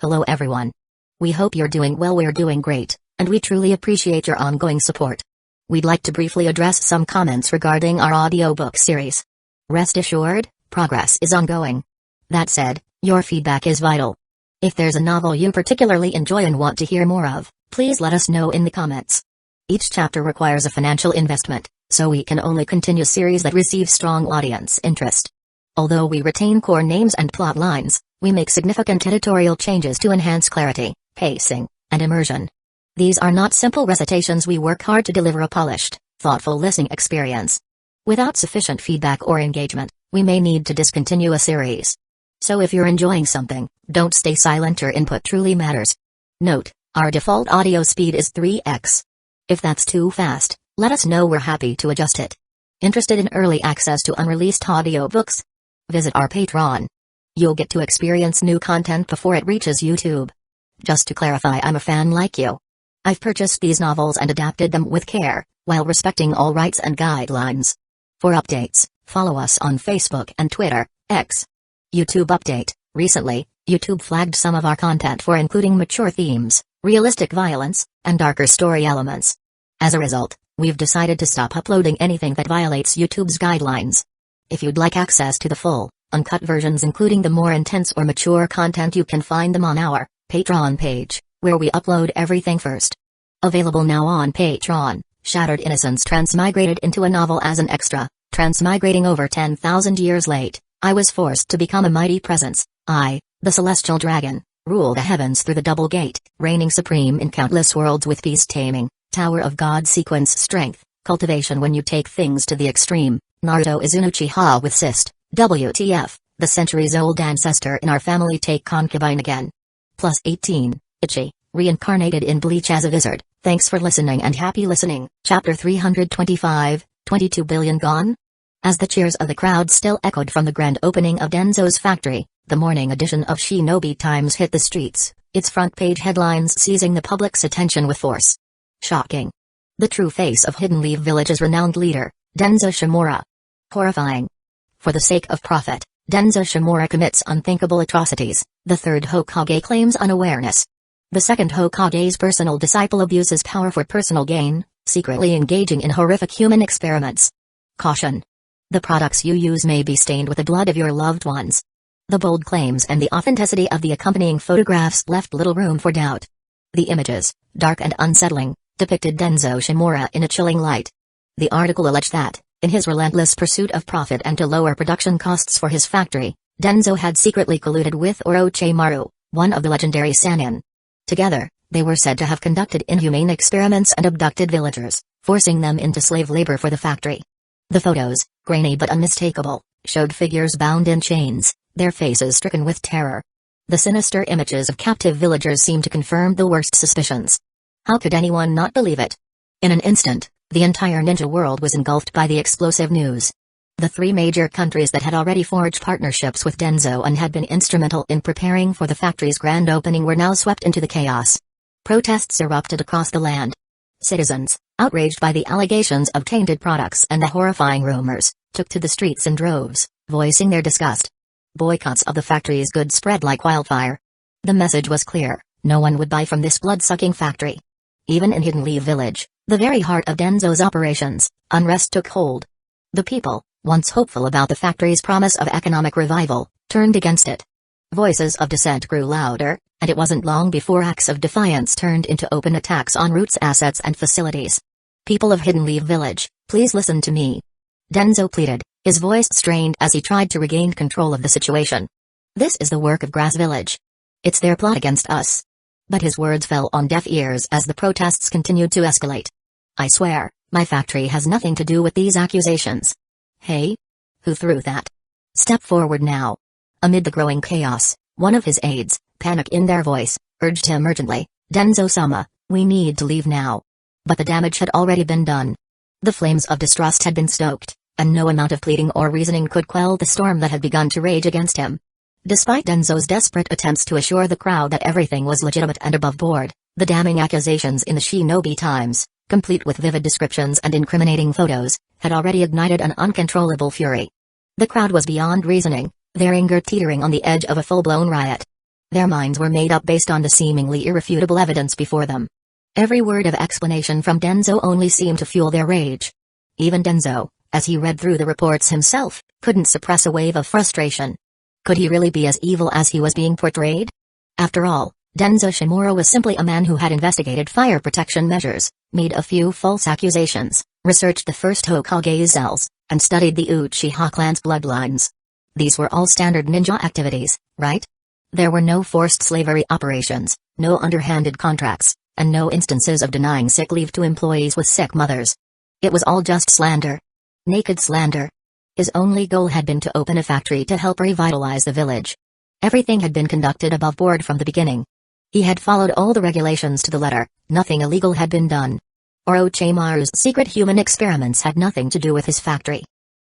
Hello everyone. We hope you're doing well. We're doing great, and we truly appreciate your ongoing support. We'd like to briefly address some comments regarding our audiobook series. Rest assured, progress is ongoing. That said, your feedback is vital. If there's a novel you particularly enjoy and want to hear more of, please let us know in the comments. Each chapter requires a financial investment, so we can only continue series that receive strong audience interest. Although we retain core names and plot lines, we make significant editorial changes to enhance clarity, pacing, and immersion. These are not simple recitations. We work hard to deliver a polished, thoughtful listening experience. Without sufficient feedback or engagement, we may need to discontinue a series. So if you're enjoying something, don't stay silent. Your input truly matters. Note, our default audio speed is 3x. If that's too fast, let us know. We're happy to adjust it. Interested in early access to unreleased audiobooks? Visit our Patreon. You'll get to experience new content before it reaches YouTube. Just to clarify, I'm a fan like you. I've purchased these novels and adapted them with care, while respecting all rights and guidelines. For updates, follow us on Facebook and Twitter, X. YouTube update: recently, YouTube flagged some of our content for including mature themes, realistic violence, and darker story elements. As a result, we've decided to stop uploading anything that violates YouTube's guidelines. If you'd like access to the full, uncut versions including the more intense or mature content, you can find them on our Patreon page, where we upload everything first. Available now on Patreon: Shattered Innocence transmigrated into a novel as an extra. Transmigrating over 10,000 years late, I was forced to become a mighty presence. I, the celestial dragon, rule the heavens through the double gate, reigning supreme in countless worlds with peace taming, Tower of God sequence strength, cultivation when you take things to the extreme. Naruto is an Uchiha with cyst. WTF, the centuries-old ancestor in our family take concubine again. Plus 18, Ichi, reincarnated in Bleach as a wizard. Thanks for listening and happy listening. Chapter 325, 22 billion gone? As the cheers of the crowd still echoed from the grand opening of Danzō's factory, the morning edition of Shinobi Times hit the streets, its front-page headlines seizing the public's attention with force. Shocking. The true face of Hidden Leaf Village's renowned leader, Danzō Shimura. Horrifying. For the sake of profit, Danzō Shimura commits unthinkable atrocities. The third Hokage claims unawareness. The second Hokage's personal disciple abuses power for personal gain, secretly engaging in horrific human experiments. Caution. The products you use may be stained with the blood of your loved ones. The bold claims and the authenticity of the accompanying photographs left little room for doubt. The images, dark and unsettling, depicted Danzō Shimura in a chilling light. The article alleged that, in his relentless pursuit of profit and to lower production costs for his factory, Danzō had secretly colluded with Orochimaru, one of the legendary Sannin. Together, they were said to have conducted inhumane experiments and abducted villagers, forcing them into slave labor for the factory. The photos, grainy but unmistakable, showed figures bound in chains, their faces stricken with terror. The sinister images of captive villagers seemed to confirm the worst suspicions. How could anyone not believe it? In an instant, the entire ninja world was engulfed by the explosive news. The three major countries that had already forged partnerships with Danzō and had been instrumental in preparing for the factory's grand opening were now swept into the chaos. Protests erupted across the land. Citizens, outraged by the allegations of tainted products and the horrifying rumors, took to the streets in droves, voicing their disgust. Boycotts of the factory's goods spread like wildfire. The message was clear: no one would buy from this blood-sucking factory. Even in Hidden Leaf Village, the very heart of Danzō's operations, unrest took hold. The people, once hopeful about the factory's promise of economic revival, turned against it. Voices of dissent grew louder, and it wasn't long before acts of defiance turned into open attacks on Root's assets and facilities. People of Hidden Leaf Village, please listen to me. Danzō pleaded, his voice strained as he tried to regain control of the situation. This is the work of Grass Village. It's their plot against us. But his words fell on deaf ears as the protests continued to escalate. I swear, my factory has nothing to do with these accusations. Hey? Who threw that? Step forward now. Amid the growing chaos, one of his aides, panic in their voice, urged him urgently, Danzō-sama, we need to leave now. But the damage had already been done. The flames of distrust had been stoked, and no amount of pleading or reasoning could quell the storm that had begun to rage against him. Despite Danzō's desperate attempts to assure the crowd that everything was legitimate and above board, the damning accusations in the Shinobi Times, complete with vivid descriptions and incriminating photos, had already ignited an uncontrollable fury. The crowd was beyond reasoning, their anger teetering on the edge of a full-blown riot. Their minds were made up based on the seemingly irrefutable evidence before them. Every word of explanation from Danzō only seemed to fuel their rage. Even Danzō, as he read through the reports himself, couldn't suppress a wave of frustration. Could he really be as evil as he was being portrayed? After all, Danzō Shimura was simply a man who had investigated fire protection measures, made a few false accusations, researched the first Hokage's cells, and studied the Uchiha clan's bloodlines. These were all standard ninja activities, right? There were no forced slavery operations, no underhanded contracts, and no instances of denying sick leave to employees with sick mothers. It was all just slander. Naked slander. His only goal had been to open a factory to help revitalize the village. Everything had been conducted above board from the beginning. He had followed all the regulations to the letter, nothing illegal had been done. Orochimaru's secret human experiments had nothing to do with his factory.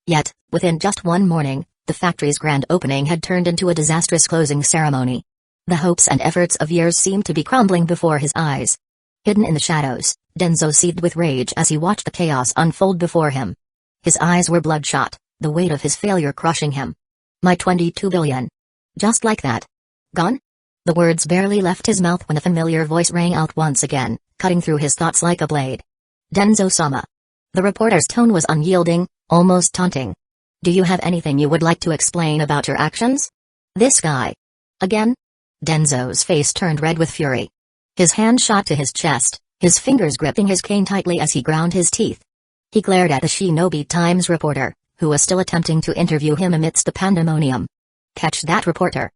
Yet, within just one morning, the factory's grand opening had turned into a disastrous closing ceremony. The hopes and efforts of years seemed to be crumbling before his eyes. Hidden in the shadows, Danzō seethed with rage as he watched the chaos unfold before him. His eyes were bloodshot, the weight of his failure crushing him. My 22 billion. Just like that. Gone? The words barely left his mouth when a familiar voice rang out once again, cutting through his thoughts like a blade. Danzō-sama. The reporter's tone was unyielding, almost taunting. Do you have anything you would like to explain about your actions? This guy. Again? Danzō's face turned red with fury. His hand shot to his chest, his fingers gripping his cane tightly as he ground his teeth. He glared at the Shinobi Times reporter, who was still attempting to interview him amidst the pandemonium. Catch that reporter.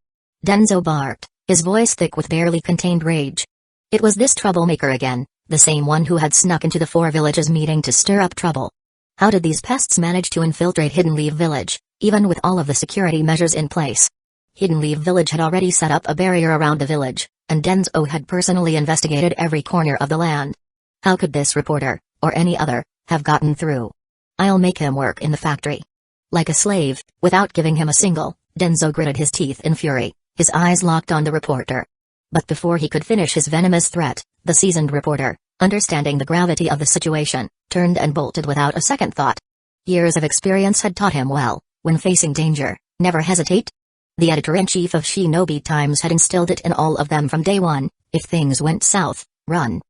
Danzō barked, his voice thick with barely contained rage. It was this troublemaker again, the same one who had snuck into the Four Villages meeting to stir up trouble. How did these pests manage to infiltrate Hidden Leaf Village, even with all of the security measures in place? Hidden Leaf Village had already set up a barrier around the village, and Danzō had personally investigated every corner of the land. How could this reporter, or any other, have gotten through? I'll make him work in the factory. Like a slave, without giving him a single, Danzō gritted his teeth in fury, his eyes locked on the reporter. But before he could finish his venomous threat, the seasoned reporter, understanding the gravity of the situation, turned and bolted without a second thought. Years of experience had taught him well, when facing danger, never hesitate. The editor-in-chief of Shinobi Times had instilled it in all of them from day one: if things went south, run.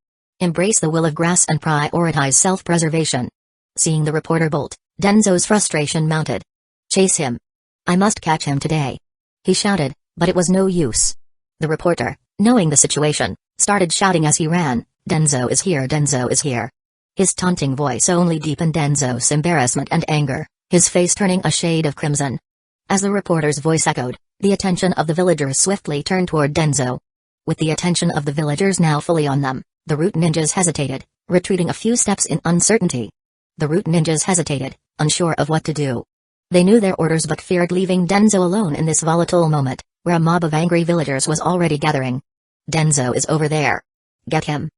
Embrace the will of grass and prioritize self-preservation. Seeing the reporter bolt, Danzō's frustration mounted. Chase him. I must catch him today. He shouted, but it was no use. The reporter, knowing the situation, started shouting as he ran, Danzō is here, Danzō is here. His taunting voice only deepened Danzō's embarrassment and anger, his face turning a shade of crimson. As the reporter's voice echoed, the attention of the villagers swiftly turned toward Danzō. With the attention of the villagers now fully on them, the root ninjas hesitated, retreating a few steps in uncertainty. The root ninjas hesitated, unsure of what to do. They knew their orders but feared leaving Danzō alone in this volatile moment, where a mob of angry villagers was already gathering. Danzō is over there. Get him.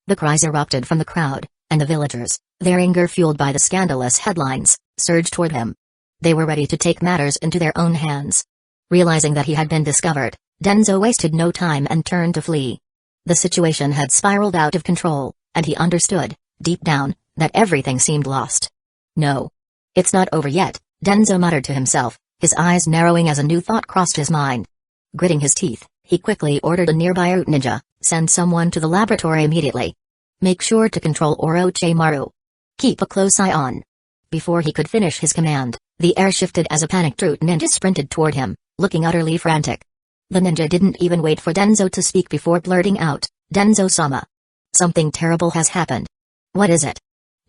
The cries erupted from the crowd, and the villagers, their anger fueled by the scandalous headlines, surged toward him. They were ready to take matters into their own hands. Realizing that he had been discovered, Danzō wasted no time and turned to flee. The situation had spiraled out of control, and he understood, deep down, that everything seemed lost. No. It's not over yet, Danzō muttered to himself, his eyes narrowing as a new thought crossed his mind. Gritting his teeth, he quickly ordered a nearby root ninja, send someone to the laboratory immediately. Make sure to control Orochimaru. Keep a close eye on. Before he could finish his command, the air shifted as a panicked root ninja sprinted toward him, looking utterly frantic. The ninja didn't even wait for Danzō to speak before blurting out, Danzō-sama. Something terrible has happened. What is it?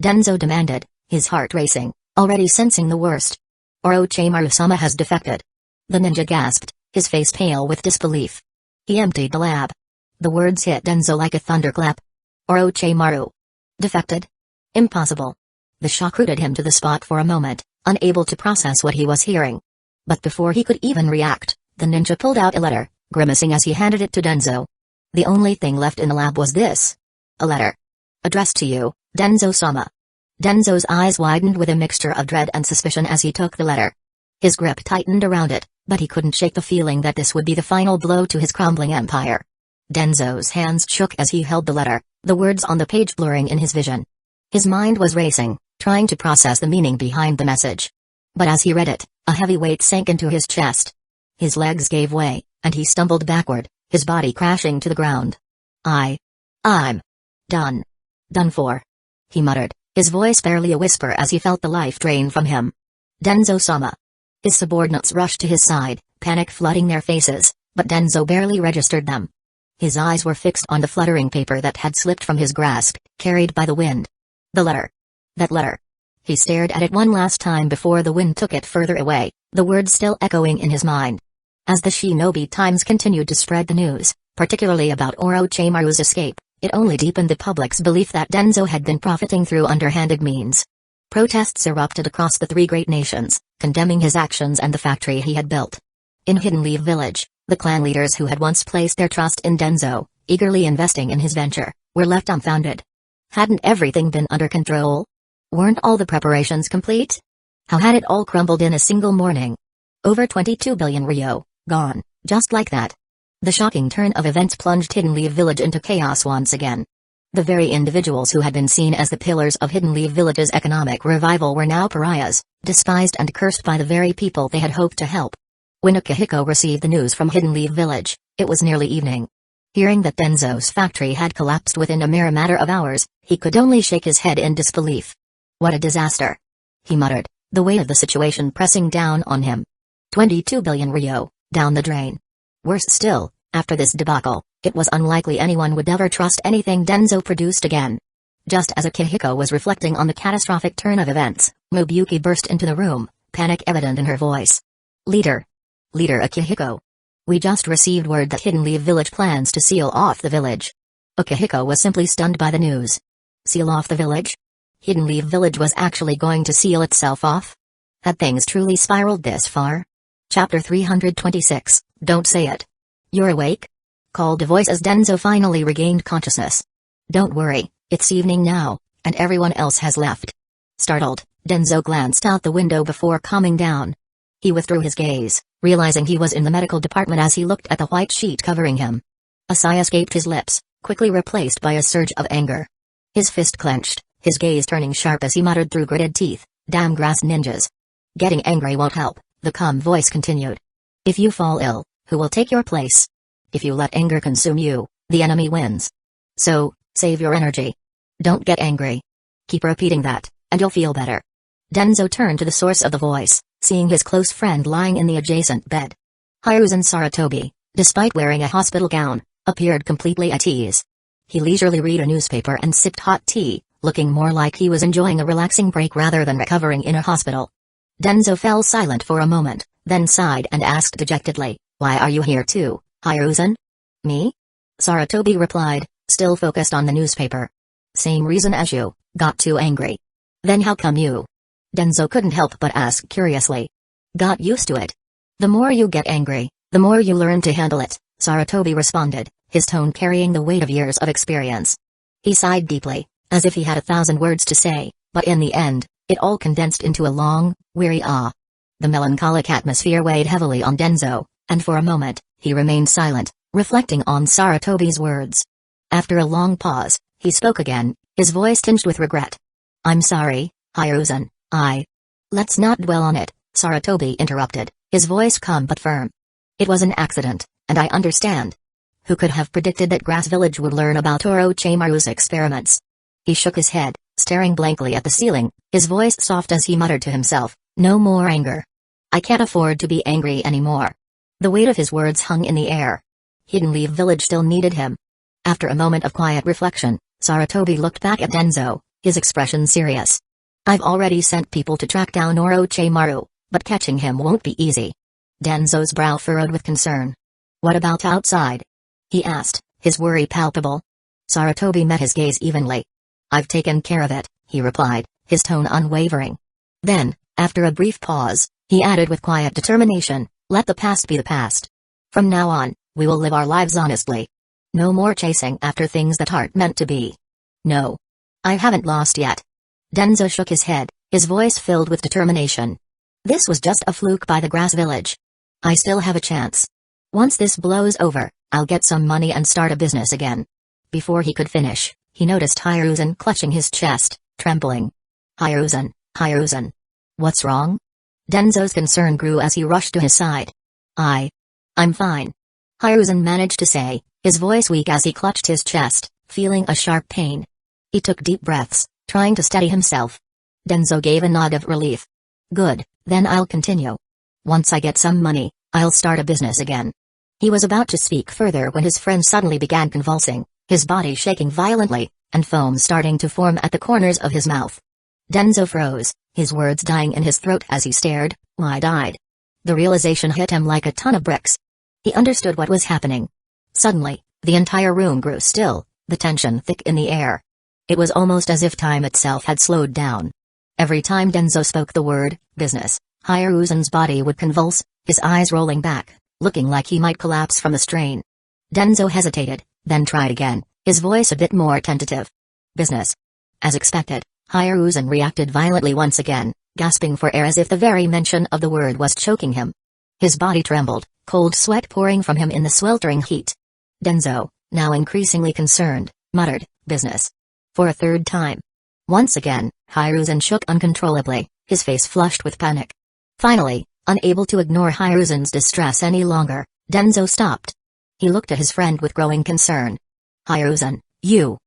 Danzō demanded, his heart racing, already sensing the worst. Orochimaru-sama has defected. The ninja gasped, his face pale with disbelief. He emptied the lab. The words hit Danzō like a thunderclap. Orochimaru. Defected? Impossible. The shock rooted him to the spot for a moment, unable to process what he was hearing. But before he could even react, the ninja pulled out a letter, grimacing as he handed it to Danzō. The only thing left in the lab was this. A letter. Addressed to you, Danzō-sama. Danzō's eyes widened with a mixture of dread and suspicion as he took the letter. His grip tightened around it, but he couldn't shake the feeling that this would be the final blow to his crumbling empire. Danzō's hands shook as he held the letter, the words on the page blurring in his vision. His mind was racing, trying to process the meaning behind the message. But as he read it, a heavy weight sank into his chest. His legs gave way, and he stumbled backward, his body crashing to the ground. I'm done. Done for. He muttered, his voice barely a whisper as he felt the life drain from him. Danzō-sama. His subordinates rushed to his side, panic flooding their faces, but Danzō barely registered them. His eyes were fixed on the fluttering paper that had slipped from his grasp, carried by the wind. The letter. That letter. He stared at it one last time before the wind took it further away, the words still echoing in his mind. As the Shinobi Times continued to spread the news, particularly about Orochimaru's escape, it only deepened the public's belief that Danzō had been profiting through underhanded means. Protests erupted across the three great nations, condemning his actions and the factory he had built. In Hidden Leaf Village, the clan leaders who had once placed their trust in Danzō, eagerly investing in his venture, were left dumbfounded. Hadn't everything been under control? Weren't all the preparations complete? How had it all crumbled in a single morning? Over 22 billion ryo, gone, just like that. The shocking turn of events plunged Hidden Leaf Village into chaos once again. The very individuals who had been seen as the pillars of Hidden Leaf Village's economic revival were now pariahs, despised and cursed by the very people they had hoped to help. When Uchiha received the news from Hidden Leaf Village, it was nearly evening. Hearing that Danzō's factory had collapsed within a mere matter of hours, he could only shake his head in disbelief. What a disaster! He muttered, the weight of the situation pressing down on him. 22 billion ryo, down the drain. Worse still, after this debacle, it was unlikely anyone would ever trust anything Danzō produced again. Just as Uchiha was reflecting on the catastrophic turn of events, Mobuki burst into the room, panic evident in her voice. Leader Uchiha. We just received word that Hidden Leaf Village plans to seal off the village. Uchiha was simply stunned by the news. Seal off the village? Hidden Leaf Village was actually going to seal itself off? Had things truly spiraled this far? Chapter 326, Don't Say It. You're awake? Called a voice as Danzō finally regained consciousness. Don't worry, it's evening now, and everyone else has left. Startled, Danzō glanced out the window before calming down. He withdrew his gaze, realizing he was in the medical department as he looked at the white sheet covering him. A sigh escaped his lips, quickly replaced by a surge of anger. His fist clenched, his gaze turning sharp as he muttered through gritted teeth, "Damn grass ninjas. Getting angry won't help," the calm voice continued. "If you fall ill, who will take your place? If you let anger consume you, the enemy wins. So, save your energy. Don't get angry. Keep repeating that, and you'll feel better." Danzō turned to the source of the voice, seeing his close friend lying in the adjacent bed. Hiruzen Sarutobi, despite wearing a hospital gown, appeared completely at ease. He leisurely read a newspaper and sipped hot tea, looking more like he was enjoying a relaxing break rather than recovering in a hospital. Danzō fell silent for a moment, then sighed and asked dejectedly, "Why are you here too, Hiruzen?" "Me?" Sarutobi replied, still focused on the newspaper. "Same reason as you, got too angry." "Then how come you?" Danzō couldn't help but ask curiously. "Got used to it. The more you get angry, the more you learn to handle it," Sarutobi responded, his tone carrying the weight of years of experience. He sighed deeply, as if he had 1,000 words to say, but in the end, it all condensed into a long, weary ah. The melancholic atmosphere weighed heavily on Danzō, and for a moment, he remained silent, reflecting on Sarutobi's words. After a long pause, he spoke again, his voice tinged with regret. "I'm sorry, Hiruzen. Let's not dwell on it," Sarutobi interrupted, his voice calm but firm. "It was an accident, and I understand. Who could have predicted that Grass Village would learn about Orochimaru's experiments?" He shook his head, staring blankly at the ceiling, his voice soft as he muttered to himself, "No more anger. I can't afford to be angry anymore." The weight of his words hung in the air. Hidden Leaf Village still needed him. After a moment of quiet reflection, Sarutobi looked back at Danzō, his expression serious. "I've already sent people to track down Orochimaru, but catching him won't be easy." Danzō's brow furrowed with concern. "What about outside?" he asked, his worry palpable. Sarutobi met his gaze evenly. "I've taken care of it," he replied, his tone unwavering. Then, after a brief pause, he added with quiet determination, "Let the past be the past. From now on, we will live our lives honestly. No more chasing after things that aren't meant to be. No. I haven't lost yet." Danzō shook his head, his voice filled with determination. "This was just a fluke by the Grass Village. I still have a chance. Once this blows over, I'll get some money and start a business again." Before he could finish, he noticed Hiruzen clutching his chest, trembling. Hiruzen. What's wrong?" Danzō's concern grew as he rushed to his side. I'm fine. Hiruzen managed to say, his voice weak as he clutched his chest, feeling a sharp pain. He took deep breaths, trying to steady himself. Danzō gave a nod of relief. Good, then I'll continue. Once I get some money, I'll start a business again. He was about to speak further when his friend suddenly began convulsing, his body shaking violently, and foam starting to form at the corners of his mouth. Danzō froze, his words dying in his throat as he stared, wide-eyed. The realization hit him like a ton of bricks. He understood what was happening. Suddenly, the entire room grew still, the tension thick in the air. It was almost as if time itself had slowed down. Every time Danzō spoke the word, business, Hiruzen's body would convulse, his eyes rolling back, looking like he might collapse from the strain. Danzō hesitated, then tried again, his voice a bit more tentative. Business. As expected, Hiruzen reacted violently once again, gasping for air as if the very mention of the word was choking him. His body trembled, cold sweat pouring from him in the sweltering heat. Danzō, now increasingly concerned, muttered, business. For a third time. Once again, Hiruzen shook uncontrollably, his face flushed with panic. Finally, unable to ignore Hiruzen's distress any longer, Danzō stopped. He looked at his friend with growing concern. Hiruzen, you.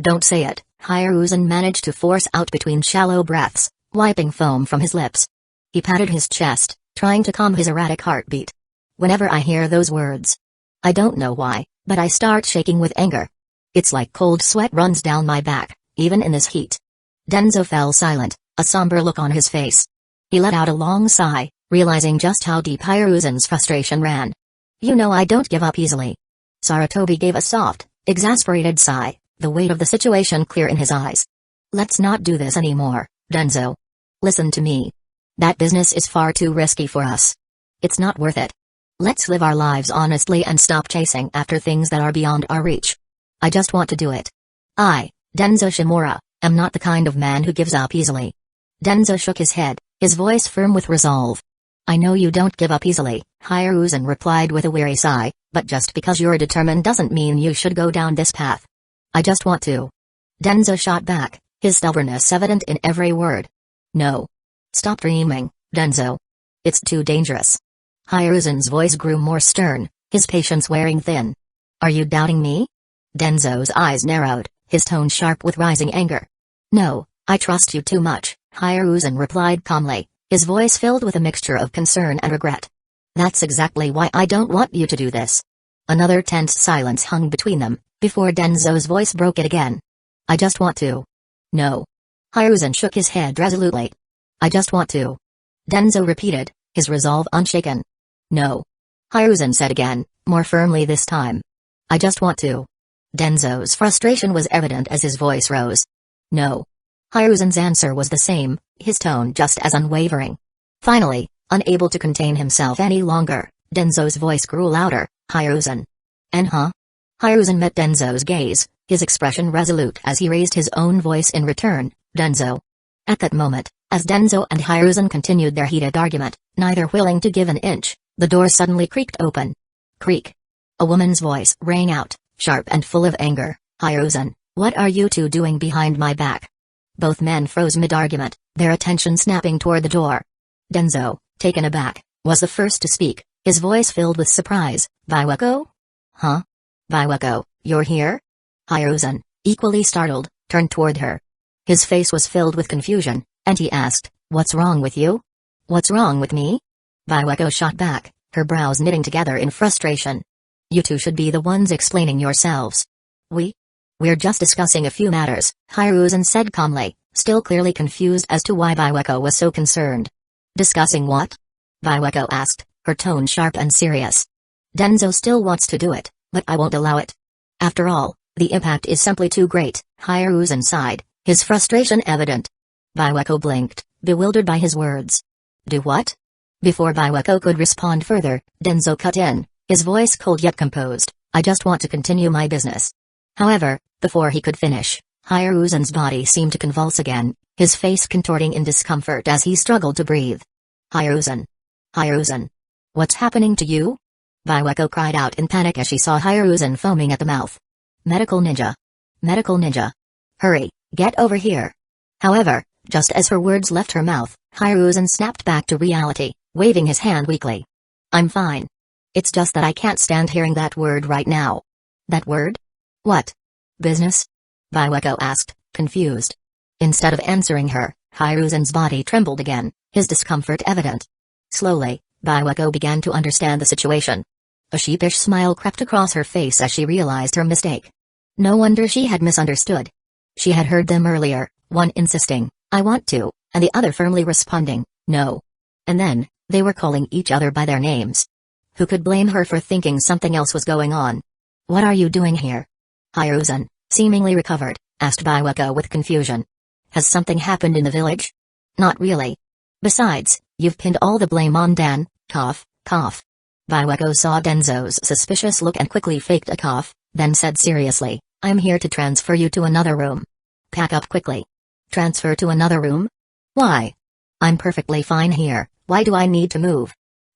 Don't say it, Hiruzen managed to force out between shallow breaths, wiping foam from his lips. He patted his chest, trying to calm his erratic heartbeat. Whenever I hear those words, I don't know why, but I start shaking with anger. It's like cold sweat runs down my back, even in this heat. Danzō fell silent, a somber look on his face. He let out a long sigh, realizing just how deep Hiruzen's frustration ran. You know I don't give up easily. Sarutobi gave a soft, exasperated sigh, the weight of the situation clear in his eyes. Let's not do this anymore, Danzō. Listen to me. That business is far too risky for us. It's not worth it. Let's live our lives honestly and stop chasing after things that are beyond our reach. I just want to do it. I, Danzō Shimura, am not the kind of man who gives up easily. Danzō shook his head, his voice firm with resolve. I know you don't give up easily, Hiruzen replied with a weary sigh, but just because you're determined doesn't mean you should go down this path. I just want to. Danzō shot back, his stubbornness evident in every word. No. Stop dreaming, Danzō. It's too dangerous. Hiruzen's voice grew more stern, his patience wearing thin. Are you doubting me? Danzō's eyes narrowed, his tone sharp with rising anger. No, I trust you too much, Hiruzen replied calmly, his voice filled with a mixture of concern and regret. That's exactly why I don't want you to do this. Another tense silence hung between them, before Danzō's voice broke it again. I just want to. No. Hiruzen shook his head resolutely. I just want to. Danzō repeated, his resolve unshaken. No. Hiruzen said again, more firmly this time. I just want to. Danzō's frustration was evident as his voice rose. No. Hiruzen's answer was the same, his tone just as unwavering. Finally, unable to contain himself any longer, Danzō's voice grew louder, Hiruzen. Hiruzen met Danzō's gaze, his expression resolute as he raised his own voice in return, Danzō. At that moment, as Danzō and Hiruzen continued their heated argument, neither willing to give an inch, the door suddenly creaked open. Creak. A woman's voice rang out, sharp and full of anger. Hiruzen, what are you two doing behind my back? Both men froze mid-argument, their attention snapping toward the door. Danzō, taken aback, was the first to speak, his voice filled with surprise. Hueco? Huh? Hueco, you're here? Hiruzen, equally startled, turned toward her. His face was filled with confusion, and he asked, what's wrong with you? What's wrong with me? Hueco shot back, her brows knitting together in frustration. You two should be the ones explaining yourselves. We're just discussing a few matters, Hiruzen said calmly, still clearly confused as to why Hueco was so concerned. Discussing what? Hueco asked, her tone sharp and serious. Danzō still wants to do it, but I won't allow it. After all, the impact is simply too great, Hiruzen sighed, his frustration evident. Hueco blinked, bewildered by his words. Do what? Before Hueco could respond further, Danzō cut in, his voice cold yet composed. I just want to continue my business. However, before he could finish, Hiruzen's body seemed to convulse again, his face contorting in discomfort as he struggled to breathe. Hiruzen. What's happening to you? Hueco cried out in panic as she saw Hiruzen foaming at the mouth. Medical ninja. Hurry, get over here. However, just as her words left her mouth, Hiruzen snapped back to reality, waving his hand weakly. I'm fine. It's just that I can't stand hearing that word right now. That word? What? Business? Hueco asked, confused. Instead of answering her, Hiruzen's body trembled again, his discomfort evident. Slowly, Hueco began to understand the situation. A sheepish smile crept across her face as she realized her mistake. No wonder she had misunderstood. She had heard them earlier, one insisting, "I want to," and the other firmly responding, "No." And then, they were calling each other by their names. Who could blame her for thinking something else was going on? "What are you doing here?" Hiruzen, seemingly recovered, asked Hueco with confusion. "Has something happened in the village?" "Not really. Besides, you've pinned all the blame on Dan, cough, cough." Hueco saw Danzō's suspicious look and quickly faked a cough, then said seriously, "I'm here to transfer you to another room. Pack up quickly." "Transfer to another room? Why? I'm perfectly fine here, why do I need to move?"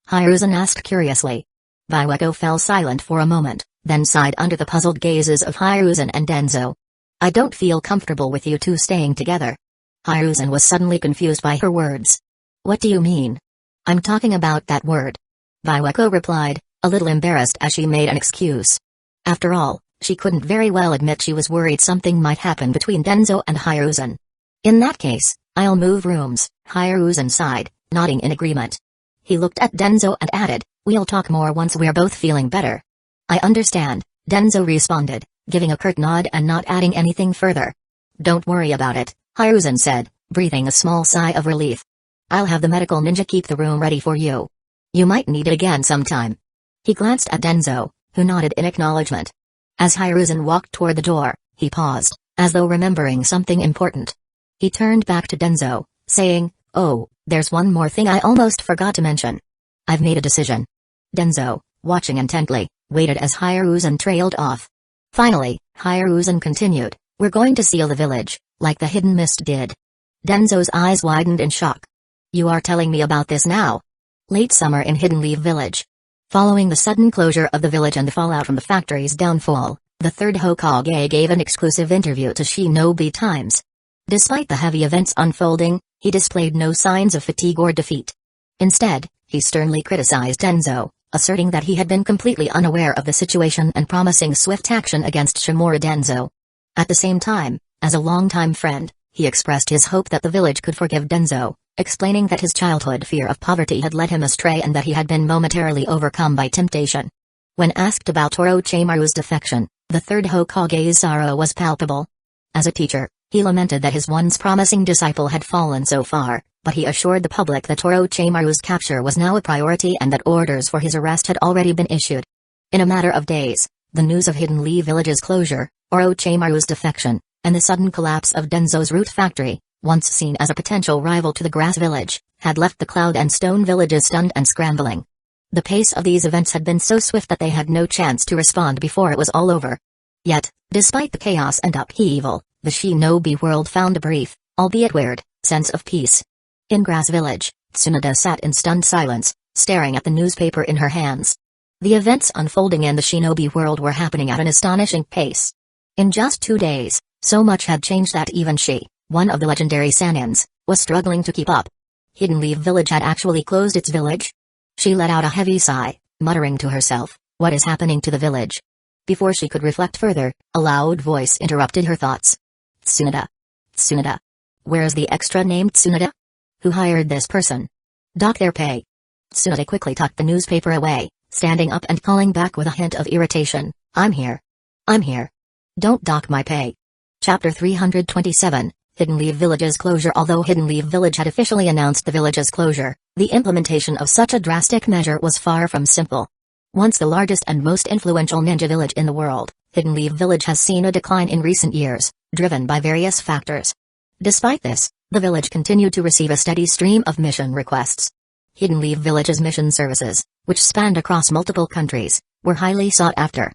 Hiruzen asked curiously. Hueco fell silent for a moment, then sighed under the puzzled gazes of Hiruzen and Danzō. "I don't feel comfortable with you two staying together." Hiruzen was suddenly confused by her words. "What do you mean?" "I'm talking about that word," Hueco replied, a little embarrassed as she made an excuse. After all, she couldn't very well admit she was worried something might happen between Danzō and Hiruzen. "In that case, I'll move rooms," Hiruzen sighed, nodding in agreement. He looked at Danzō and added, "We'll talk more once we're both feeling better." "I understand," Danzō responded, giving a curt nod and not adding anything further. "Don't worry about it," Hiruzen said, breathing a small sigh of relief. "I'll have the medical ninja keep the room ready for you. You might need it again sometime." He glanced at Danzō, who nodded in acknowledgement. As Hiruzen walked toward the door, he paused, as though remembering something important. He turned back to Danzō, saying, "Oh, there's one more thing I almost forgot to mention. I've made a decision." Danzō, watching intently, waited as Hiruzen trailed off. Finally, Hiruzen continued, "We're going to seal the village, like the Hidden Mist did." Danzō's eyes widened in shock. "You are telling me about this now?" Late summer in Hidden Leaf Village. Following the sudden closure of the village and the fallout from the factory's downfall, the third Hokage gave an exclusive interview to Shinobi Times. Despite the heavy events unfolding, he displayed no signs of fatigue or defeat. Instead, he sternly criticized Danzō, asserting that he had been completely unaware of the situation and promising swift action against Shimura Danzō. At the same time, as a longtime friend, he expressed his hope that the village could forgive Danzō, explaining that his childhood fear of poverty had led him astray and that he had been momentarily overcome by temptation. When asked about Orochimaru's defection, the third Hokage's sorrow was palpable. As a teacher, he lamented that his once promising disciple had fallen so far, but he assured the public that Orochimaru's capture was now a priority and that orders for his arrest had already been issued. In a matter of days, the news of Hidden Leaf Village's closure, Orochimaru's defection, and the sudden collapse of Danzō's root factory, once seen as a potential rival to the Grass Village, had left the Cloud and Stone villages stunned and scrambling. The pace of these events had been so swift that they had no chance to respond before it was all over. Yet, despite the chaos and upheaval, the shinobi world found a brief, albeit weird, sense of peace. In Grass Village, Tsunade sat in stunned silence, staring at the newspaper in her hands. The events unfolding in the shinobi world were happening at an astonishing pace. In just 2 days, so much had changed that even she, one of the legendary Sanins, was struggling to keep up. Hidden Leaf Village had actually closed its village? She let out a heavy sigh, muttering to herself, "What is happening to the village?" Before she could reflect further, a loud voice interrupted her thoughts. "Tsunade. Tsunade. Where's the extra named Tsunade? Who hired this person? Dock their pay." Tsunade quickly tucked the newspaper away, standing up and calling back with a hint of irritation, "I'm here. I'm here. Don't dock my pay." Chapter 327, Hidden Leaf Village's closure. Although Hidden Leaf Village had officially announced the village's closure, the implementation of such a drastic measure was far from simple. Once the largest and most influential ninja village in the world, Hidden Leaf Village has seen a decline in recent years, driven by various factors. Despite this, the village continued to receive a steady stream of mission requests. Hidden Leaf Village's mission services, which spanned across multiple countries, were highly sought after.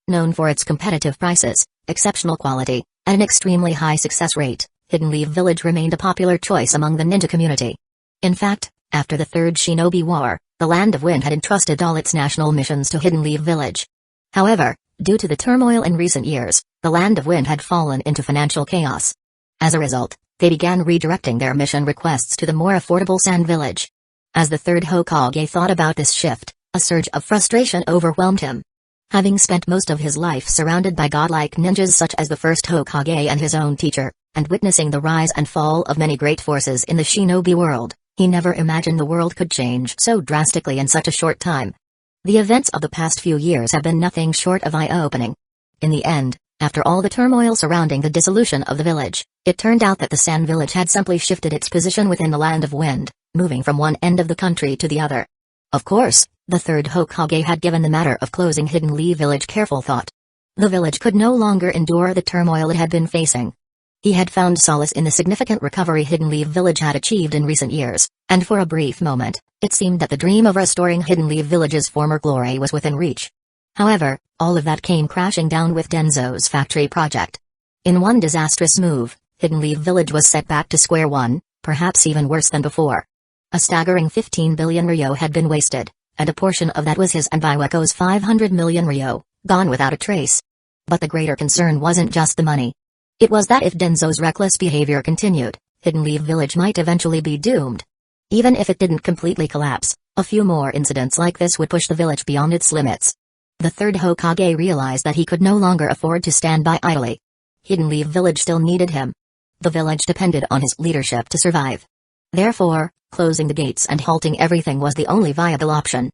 Known for its competitive prices, exceptional quality, and an extremely high success rate, Hidden Leaf Village remained a popular choice among the ninja community. In fact, after the Third Shinobi War, the Land of Wind had entrusted all its national missions to Hidden Leaf Village. However, due to the turmoil in recent years, the Land of Wind had fallen into financial chaos. As a result, they began redirecting their mission requests to the more affordable Sand Village. As the third Hokage thought about this shift, A surge of frustration overwhelmed him. Having spent most of his life surrounded by godlike ninjas such as the first Hokage and his own teacher, and witnessing the rise and fall of many great forces in the shinobi world, he never imagined the world could change so drastically in such a short time. The events of the past few years have been nothing short of eye-opening. In the end, after all the turmoil surrounding the dissolution of the village, it turned out that the Sand Village had simply shifted its position within the Land of Wind, moving from one end of the country to the other. Of course, the third Hokage had given the matter of closing Hidden Leaf Village careful thought. The village could no longer endure the turmoil it had been facing. He had found solace in the significant recovery Hidden Leaf Village had achieved in recent years, and for a brief moment, it seemed that the dream of restoring Hidden Leaf Village's former glory was within reach. However, all of that came crashing down with Danzō's factory project. In one disastrous move, Hidden Leaf Village was set back to square one, perhaps even worse than before. A staggering 15 billion ryo had been wasted, and a portion of that was his and Hueco's 500 million ryo, gone without a trace. But the greater concern wasn't just the money. It was that if Danzō's reckless behavior continued, Hidden Leaf Village might eventually be doomed. Even if it didn't completely collapse, a few more incidents like this would push the village beyond its limits. The third Hokage realized that he could no longer afford to stand by idly. Hidden Leaf Village still needed him. The village depended on his leadership to survive. Therefore, closing the gates and halting everything was the only viable option.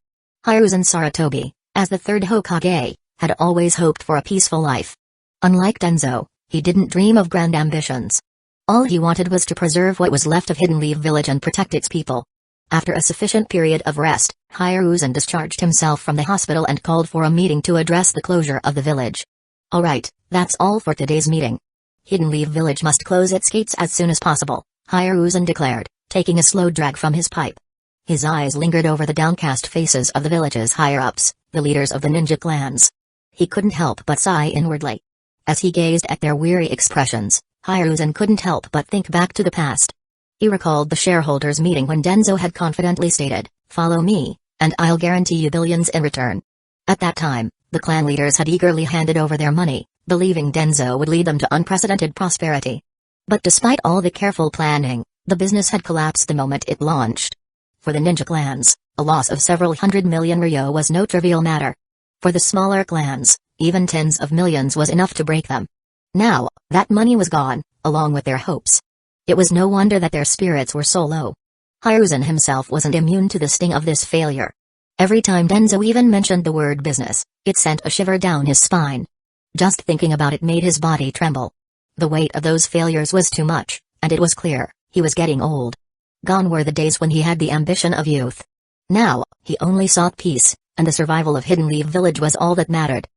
Hiruzen Sarutobi, as the third Hokage, had always hoped for a peaceful life. Unlike Danzō, he didn't dream of grand ambitions. All he wanted was to preserve what was left of Hidden Leaf Village and protect its people. After a sufficient period of rest, Hiruzen discharged himself from the hospital and called for a meeting to address the closure of the village. Alright, that's all for today's meeting. Hidden Leaf Village must close its gates as soon as possible, Hiruzen declared, taking a slow drag from his pipe. His eyes lingered over the downcast faces of the village's higher-ups, the leaders of the ninja clans. He couldn't help but sigh inwardly. As he gazed at their weary expressions, Hiruzen couldn't help but think back to the past. He recalled the shareholders' meeting when Danzō had confidently stated, "Follow me, and I'll guarantee you billions in return." At that time, the clan leaders had eagerly handed over their money, believing Danzō would lead them to unprecedented prosperity. But despite all the careful planning, the business had collapsed the moment it launched. For the ninja clans, a loss of several 100 million ryo was no trivial matter. For the smaller clans, even tens of millions was enough to break them. Now, that money was gone, along with their hopes. It was no wonder that their spirits were so low. Hiruzen himself wasn't immune to the sting of this failure. Every time Danzō even mentioned the word business, it sent a shiver down his spine. Just thinking about it made his body tremble. The weight of those failures was too much, and it was clear, he was getting old. Gone were the days when he had the ambition of youth. Now, he only sought peace, and the survival of Hidden Leaf Village was all that mattered.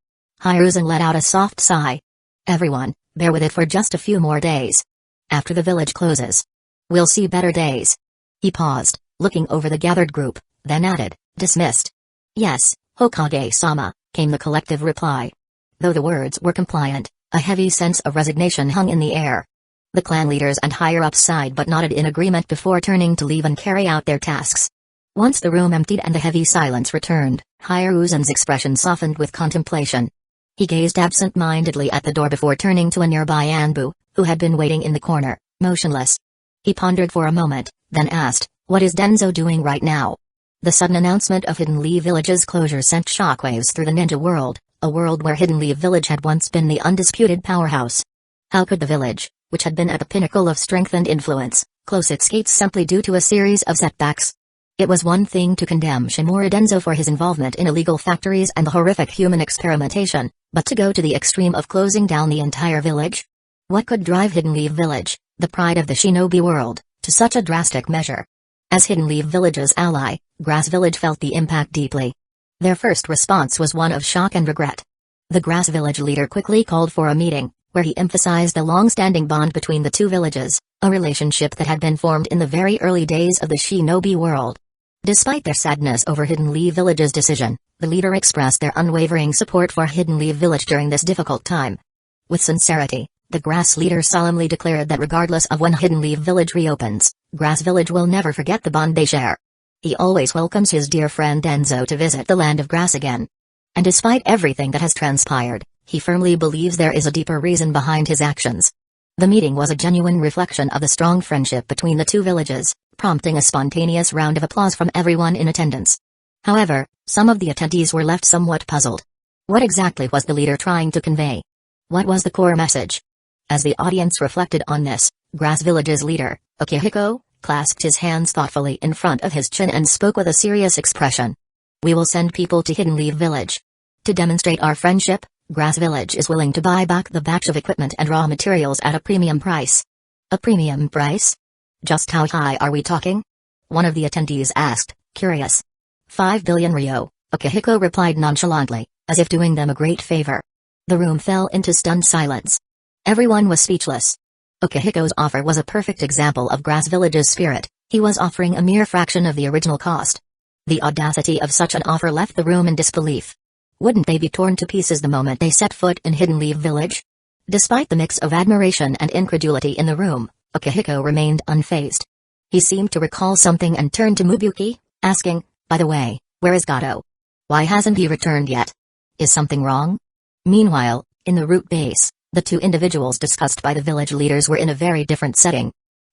Hiruzen let out a soft sigh. Everyone, bear with it for just a few more days. After the village closes, we'll see better days. He paused, looking over the gathered group, then added, "Dismissed." "Yes, Hokage-sama," came the collective reply. Though the words were compliant, a heavy sense of resignation hung in the air. The clan leaders and higher-ups sighed but nodded in agreement before turning to leave and carry out their tasks. Once the room emptied and the heavy silence returned, Hiruzen's expression softened with contemplation. He gazed absent-mindedly at the door before turning to a nearby Anbu, who had been waiting in the corner, motionless. He pondered for a moment, then asked, "What is Danzō doing right now?" The sudden announcement of Hidden Leaf Village's closure sent shockwaves through the ninja world, a world where Hidden Leaf Village had once been the undisputed powerhouse. How could the village, which had been at the pinnacle of strength and influence, close its gates simply due to a series of setbacks? It was one thing to condemn Shimura Danzō for his involvement in illegal factories and the horrific human experimentation, but to go to the extreme of closing down the entire village? What could drive Hidden Leaf Village, the pride of the shinobi world, to such a drastic measure? As Hidden Leaf Village's ally, Grass Village felt the impact deeply. Their first response was one of shock and regret. The Grass Village leader quickly called for a meeting, where he emphasized the long-standing bond between the two villages, a relationship that had been formed in the very early days of the shinobi world. Despite their sadness over Hidden Leaf Village's decision, the leader expressed their unwavering support for Hidden Leaf Village during this difficult time. With sincerity, the Grass leader solemnly declared that regardless of when Hidden Leaf Village reopens, Grass Village will never forget the bond they share. He always welcomes his dear friend Danzō to visit the land of grass again. And despite everything that has transpired, he firmly believes there is a deeper reason behind his actions. The meeting was a genuine reflection of the strong friendship between the two villages, prompting a spontaneous round of applause from everyone in attendance. However, some of the attendees were left somewhat puzzled. What exactly was the leader trying to convey? What was the core message? As the audience reflected on this, Grass Village's leader, Hueco, clasped his hands thoughtfully in front of his chin and spoke with a serious expression. We will send people to Hidden Leaf Village. To demonstrate our friendship, Grass Village is willing to buy back the batch of equipment and raw materials at a premium price. A premium price? Just how high are we talking? One of the attendees asked, curious. 5 billion ryo, Akihiko replied nonchalantly, as if doing them a great favor. The room fell into stunned silence. Everyone was speechless. Akihiko's offer was a perfect example of Grass Village's spirit. He was offering a mere fraction of the original cost. The audacity of such an offer left the room in disbelief. Wouldn't they be torn to pieces the moment they set foot in Hidden Leaf Village? Despite the mix of admiration and incredulity in the room, Akihiko remained unfazed. He seemed to recall something and turned to Mubuki, asking, by the way, where is Gato? Why hasn't he returned yet? Is something wrong? Meanwhile, in the root base, the two individuals discussed by the village leaders were in a very different setting.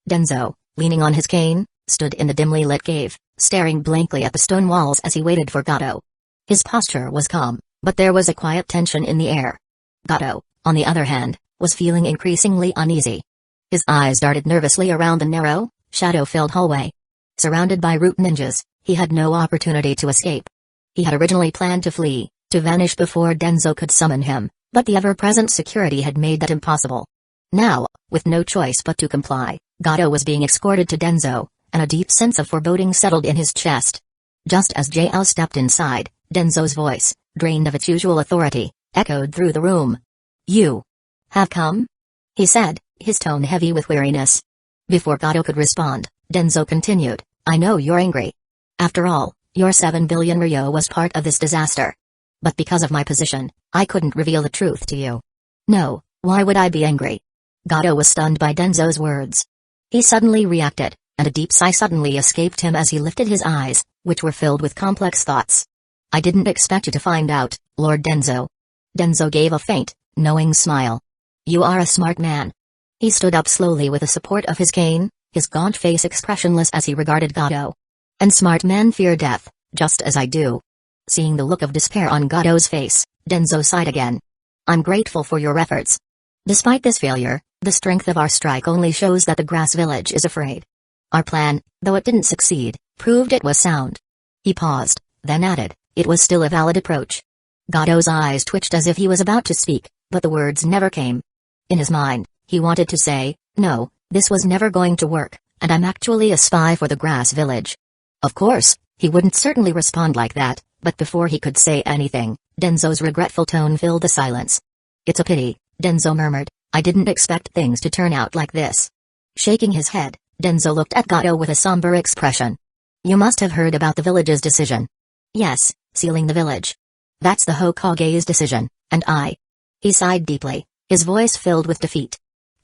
Danzō, leaning on his cane, stood in the dimly lit cave, staring blankly at the stone walls as he waited for Gato. His posture was calm, but there was a quiet tension in the air. Gato, on the other hand, was feeling increasingly uneasy. His eyes darted nervously around the narrow, shadow-filled hallway. Surrounded by root ninjas, he had no opportunity to escape. He had originally planned to flee, to vanish before Danzō could summon him, but the ever-present security had made that impossible. Now, with no choice but to comply, Gato was being escorted to Danzō, and a deep sense of foreboding settled in his chest. Just as Jao stepped inside, Danzō's voice, drained of its usual authority, echoed through the room. You have come? He said, his tone heavy with weariness. Before Gato could respond, Danzō continued, I know you're angry. After all, your 7 billion ryo was part of this disaster. But because of my position, I couldn't reveal the truth to you. No, why would I be angry? Gato was stunned by Danzō's words. He suddenly reacted, and a deep sigh suddenly escaped him as he lifted his eyes, which were filled with complex thoughts. I didn't expect you to find out, Lord Danzō. Danzō gave a faint, knowing smile. You are a smart man. He stood up slowly with the support of his cane, his gaunt face expressionless as he regarded Gato. And smart men fear death, just as I do. Seeing the look of despair on Gato's face, Danzō sighed again. I'm grateful for your efforts. Despite this failure, the strength of our strike only shows that the Grass Village is afraid. Our plan, though it didn't succeed, proved it was sound. He paused, then added, it was still a valid approach. Gato's eyes twitched as if he was about to speak, but the words never came. In his mind, he wanted to say, no, this was never going to work, and I'm actually a spy for the Grass Village. Of course, he wouldn't certainly respond like that, but before he could say anything, Danzō's regretful tone filled the silence. It's a pity, Danzō murmured, I didn't expect things to turn out like this. Shaking his head, Danzō looked at Gato with a somber expression. You must have heard about the village's decision. Yes, sealing the village. That's the Hokage's decision, and I. He sighed deeply, his voice filled with defeat.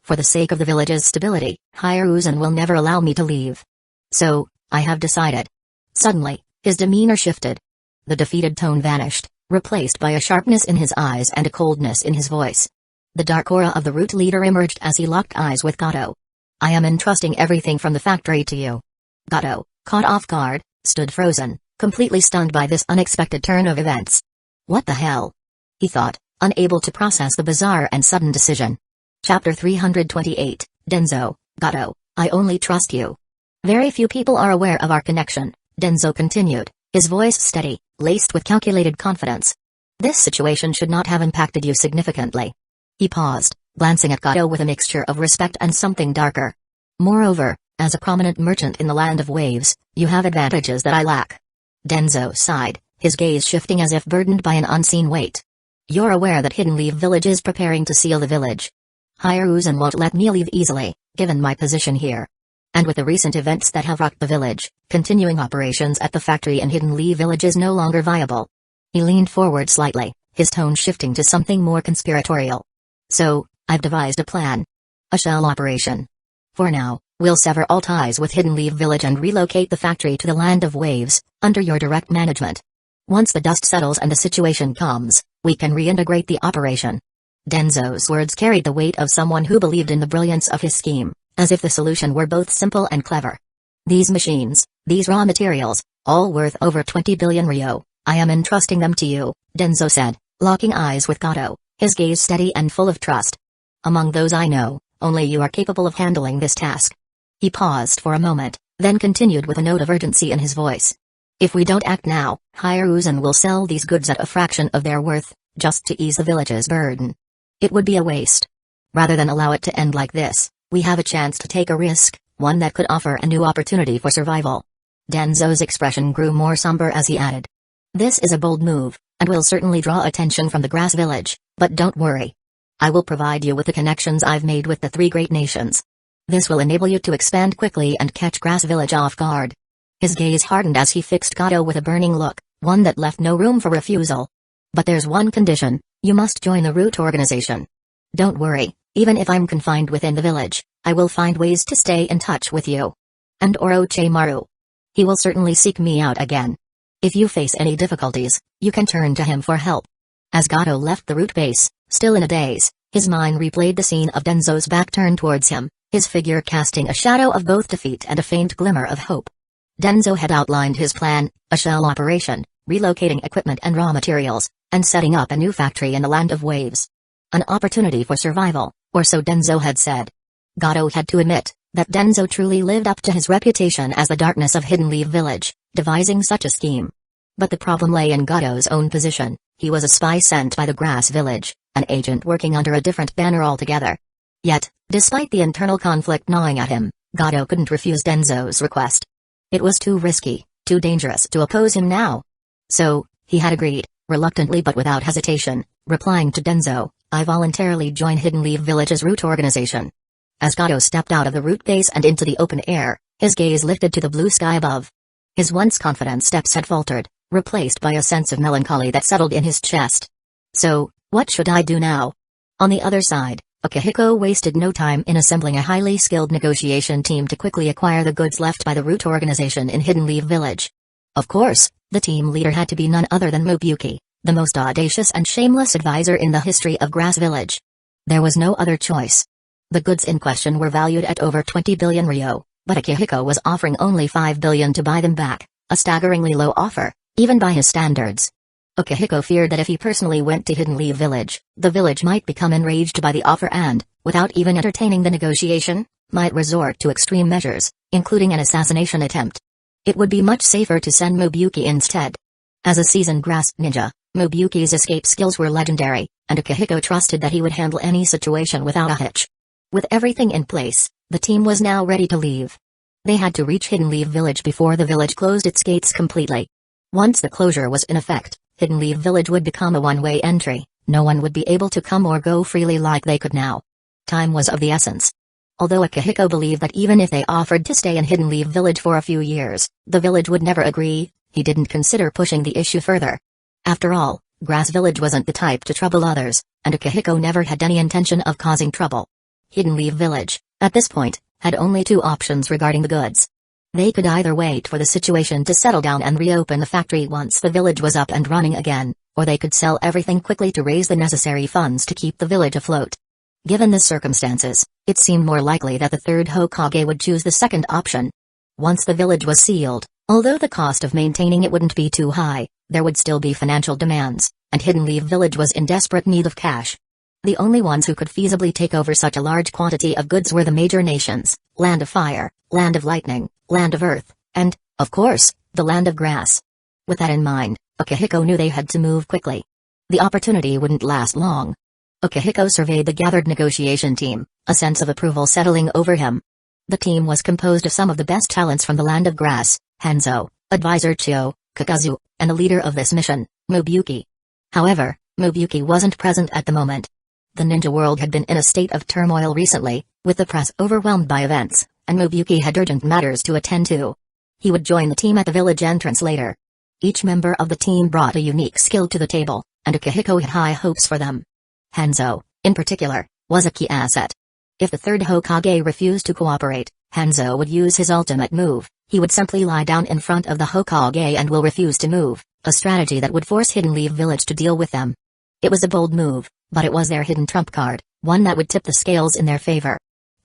For the sake of the village's stability, Hiruzen will never allow me to leave. So, I have decided. Suddenly, his demeanor shifted. The defeated tone vanished, replaced by a sharpness in his eyes and a coldness in his voice. The dark aura of the root leader emerged as he locked eyes with Gato. I am entrusting everything from the factory to you. Gato, caught off guard, stood frozen, completely stunned by this unexpected turn of events. What the hell? He thought, unable to process the bizarre and sudden decision. Chapter 328, Danzō, Gato, I only trust you. Very few people are aware of our connection, Danzō continued, his voice steady, laced with calculated confidence. This situation should not have impacted you significantly. He paused, glancing at Gato with a mixture of respect and something darker. Moreover, as a prominent merchant in the land of waves, you have advantages that I lack. Danzō sighed, his gaze shifting as if burdened by an unseen weight. You're aware that Hidden Leaf Village is preparing to seal the village. Hiruzen won't let me leave easily, given my position here. And with the recent events that have rocked the village, continuing operations at the factory in Hidden Leaf Village is no longer viable. He leaned forward slightly, his tone shifting to something more conspiratorial. So, I've devised a plan. A shell operation. For now, we'll sever all ties with Hidden Leaf Village and relocate the factory to the Land of Waves, under your direct management. Once the dust settles and the situation calms, we can reintegrate the operation. Danzō's words carried the weight of someone who believed in the brilliance of his scheme, as if the solution were both simple and clever. These machines, these raw materials, All worth over 20 billion ryo. I am entrusting them to you, Danzō said, locking eyes with Gato, his gaze steady and full of trust. Among those I know, only you are capable of handling this task. He paused for a moment, then continued with a note of urgency in his voice. If we don't act now, Hiruzen will sell these goods at a fraction of their worth, just to ease the village's burden. It would be a waste. Rather than allow it to end like this, we have a chance to take a risk, one that could offer a new opportunity for survival. Danzō's expression grew more somber as he added. This is a bold move, and will certainly draw attention from the grass village, but don't worry. I will provide you with the connections I've made with the three great nations. This will enable you to expand quickly and catch grass village off guard. His gaze hardened as he fixed Gato with a burning look, one that left no room for refusal. But there's one condition, you must join the root organization. Don't worry, even if I'm confined within the village, I will find ways to stay in touch with you. And Orochimaru. He will certainly seek me out again. If you face any difficulties, you can turn to him for help. As Gato left the root base, still in a daze, his mind replayed the scene of Danzō's back turned towards him, his figure casting a shadow of both defeat and a faint glimmer of hope. Danzō had outlined his plan, a shell operation, relocating equipment and raw materials, and setting up a new factory in the Land of Waves. An opportunity for survival, or so Danzō had said. Gato had to admit that Danzō truly lived up to his reputation as the darkness of Hidden Leaf Village, devising such a scheme. But the problem lay in Gato's own position. He was a spy sent by the Grass Village, an agent working under a different banner altogether. Yet, despite the internal conflict gnawing at him, Gato couldn't refuse Danzō's request. It was too risky, too dangerous to oppose him now. So, he had agreed, reluctantly but without hesitation, replying to Danzō, I voluntarily join Hidden Leaf Village's root organization. As Gato stepped out of the root base and into the open air, his gaze lifted to the blue sky above. His once confident steps had faltered, replaced by a sense of melancholy that settled in his chest. So, what should I do now? On the other side, Akihiko wasted no time in assembling a highly skilled negotiation team to quickly acquire the goods left by the root organization in Hidden Leaf Village. Of course, the team leader had to be none other than Mobuki, the most audacious and shameless advisor in the history of Grass Village. There was no other choice. The goods in question were valued at over 20 billion ryo, but Akihiko was offering only 5 billion to buy them back, a staggeringly low offer, even by his standards. Akihiko feared that if he personally went to Hidden Leaf Village, the village might become enraged by the offer and, without even entertaining the negotiation, might resort to extreme measures, including an assassination attempt. It would be much safer to send Mobuki instead. As a seasoned grass ninja, Mobuki's escape skills were legendary, and Akihiko trusted that he would handle any situation without a hitch. With everything in place, the team was now ready to leave. They had to reach Hidden Leaf Village before the village closed its gates completely. Once the closure was in effect, Hidden Leaf Village would become a one-way entry. No one would be able to come or go freely like they could now. Time was of the essence. Although Akihiko believed that even if they offered to stay in Hidden Leaf Village for a few years, the village would never agree, he didn't consider pushing the issue further. After all, Grass Village wasn't the type to trouble others, and Akihiko never had any intention of causing trouble. Hidden Leaf Village, at this point, had only two options regarding the goods. They could either wait for the situation to settle down and reopen the factory once the village was up and running again, or they could sell everything quickly to raise the necessary funds to keep the village afloat. Given the circumstances, it seemed more likely that the third Hokage would choose the second option. Once the village was sealed, although the cost of maintaining it wouldn't be too high, there would still be financial demands, and Hidden Leaf Village was in desperate need of cash. The only ones who could feasibly take over such a large quantity of goods were the major nations, Land of Fire, Land of Lightning, Land of Earth, and, of course, the Land of Grass. With that in mind, Akihiko knew they had to move quickly. The opportunity wouldn't last long. Akihiko surveyed the gathered negotiation team, a sense of approval settling over him. The team was composed of some of the best talents from the Land of Grass, Hanzo, Advisor Chio, Kakazu, and the leader of this mission, Mobuki. However, Mobuki wasn't present at the moment. The ninja world had been in a state of turmoil recently, with the press overwhelmed by events, and Mobuki had urgent matters to attend to. He would join the team at the village entrance later. Each member of the team brought a unique skill to the table, and Akihiko had high hopes for them. Hanzo, in particular, was a key asset. If the third Hokage refused to cooperate, Hanzo would use his ultimate move. He would simply lie down in front of the Hokage and will refuse to move, a strategy that would force Hidden Leaf Village to deal with them. It was a bold move, but it was their hidden trump card, one that would tip the scales in their favor.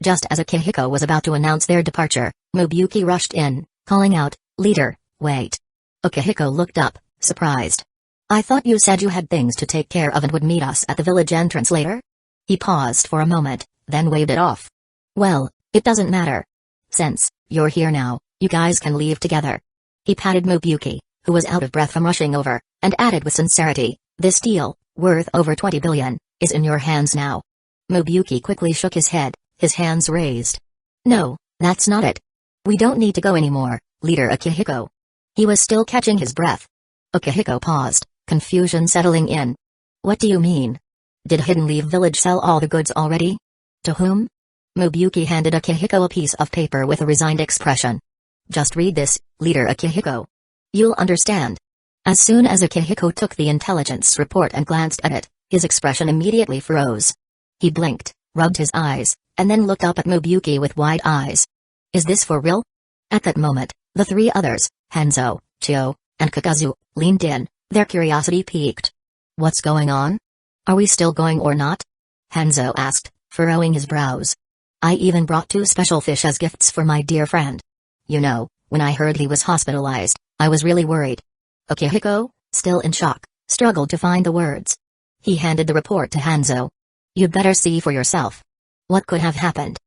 Just as Akihiko was about to announce their departure, Mobuki rushed in, calling out, "Leader, wait." Ukihiko looked up, surprised. I thought you said you had things to take care of and would meet us at the village entrance later? He paused for a moment, then waved it off. Well, it doesn't matter. Since you're here now, you guys can leave together. He patted Mobuki, who was out of breath from rushing over, and added with sincerity, this deal, worth over 20 billion, is in your hands now. Mobuki quickly shook his head, his hands raised. No, that's not it. We don't need to go anymore, Leader Ukihiko. He was still catching his breath. Ukihiko paused, confusion settling in. What do you mean? Did Hidden Leaf Village sell all the goods already? To whom? Mobuki handed Ukihiko a piece of paper with a resigned expression. Just read this, Leader Ukihiko. You'll understand. As soon as Ukihiko took the intelligence report and glanced at it, his expression immediately froze. He blinked, rubbed his eyes, and then looked up at Mobuki with wide eyes. Is this for real? At that moment, the three others, Hanzo, Chio, and Kakazu, leaned in, their curiosity piqued. What's going on? Are we still going or not? Hanzo asked, furrowing his brows. I even brought 2 special fish as gifts for my dear friend. You know, when I heard he was hospitalized, I was really worried. Ukihiko, still in shock, struggled to find the words. He handed the report to Hanzo. You'd better see for yourself. What could have happened?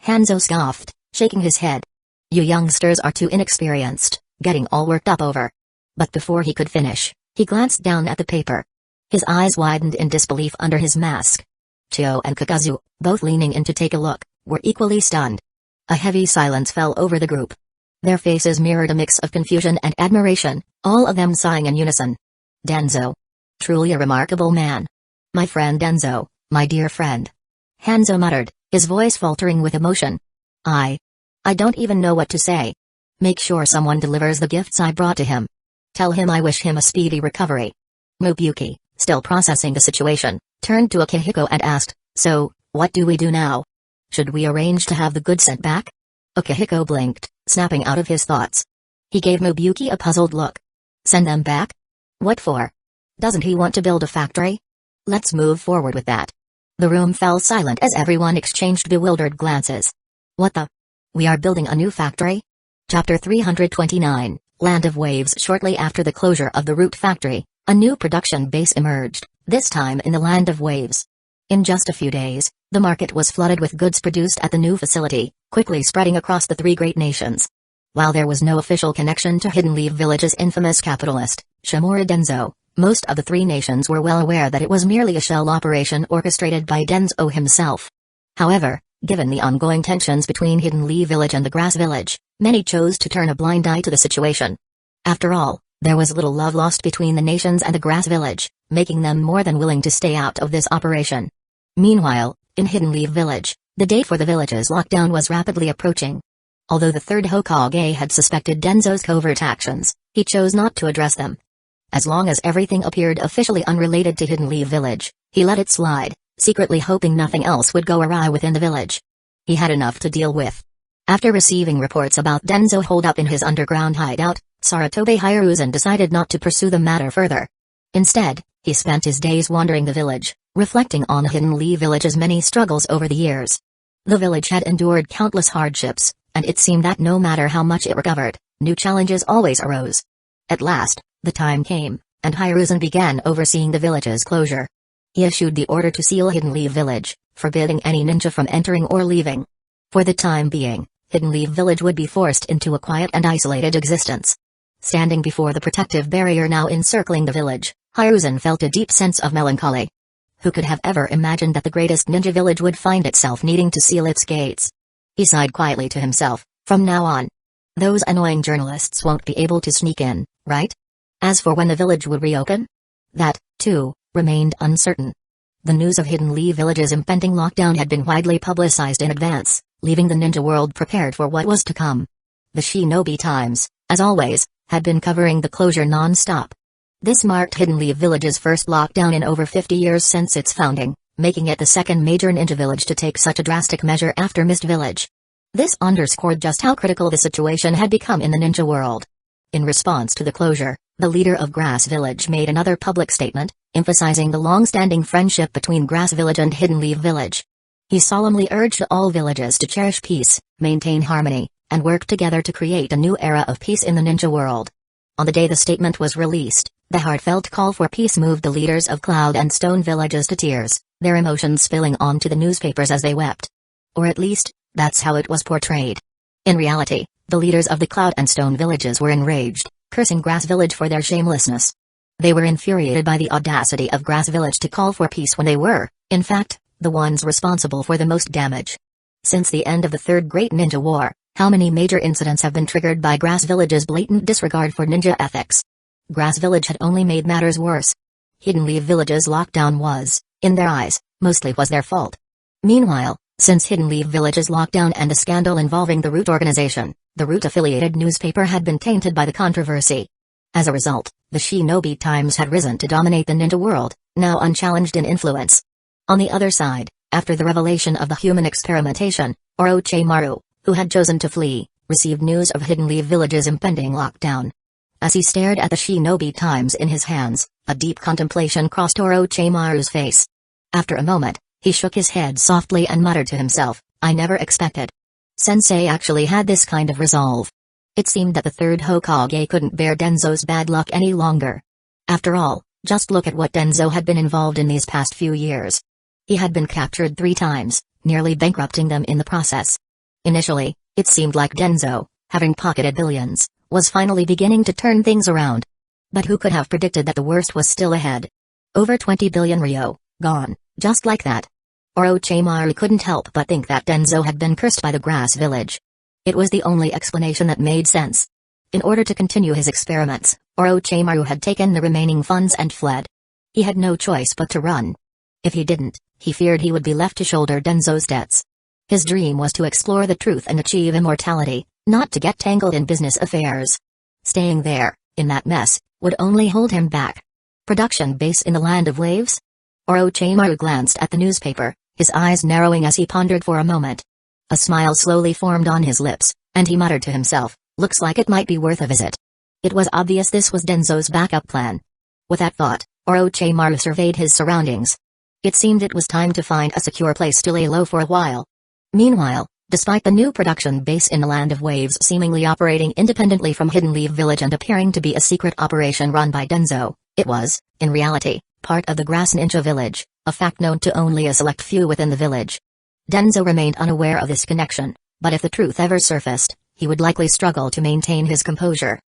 Hanzo scoffed, shaking his head. You youngsters are too inexperienced, getting all worked up over. But before he could finish, he glanced down at the paper. His eyes widened in disbelief under his mask. Chio and Kakazu, both leaning in to take a look, were equally stunned. A heavy silence fell over the group. Their faces mirrored a mix of confusion and admiration, all of them sighing in unison. Danzō. Truly a remarkable man. My friend Danzō, my dear friend. Hanzo muttered, his voice faltering with emotion. I don't even know what to say. Make sure someone delivers the gifts I brought to him. Tell him I wish him a speedy recovery. Mobuki, still processing the situation, turned to Ukihiko and asked, so, what do we do now? Should we arrange to have the goods sent back? Ukihiko blinked, snapping out of his thoughts. He gave Mobuki a puzzled look. Send them back? What for? Doesn't he want to build a factory? Let's move forward with that. The room fell silent as everyone exchanged bewildered glances. What the? We are building a new factory? Chapter 329, Land of Waves. Shortly after the closure of the Root Factory, a new production base emerged, this time in the Land of Waves. In just a few days, the market was flooded with goods produced at the new facility, quickly spreading across the 3 great nations. While there was no official connection to Hidden Leaf Village's infamous capitalist, Shimura Danzō, most of the 3 nations were well aware that it was merely a shell operation orchestrated by Danzō himself. However, given the ongoing tensions between Hidden Leaf Village and the Grass Village, many chose to turn a blind eye to the situation. After all, there was little love lost between the nations and the Grass Village, making them more than willing to stay out of this operation. Meanwhile, in Hidden Leaf Village, the date for the village's lockdown was rapidly approaching. Although the 3rd Hokage had suspected Danzō's covert actions, he chose not to address them. As long as everything appeared officially unrelated to Hidden Leaf Village, he let it slide, secretly hoping nothing else would go awry within the village. He had enough to deal with. After receiving reports about Danzō holed up in his underground hideout, Sarutobi Hiruzen decided not to pursue the matter further. Instead, he spent his days wandering the village, reflecting on Hidden Leaf Village's many struggles over the years. The village had endured countless hardships, and it seemed that no matter how much it recovered, new challenges always arose. At last, the time came, and Hiruzen began overseeing the village's closure. He issued the order to seal Hidden Leaf Village, forbidding any ninja from entering or leaving. For the time being, Hidden Leaf Village would be forced into a quiet and isolated existence. Standing before the protective barrier now encircling the village, Hiruzen felt a deep sense of melancholy. Who could have ever imagined that the greatest ninja village would find itself needing to seal its gates? He sighed quietly to himself, from now on. Those annoying journalists won't be able to sneak in, right? As for when the village would reopen? That, too, remained uncertain. The news of Hidden Leaf Village's impending lockdown had been widely publicized in advance, leaving the ninja world prepared for what was to come. The Shinobi Times, as always, had been covering the closure non-stop. This marked Hidden Leaf Village's first lockdown in over 50 years since its founding, making it the second major ninja village to take such a drastic measure after Mist Village. This underscored just how critical the situation had become in the ninja world. In response to the closure, the leader of Grass Village made another public statement, emphasizing the long-standing friendship between Grass Village and Hidden Leaf Village. He solemnly urged all villages to cherish peace, maintain harmony, and work together to create a new era of peace in the ninja world. On the day the statement was released, the heartfelt call for peace moved the leaders of Cloud and Stone villages to tears, their emotions spilling onto the newspapers as they wept. Or at least, that's how it was portrayed. In reality, the leaders of the Cloud and Stone villages were enraged, cursing Grass Village for their shamelessness. They were infuriated by the audacity of Grass Village to call for peace when they were, in fact, the ones responsible for the most damage. Since the end of the Third Great Ninja War, how many major incidents have been triggered by Grass Village's blatant disregard for ninja ethics? Grass Village had only made matters worse. Hidden Leaf Village's lockdown was, in their eyes, mostly was their fault. Meanwhile, since Hidden Leaf Village's lockdown and a scandal involving the Root organization, the Root-affiliated newspaper had been tainted by the controversy. As a result, the Shinobi Times had risen to dominate the ninja world, now unchallenged in influence. On the other side, after the revelation of the human experimentation, Orochimaru, who had chosen to flee, received news of Hidden Leaf Village's impending lockdown. As he stared at the Shinobi Times in his hands, a deep contemplation crossed Orochimaru's face. After a moment, he shook his head softly and muttered to himself, "I never expected. Sensei actually had this kind of resolve." It seemed that the third Hokage couldn't bear Danzō's bad luck any longer. After all, just look at what Danzō had been involved in these past few years. He had been captured 3 times, nearly bankrupting them in the process. Initially, it seemed like Danzō, having pocketed billions, was finally beginning to turn things around. But who could have predicted that the worst was still ahead? Over 20 billion ryo, gone, just like that. Orochimaru couldn't help but think that Danzō had been cursed by the Grass Village. It was the only explanation that made sense. In order to continue his experiments, Orochimaru had taken the remaining funds and fled. He had no choice but to run. If he didn't, he feared he would be left to shoulder Danzō's debts. His dream was to explore the truth and achieve immortality, not to get tangled in business affairs. Staying there, in that mess, would only hold him back. Production base in the Land of Waves? Orochimaru glanced at the newspaper, his eyes narrowing as he pondered for a moment. A smile slowly formed on his lips, and he muttered to himself, "Looks like it might be worth a visit." It was obvious this was Danzō's backup plan. With that thought, Orochimaru surveyed his surroundings. It seemed it was time to find a secure place to lay low for a while. Meanwhile, despite the new production base in the Land of Waves seemingly operating independently from Hidden Leaf Village and appearing to be a secret operation run by Danzō, it was, in reality, part of the Grass Ninja Village, a fact known to only a select few within the village. Danzō remained unaware of this connection, but if the truth ever surfaced, he would likely struggle to maintain his composure.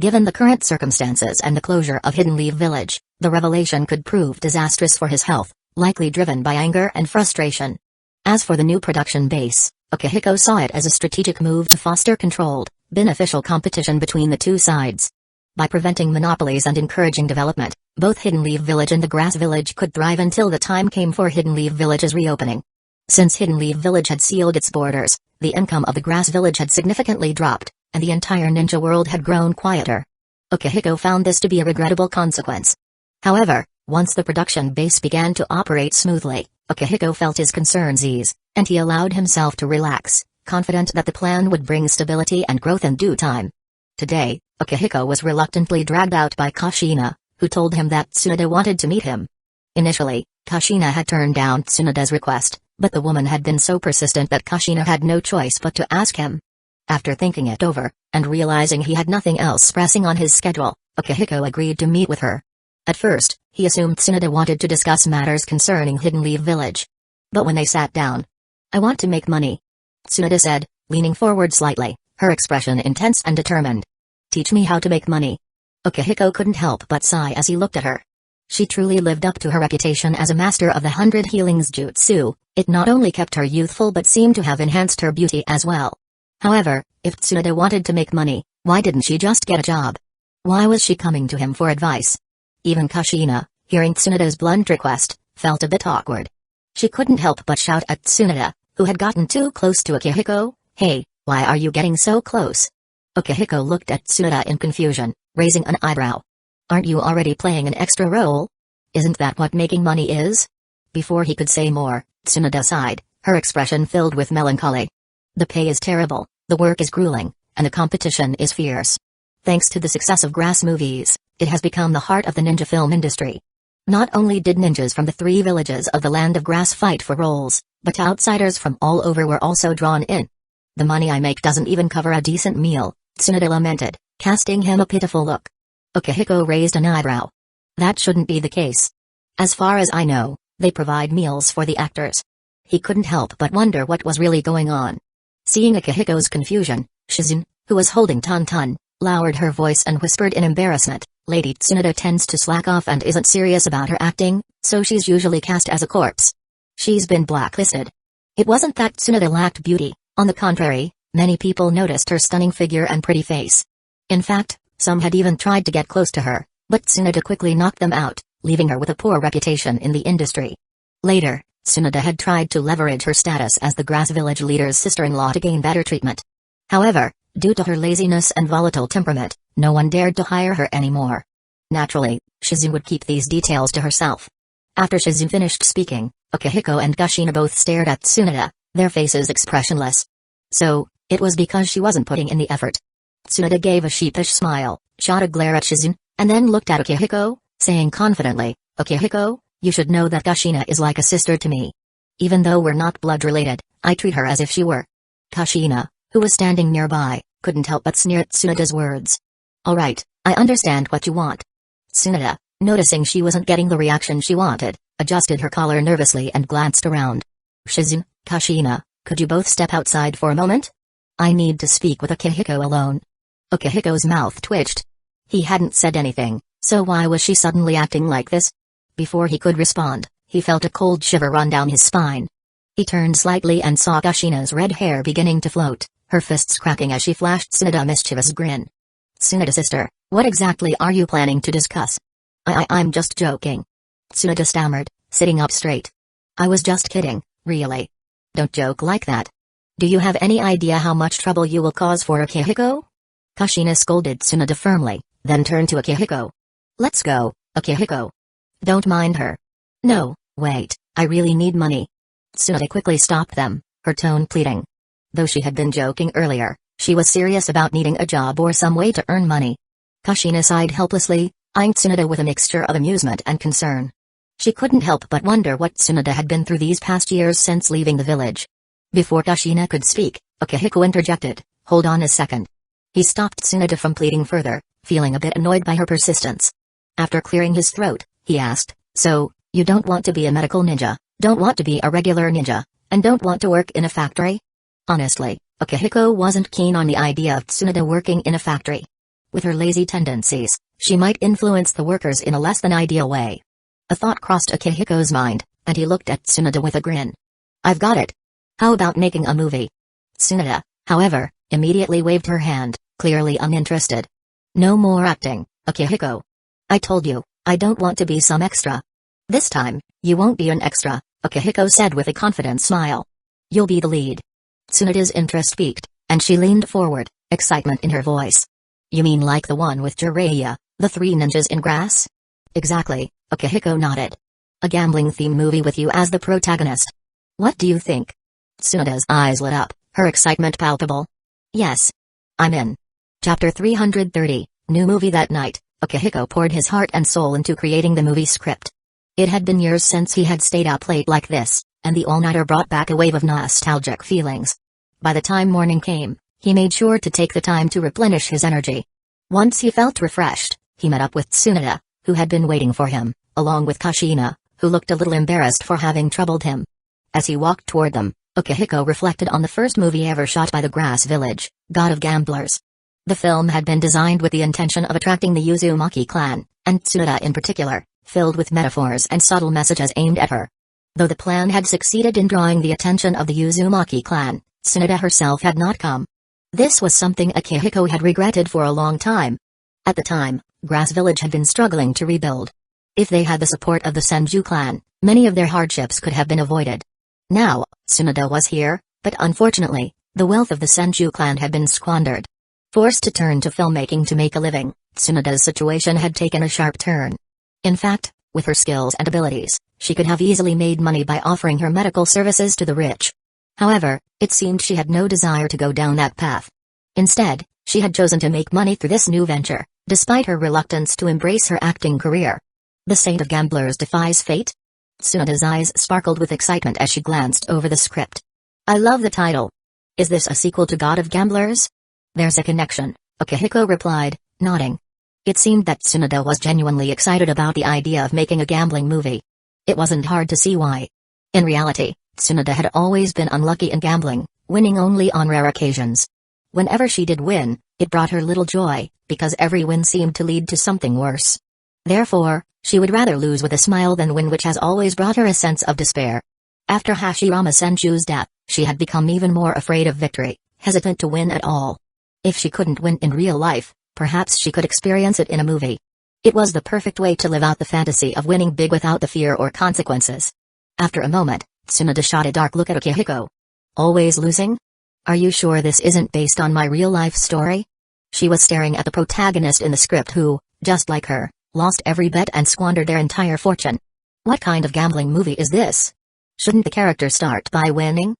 Given the current circumstances and the closure of Hidden Leaf Village, the revelation could prove disastrous for his health, likely driven by anger and frustration. As for the new production base, Uchiha saw it as a strategic move to foster controlled, beneficial competition between the two sides. By preventing monopolies and encouraging development, both Hidden Leaf Village and the Grass Village could thrive until the time came for Hidden Leaf Village's reopening. Since Hidden Leaf Village had sealed its borders, the income of the Grass Village had significantly dropped, and the entire ninja world had grown quieter. Uchiha found this to be a regrettable consequence. However, once the production base began to operate smoothly, Uchiha felt his concerns ease, and he allowed himself to relax, confident that the plan would bring stability and growth in due time. Today, Uchiha was reluctantly dragged out by Kushina, who told him that Tsunade wanted to meet him. Initially, Kushina had turned down Tsunade's request, but the woman had been so persistent that Kushina had no choice but to ask him. After thinking it over, and realizing he had nothing else pressing on his schedule, Uchiha agreed to meet with her. At first, he assumed Tsunade wanted to discuss matters concerning Hidden Leaf Village. But when they sat down, "I want to make money," Tsunade said, leaning forward slightly, her expression intense and determined. "Teach me how to make money." Uchiha couldn't help but sigh as he looked at her. She truly lived up to her reputation as a master of the 100 healings jutsu. It not only kept her youthful but seemed to have enhanced her beauty as well. However, if Tsunade wanted to make money, why didn't she just get a job? Why was she coming to him for advice? Even Kushina, hearing Tsunade's blunt request, felt a bit awkward. She couldn't help but shout at Tsunade, who had gotten too close to Uchiha, "Hey, why are you getting so close?" Uchiha looked at Tsunade in confusion, raising an eyebrow. "Aren't you already playing an extra role? Isn't that what making money is?" Before he could say more, Tsunade sighed, her expression filled with melancholy. "The pay is terrible, the work is grueling, and the competition is fierce. Thanks to the success of Grass movies, it has become the heart of the ninja film industry. Not only did ninjas from the 3 villages of the Land of Grass fight for roles, but outsiders from all over were also drawn in. The money I make doesn't even cover a decent meal," Tsunade lamented, casting him a pitiful look. Ukihiko raised an eyebrow. That shouldn't be the case. As far as I know, they provide meals for the actors. He couldn't help but wonder what was really going on. Seeing Ukihiko's confusion, Shizune, who was holding Tun, lowered her voice and whispered in embarrassment, Lady Tsunade tends to slack off and isn't serious about her acting, so she's usually cast as a corpse. She's been blacklisted. It wasn't that Tsunade lacked beauty, on the contrary, many people noticed her stunning figure and pretty face. In fact, some had even tried to get close to her, but Tsunade quickly knocked them out, leaving her with a poor reputation in the industry. Later, Tsunade had tried to leverage her status as the Grass Village leader's sister-in-law to gain better treatment. However, due to her laziness and volatile temperament, no one dared to hire her anymore. Naturally, Shizune would keep these details to herself. After Shizune finished speaking, Ukihiko and Kushina both stared at Tsunade, their faces expressionless. So, it was because she wasn't putting in the effort. Tsunade gave a sheepish smile, shot a glare at Shizune, and then looked at Ukihiko, saying confidently, Ukihiko, you should know that Kushina is like a sister to me. Even though we're not blood-related, I treat her as if she were. Kushina, who was standing nearby, couldn't help but sneer at Tsunade's words. Alright, I understand what you want. Tsunade, noticing she wasn't getting the reaction she wanted, adjusted her collar nervously and glanced around. Shizune, Kushina, could you both step outside for a moment? I need to speak with Ukihiko alone. Ukihiko's mouth twitched. He hadn't said anything, so why was she suddenly acting like this? Before he could respond, he felt a cold shiver run down his spine. He turned slightly and saw Kushina's red hair beginning to float, her fists cracking as she flashed Tsunade a mischievous grin. Tsunade sister, what exactly are you planning to discuss? I'm just joking. Tsunade stammered, sitting up straight. I was just kidding, really. Don't joke like that. Do you have any idea how much trouble you will cause for Ukihiko? Kushina scolded Tsunade firmly, then turned to Ukihiko. Let's go, Ukihiko. Don't mind her. No, wait, I really need money. Tsunade quickly stopped them, her tone pleading. Though she had been joking earlier, she was serious about needing a job or some way to earn money. Kushina sighed helplessly, eyeing Tsunade with a mixture of amusement and concern. She couldn't help but wonder what Tsunade had been through these past years since leaving the village. Before Kushina could speak, Ukihiko interjected, hold on a second. He stopped Tsunade from pleading further, feeling a bit annoyed by her persistence. After clearing his throat, he asked, so, you don't want to be a medical ninja, don't want to be a regular ninja, and don't want to work in a factory? Honestly, Ukihiko wasn't keen on the idea of Tsunade working in a factory. With her lazy tendencies, she might influence the workers in a less than ideal way. A thought crossed Ukihiko's mind, and he looked at Tsunade with a grin. I've got it. How about making a movie? Tsunade, however, immediately waved her hand, clearly uninterested. No more acting, Ukihiko. I told you, I don't want to be some extra. This time, you won't be an extra, Ukihiko said with a confident smile. You'll be the lead. Tsunade's interest piqued, and she leaned forward, excitement in her voice. You mean like the one with Jiraiya, the three ninjas in grass? Exactly, Ukihiko nodded. A gambling theme movie with you as the protagonist. What do you think? Tsunade's eyes lit up, her excitement palpable. Yes. I'm in. Chapter 330, new movie that night. Ukihiko poured his heart and soul into creating the movie script. It had been years since he had stayed up late like this, and the all-nighter brought back a wave of nostalgic feelings. By the time morning came, he made sure to take the time to replenish his energy. Once he felt refreshed, he met up with Tsunade, who had been waiting for him, along with Kushina, who looked a little embarrassed for having troubled him. As he walked toward them, Ukihiko reflected on the first movie ever shot by the Grass Village, God of Gamblers. The film had been designed with the intention of attracting the Uzumaki clan, and Tsunade in particular, filled with metaphors and subtle messages aimed at her. Though the plan had succeeded in drawing the attention of the Uzumaki clan, Tsunade herself had not come. This was something Ukihiko had regretted for a long time. At the time, Grass Village had been struggling to rebuild. If they had the support of the Senju clan, many of their hardships could have been avoided. Now, Tsunade was here, but unfortunately, the wealth of the Senju clan had been squandered. Forced to turn to filmmaking to make a living, Tsunade's situation had taken a sharp turn. In fact, with her skills and abilities, she could have easily made money by offering her medical services to the rich. However, it seemed she had no desire to go down that path. Instead, she had chosen to make money through this new venture, despite her reluctance to embrace her acting career. The Saint of Gamblers defies fate? Tsunade's eyes sparkled with excitement as she glanced over the script. I love the title. Is this a sequel to God of Gamblers? There's a connection, Akihiko replied, nodding. It seemed that Tsunoda was genuinely excited about the idea of making a gambling movie. It wasn't hard to see why. In reality, Tsunoda had always been unlucky in gambling, winning only on rare occasions. Whenever she did win, it brought her little joy, because every win seemed to lead to something worse. Therefore, she would rather lose with a smile than win, which has always brought her a sense of despair. After Hashirama Senju's death, she had become even more afraid of victory, hesitant to win at all. If she couldn't win in real life, perhaps she could experience it in a movie. It was the perfect way to live out the fantasy of winning big without the fear or consequences. After a moment, Tsunoda shot a dark look at Akihiko. Always losing? Are you sure this isn't based on my real-life story? She was staring at the protagonist in the script who, just like her, lost every bet and squandered their entire fortune. What kind of gambling movie is this? Shouldn't the character start by winning?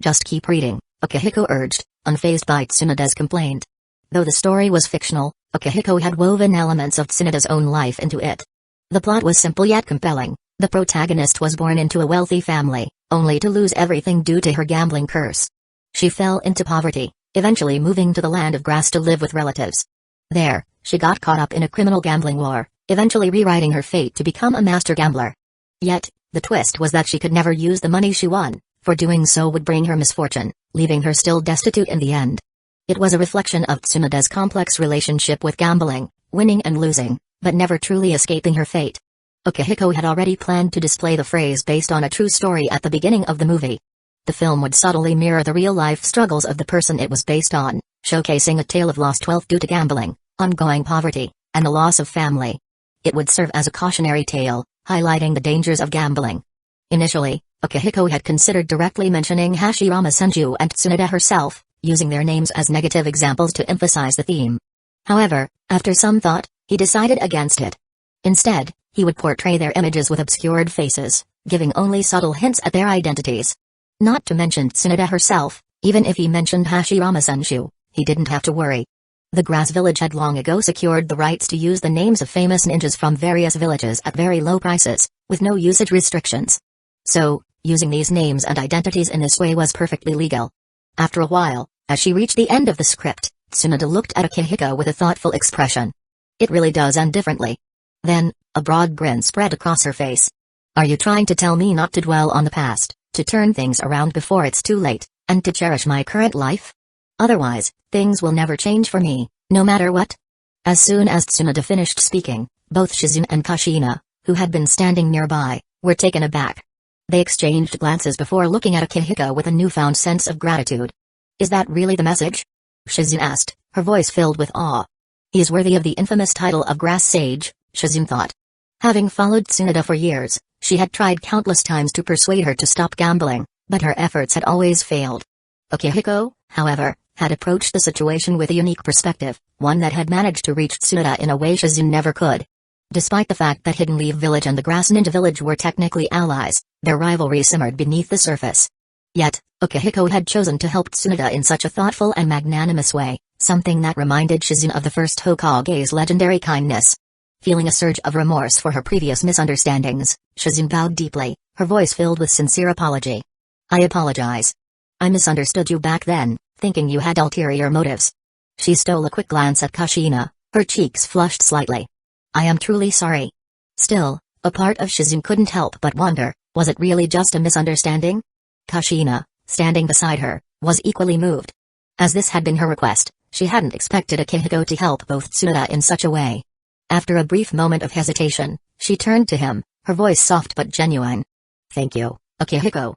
Just keep reading, Akihiko urged, unfazed by Tsunoda's complaint. Though the story was fictional, Akihiko had woven elements of Tsunoda's own life into it. The plot was simple yet compelling. The protagonist was born into a wealthy family, only to lose everything due to her gambling curse. She fell into poverty, eventually moving to the land of grass to live with relatives. There, she got caught up in a criminal gambling war, eventually rewriting her fate to become a master gambler. Yet, the twist was that she could never use the money she won, for doing so would bring her misfortune, leaving her still destitute in the end. It was a reflection of Tsunoda's complex relationship with gambling, winning and losing, but never truly escaping her fate. Akihiko had already planned to display the phrase based on a true story at the beginning of the movie. The film would subtly mirror the real-life struggles of the person it was based on, showcasing a tale of lost wealth due to gambling, ongoing poverty, and the loss of family. It would serve as a cautionary tale, highlighting the dangers of gambling. Initially, Akihiko had considered directly mentioning Hashirama Senju and Tsunoda herself, using their names as negative examples to emphasize the theme. However, after some thought, he decided against it. Instead, he would portray their images with obscured faces, giving only subtle hints at their identities. Not to mention Tsunoda herself, even if he mentioned Hashirama Senju, he didn't have to worry. The Grass Village had long ago secured the rights to use the names of famous ninjas from various villages at very low prices, with no usage restrictions. So, using these names and identities in this way was perfectly legal. After a while, as she reached the end of the script, Tsunoda looked at Akihiko with a thoughtful expression. It really does end differently. Then, a broad grin spread across her face. Are you trying to tell me not to dwell on the past, to turn things around before it's too late, and to cherish my current life? Otherwise, things will never change for me, no matter what. As soon as Tsunoda finished speaking, both Shizune and Kashina, who had been standing nearby, were taken aback. They exchanged glances before looking at Akihiko with a newfound sense of gratitude. Is that really the message? Shizune asked, her voice filled with awe. He is worthy of the infamous title of Grass Sage, Shizune thought. Having followed Tsunoda for years, she had tried countless times to persuade her to stop gambling, but her efforts had always failed. Akihiko, however, had approached the situation with a unique perspective, one that had managed to reach Tsunoda in a way Shizune never could. Despite the fact that Hidden Leaf Village and the Grass Ninja Village were technically allies, their rivalry simmered beneath the surface. Yet, Akihiko had chosen to help Tsunoda in such a thoughtful and magnanimous way, something that reminded Shizune of the first Hokage's legendary kindness. Feeling a surge of remorse for her previous misunderstandings, Shizune bowed deeply, her voice filled with sincere apology. I apologize. I misunderstood you back then, thinking you had ulterior motives. She stole a quick glance at Kashina, her cheeks flushed slightly. I am truly sorry. Still, a part of Shizune couldn't help but wonder, was it really just a misunderstanding? Kashina, standing beside her, was equally moved. As this had been her request, she hadn't expected Akihiko to help both Tsunoda in such a way. After a brief moment of hesitation, she turned to him, her voice soft but genuine. Thank you, Akihiko.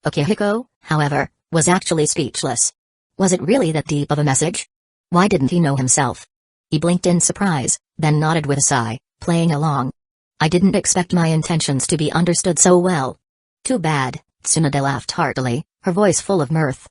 Akihiko, however, was actually speechless. Was it really that deep of a message? Why didn't he know himself? He blinked in surprise, then nodded with a sigh, playing along. I didn't expect my intentions to be understood so well. Too bad, Tsunoda laughed heartily, her voice full of mirth.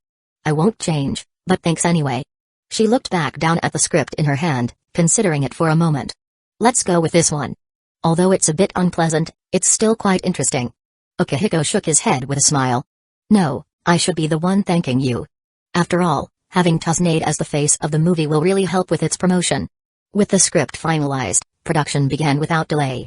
I won't change, but thanks anyway. She looked back down at the script in her hand, considering it for a moment. Let's go with this one. Although it's a bit unpleasant, it's still quite interesting. Akihiko shook his head with a smile. No, I should be the one thanking you. After all, having Tsunade as the face of the movie will really help with its promotion. With the script finalized, production began without delay.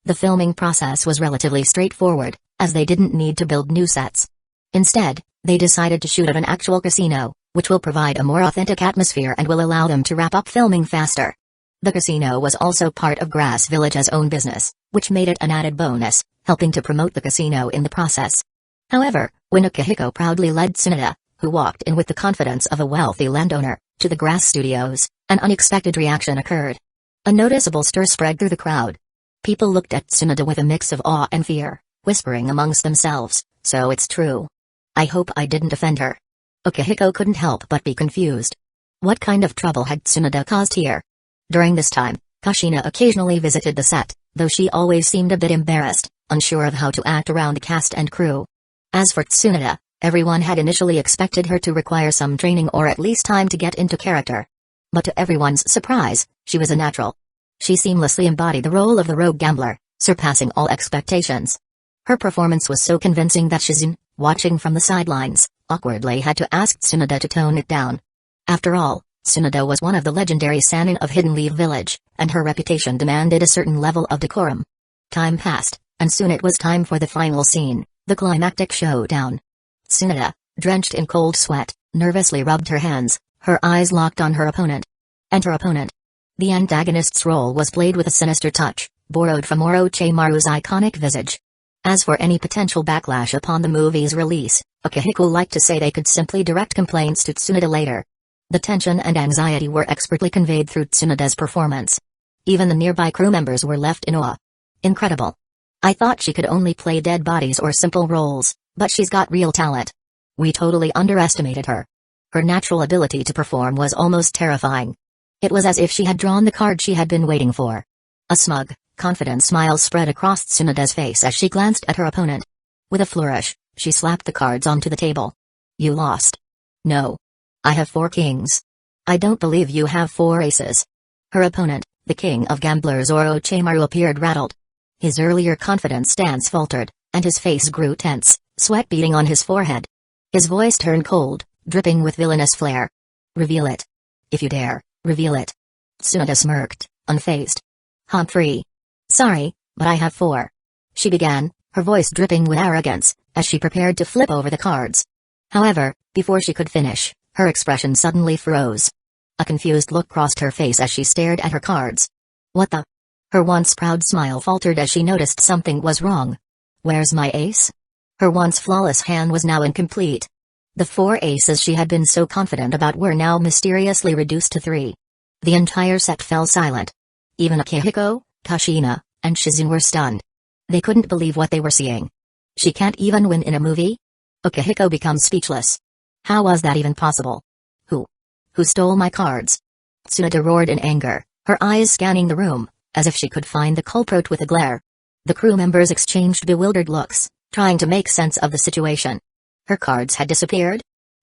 The filming process was relatively straightforward, as they didn't need to build new sets. Instead, they decided to shoot at an actual casino, which will provide a more authentic atmosphere and will allow them to wrap up filming faster. The casino was also part of Grass Village's own business, which made it an added bonus, helping to promote the casino in the process. However, when Akihiko proudly led Tsunoda, who walked in with the confidence of a wealthy landowner, to the Grass Studios, an unexpected reaction occurred. A noticeable stir spread through the crowd. People looked at Tsunoda with a mix of awe and fear, whispering amongst themselves, "So it's true. I hope I didn't offend her." Akihiko couldn't help but be confused. What kind of trouble had Tsunoda caused here? During this time, Kushina occasionally visited the set, though she always seemed a bit embarrassed, unsure of how to act around the cast and crew. As for Tsunoda, everyone had initially expected her to require some training or at least time to get into character. But to everyone's surprise, she was a natural. She seamlessly embodied the role of the rogue gambler, surpassing all expectations. Her performance was so convincing that Shizune, watching from the sidelines, awkwardly had to ask Tsunoda to tone it down. After all, Tsunoda was one of the legendary Sannin of Hidden Leaf Village, and her reputation demanded a certain level of decorum. Time passed, and soon it was time for the final scene, the climactic showdown. Tsunoda, drenched in cold sweat, nervously rubbed her hands, her eyes locked on her opponent. And her opponent. The antagonist's role was played with a sinister touch, borrowed from Orochimaru's iconic visage. As for any potential backlash upon the movie's release, Akihiko liked to say they could simply direct complaints to Tsunoda later. The tension and anxiety were expertly conveyed through Tsunoda's performance. Even the nearby crew members were left in awe. Incredible. I thought she could only play dead bodies or simple roles, but she's got real talent. We totally underestimated her. Her natural ability to perform was almost terrifying. It was as if she had drawn the card she had been waiting for. A smug, confident smile spread across Tsunoda's face as she glanced at her opponent. With a flourish, she slapped the cards onto the table. "You lost." "No. I have 4 kings." "I don't believe you have 4 aces." Her opponent, the king of gamblers Orochimaru, appeared rattled. His earlier confident stance faltered, and his face grew tense, sweat beading on his forehead. His voice turned cold, dripping with villainous flair. "Reveal it. If you dare, reveal it." Tsunoda smirked, unfazed. "Humphrey. Sorry, but I have 4." She began, her voice dripping with arrogance, as she prepared to flip over the cards. However, before she could finish, her expression suddenly froze. A confused look crossed her face as she stared at her cards. "What the?" Her once proud smile faltered as she noticed something was wrong. "Where's my ace?" Her once flawless hand was now incomplete. The 4 aces she had been so confident about were now mysteriously reduced to 3. The entire set fell silent. Even Akihiko, Kushina, and Shizune were stunned. They couldn't believe what they were seeing. She can't even win in a movie? Akihiko becomes speechless. How was that even possible? Who stole my cards? Tsunoda roared in anger, her eyes scanning the room, as if she could find the culprit with a glare. The crew members exchanged bewildered looks, trying to make sense of the situation. Her cards had disappeared?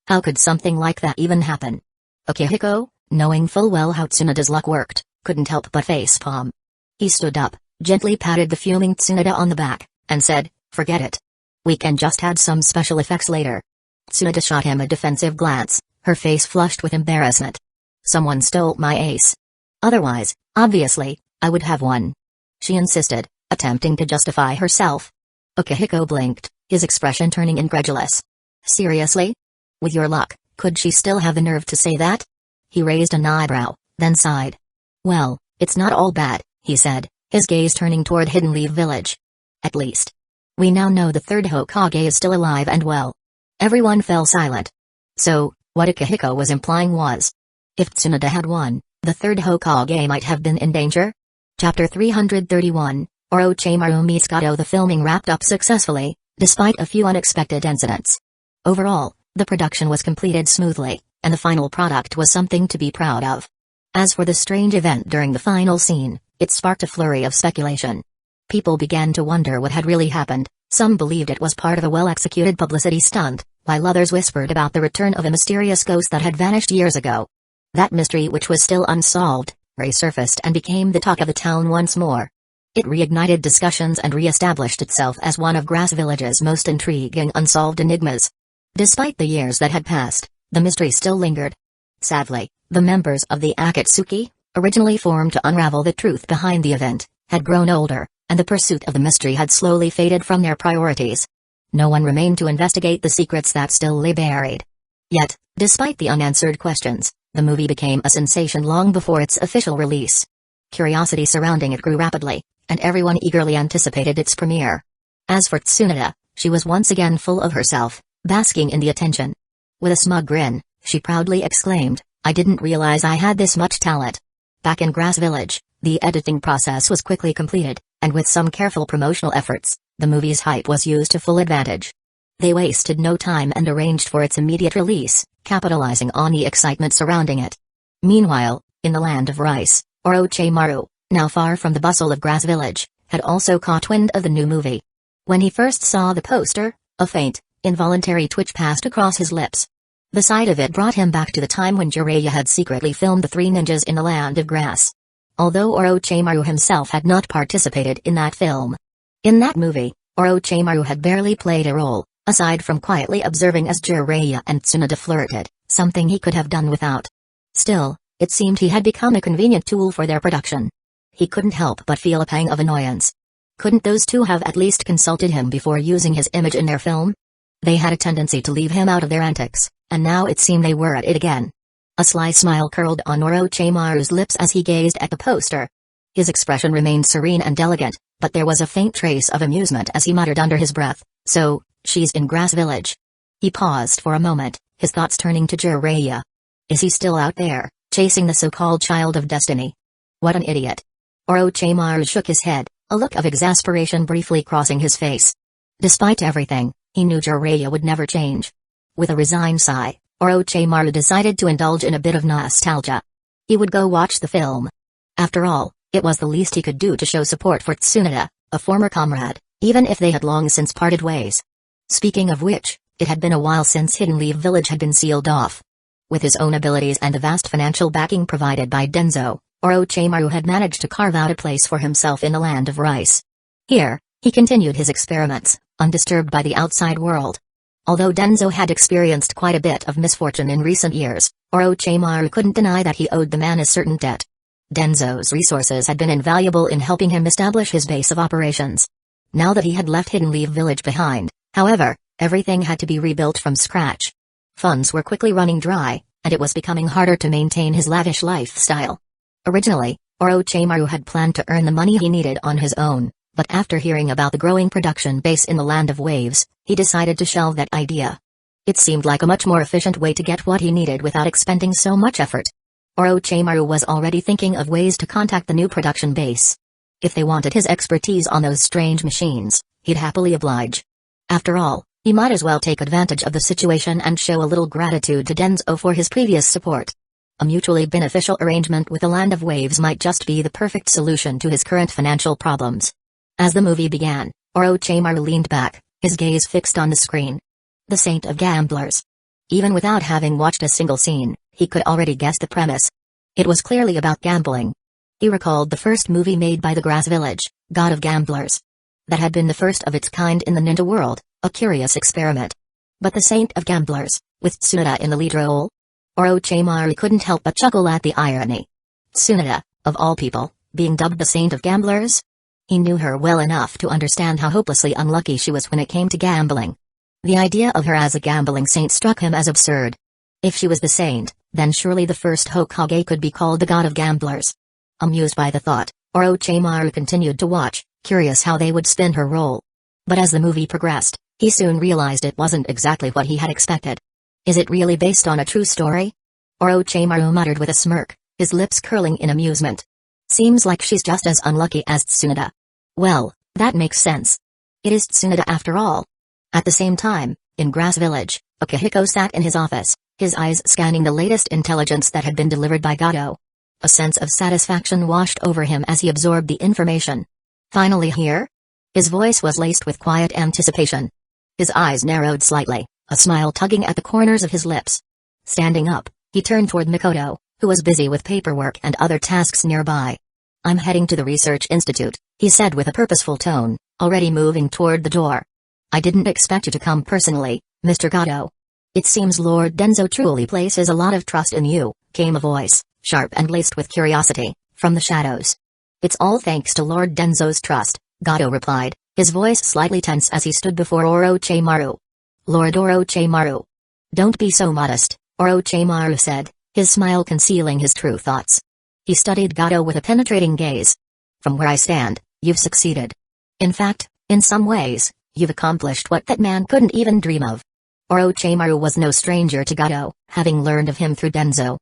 How could something like that even happen? Akihiko, knowing full well how Tsunoda's luck worked, couldn't help but facepalm. He stood up, gently patted the fuming Tsunoda on the back, and said, "Forget it. We can just add some special effects later." Tsunoda shot him a defensive glance, her face flushed with embarrassment. "Someone stole my ace. Otherwise, obviously, I would have won," she insisted, attempting to justify herself. Akihiko blinked, his expression turning incredulous. "Seriously? With your luck, could she still have the nerve to say that?" He raised an eyebrow, then sighed. "Well, it's not all bad," he said, his gaze turning toward Hidden Leaf Village. "At least, we now know the 3rd Hokage is still alive and well." Everyone fell silent. So, what Akihiko was implying was, if Tsunoda had won, the 3rd Hokage might have been in danger? Chapter 331, Orochimaru meets Gato. The filming wrapped up successfully, despite a few unexpected incidents. Overall, the production was completed smoothly, and the final product was something to be proud of. As for the strange event during the final scene, it sparked a flurry of speculation. People began to wonder what had really happened. Some believed it was part of a well-executed publicity stunt, while others whispered about the return of a mysterious ghost that had vanished years ago. That mystery, which was still unsolved, resurfaced and became the talk of the town once more. It reignited discussions and re-established itself as one of Grass Village's most intriguing unsolved enigmas. Despite the years that had passed, the mystery still lingered. Sadly, the members of the Akatsuki, originally formed to unravel the truth behind the event, had grown older, and the pursuit of the mystery had slowly faded from their priorities. No one remained to investigate the secrets that still lay buried. Yet, despite the unanswered questions, the movie became a sensation long before its official release. Curiosity surrounding it grew rapidly, and everyone eagerly anticipated its premiere. As for Tsunade, she was once again full of herself, basking in the attention. With a smug grin, she proudly exclaimed, "I didn't realize I had this much talent." Back in Grass Village, the editing process was quickly completed, and with some careful promotional efforts, the movie's hype was used to full advantage. They wasted no time and arranged for its immediate release, capitalizing on the excitement surrounding it. Meanwhile, in the land of Rice, Orochimaru, now far from the bustle of Grass Village, had also caught wind of the new movie. When he first saw the poster, a faint, involuntary twitch passed across his lips. The sight of it brought him back to the time when Jiraiya had secretly filmed the three ninjas in the Land of Grass. Although Orochimaru himself had not participated in that film. In that movie, Orochimaru had barely played a role, aside from quietly observing as Jiraiya and Tsunade flirted, something he could have done without. Still, it seemed he had become a convenient tool for their production. He couldn't help but feel a pang of annoyance. Couldn't those two have at least consulted him before using his image in their film? They had a tendency to leave him out of their antics, and now it seemed they were at it again. A sly smile curled on Orochimaru's lips as he gazed at the poster. His expression remained serene and elegant, but there was a faint trace of amusement as he muttered under his breath, "So, she's in Grass Village." He paused for a moment, his thoughts turning to Jiraiya. Is he still out there, chasing the so-called child of destiny? What an idiot. Orochimaru shook his head, a look of exasperation briefly crossing his face. Despite everything, he knew Jiraiya would never change. With a resigned sigh, Orochimaru decided to indulge in a bit of nostalgia. He would go watch the film. After all, it was the least he could do to show support for Tsunade, a former comrade, even if they had long since parted ways. Speaking of which, it had been a while since Hidden Leaf Village had been sealed off. With his own abilities and the vast financial backing provided by Danzō, Orochimaru had managed to carve out a place for himself in the Land of Rice. Here, he continued his experiments, undisturbed by the outside world. Although Danzō had experienced quite a bit of misfortune in recent years, Orochimaru couldn't deny that he owed the man a certain debt. Danzō's resources had been invaluable in helping him establish his base of operations. Now that he had left Hidden Leaf Village behind, however, everything had to be rebuilt from scratch. Funds were quickly running dry, and it was becoming harder to maintain his lavish lifestyle. Originally, Orochimaru had planned to earn the money he needed on his own, but after hearing about the growing production base in the Land of Waves, he decided to shelve that idea. It seemed like a much more efficient way to get what he needed without expending so much effort. Orochimaru was already thinking of ways to contact the new production base. If they wanted his expertise on those strange machines, he'd happily oblige. After all, he might as well take advantage of the situation and show a little gratitude to Danzō for his previous support. A mutually beneficial arrangement with the Land of Waves might just be the perfect solution to his current financial problems. As the movie began, Orochimaru leaned back, his gaze fixed on the screen. The Saint of Gamblers. Even without having watched a single scene, he could already guess the premise. It was clearly about gambling. He recalled the first movie made by the Grass Village, God of Gamblers. That had been the first of its kind in the ninja world, a curious experiment. But the Saint of Gamblers, with Tsunade in the lead role? Orochimaru couldn't help but chuckle at the irony. Tsunade, of all people, being dubbed the Saint of Gamblers? He knew her well enough to understand how hopelessly unlucky she was when it came to gambling. The idea of her as a gambling saint struck him as absurd. If she was the saint, then surely the first Hokage could be called the God of Gamblers. Amused by the thought, Orochimaru continued to watch, curious how they would spin her role. But as the movie progressed, he soon realized it wasn't exactly what he had expected. Is it really based on a true story? Orochimaru muttered with a smirk, his lips curling in amusement. Seems like she's just as unlucky as Tsunade. Well, that makes sense. It is Tsunade after all. At the same time, in Grass Village, Akihiko sat in his office, his eyes scanning the latest intelligence that had been delivered by Gato. A sense of satisfaction washed over him as he absorbed the information. Finally here? His voice was laced with quiet anticipation. His eyes narrowed slightly, a smile tugging at the corners of his lips. Standing up, he turned toward Mikoto, who was busy with paperwork and other tasks nearby. I'm heading to the Research Institute, he said with a purposeful tone, already moving toward the door. I didn't expect you to come personally, Mr. Gato. It seems Lord Danzō truly places a lot of trust in you, came a voice, sharp and laced with curiosity, from the shadows. It's all thanks to Lord Danzō's trust, Gato replied, his voice slightly tense as he stood before Orochimaru. Lord Orochimaru. Don't be so modest, Orochimaru said, his smile concealing his true thoughts. He studied Gato with a penetrating gaze. From where I stand, you've succeeded. In fact, in some ways, you've accomplished what that man couldn't even dream of. Orochimaru was no stranger to Gato, having learned of him through Danzō.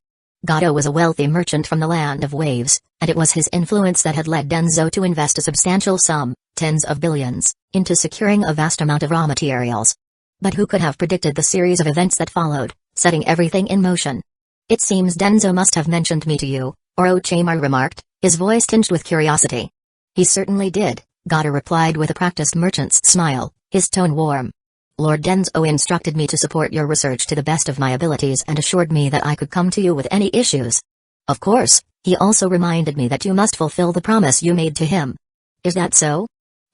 Gato was a wealthy merchant from the land of waves, and it was his influence that had led Danzō to invest a substantial sum, tens of billions, into securing a vast amount of raw materials. But who could have predicted the series of events that followed, setting everything in motion? It seems Danzō must have mentioned me to you, Orochimaru remarked, his voice tinged with curiosity. He certainly did, Gato replied with a practiced merchant's smile, his tone warm. Lord Danzō instructed me to support your research to the best of my abilities and assured me that I could come to you with any issues. Of course, he also reminded me that you must fulfill the promise you made to him. Is that so?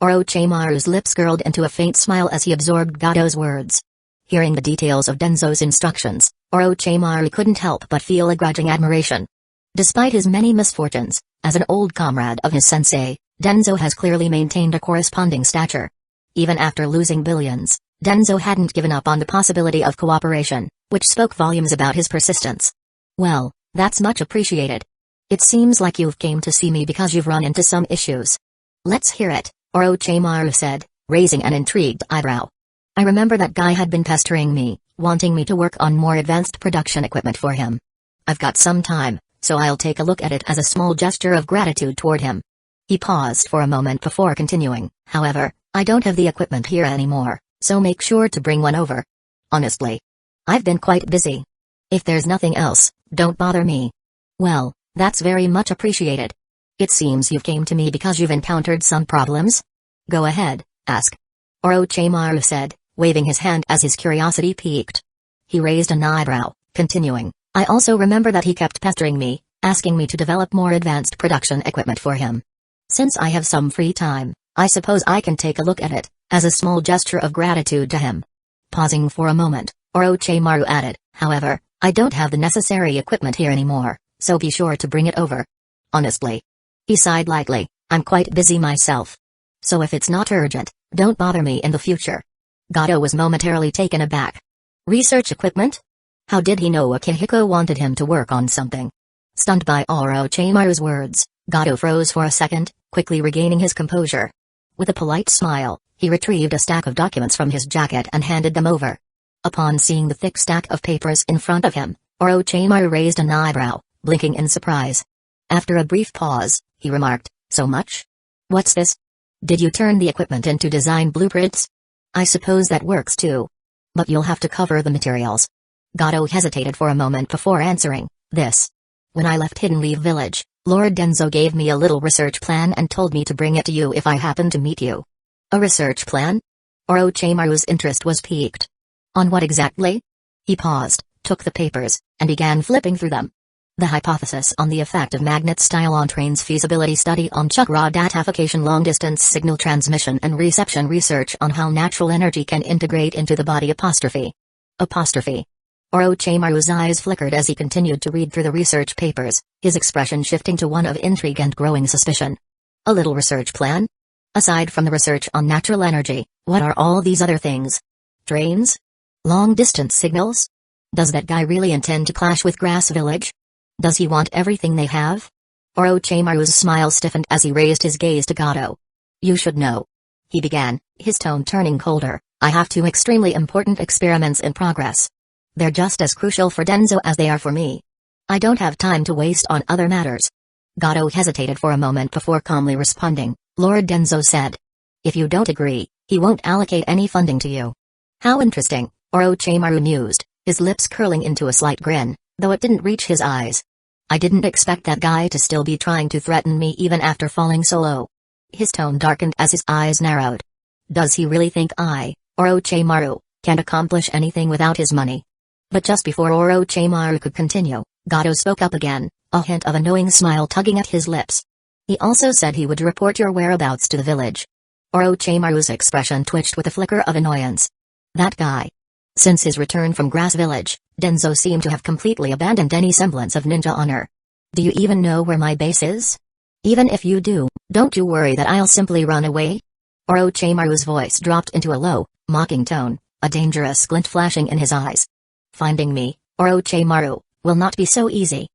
Orochimaru's lips curled into a faint smile as he absorbed Gato's words. Hearing the details of Danzō's instructions, Orochimaru couldn't help but feel a grudging admiration. Despite his many misfortunes, as an old comrade of his sensei, Danzō has clearly maintained a corresponding stature. Even after losing billions, Danzō hadn't given up on the possibility of cooperation, which spoke volumes about his persistence. Well, that's much appreciated. It seems like you've came to see me because you've run into some issues. Let's hear it, Orochimaru said, raising an intrigued eyebrow. I remember that guy had been pestering me, wanting me to work on more advanced production equipment for him. I've got some time, so I'll take a look at it as a small gesture of gratitude toward him. He paused for a moment before continuing, however, I don't have the equipment here anymore, so make sure to bring one over. Honestly, I've been quite busy. If there's nothing else, don't bother me. Well, that's very much appreciated. It seems you came to me because you've encountered some problems? Go ahead, ask. Orochimaru said, waving his hand as his curiosity piqued. He raised an eyebrow, continuing, I also remember that he kept pestering me, asking me to develop more advanced production equipment for him. Since I have some free time, I suppose I can take a look at it, as a small gesture of gratitude to him. Pausing for a moment, Orochimaru added, however, I don't have the necessary equipment here anymore, so be sure to bring it over. Honestly. He sighed lightly, I'm quite busy myself. So if it's not urgent, don't bother me in the future. Gato was momentarily taken aback. Research equipment? How did he know Hueco wanted him to work on something? Stunned by Orochimaru's words, Gato froze for a second, quickly regaining his composure. With a polite smile, he retrieved a stack of documents from his jacket and handed them over. Upon seeing the thick stack of papers in front of him, Orochimaru raised an eyebrow, blinking in surprise. After a brief pause, he remarked, so much? What's this? Did you turn the equipment into design blueprints? I suppose that works too. But you'll have to cover the materials. Gato hesitated for a moment before answering, this. When I left Hidden Leaf Village, Lord Danzō gave me a little research plan and told me to bring it to you if I happen to meet you. A research plan? Orochimaru's interest was piqued. On what exactly? He paused, took the papers, and began flipping through them. The hypothesis on the effect of magnet-style on-trains, feasibility study on chakra datafication, long-distance signal transmission and reception, research on how natural energy can integrate into the body apostrophe. Orochimaru's eyes flickered as he continued to read through the research papers, his expression shifting to one of intrigue and growing suspicion. A little research plan? Aside from the research on natural energy, what are all these other things? Trains? Long-distance signals? Does that guy really intend to clash with Grass Village? Does he want everything they have? Orochimaru's smile stiffened as he raised his gaze to Gato. You should know. He began, his tone turning colder, I have two extremely important experiments in progress. They're just as crucial for Danzō as they are for me. I don't have time to waste on other matters. Gato hesitated for a moment before calmly responding, Lord Danzō said. If you don't agree, he won't allocate any funding to you. How interesting, Orochimaru mused, his lips curling into a slight grin, though it didn't reach his eyes. I didn't expect that guy to still be trying to threaten me even after falling so low. His tone darkened as his eyes narrowed. Does he really think I, Orochimaru, can't accomplish anything without his money? But just before Orochimaru could continue, Gato spoke up again, a hint of a knowing smile tugging at his lips. He also said he would report your whereabouts to the village. Orochimaru's expression twitched with a flicker of annoyance. That guy. Since his return from Grass Village, Danzō seemed to have completely abandoned any semblance of ninja honor. Do you even know where my base is? Even if you do, don't you worry that I'll simply run away? Orochimaru's voice dropped into a low, mocking tone, a dangerous glint flashing in his eyes. Finding me, Orochimaru, will not be so easy.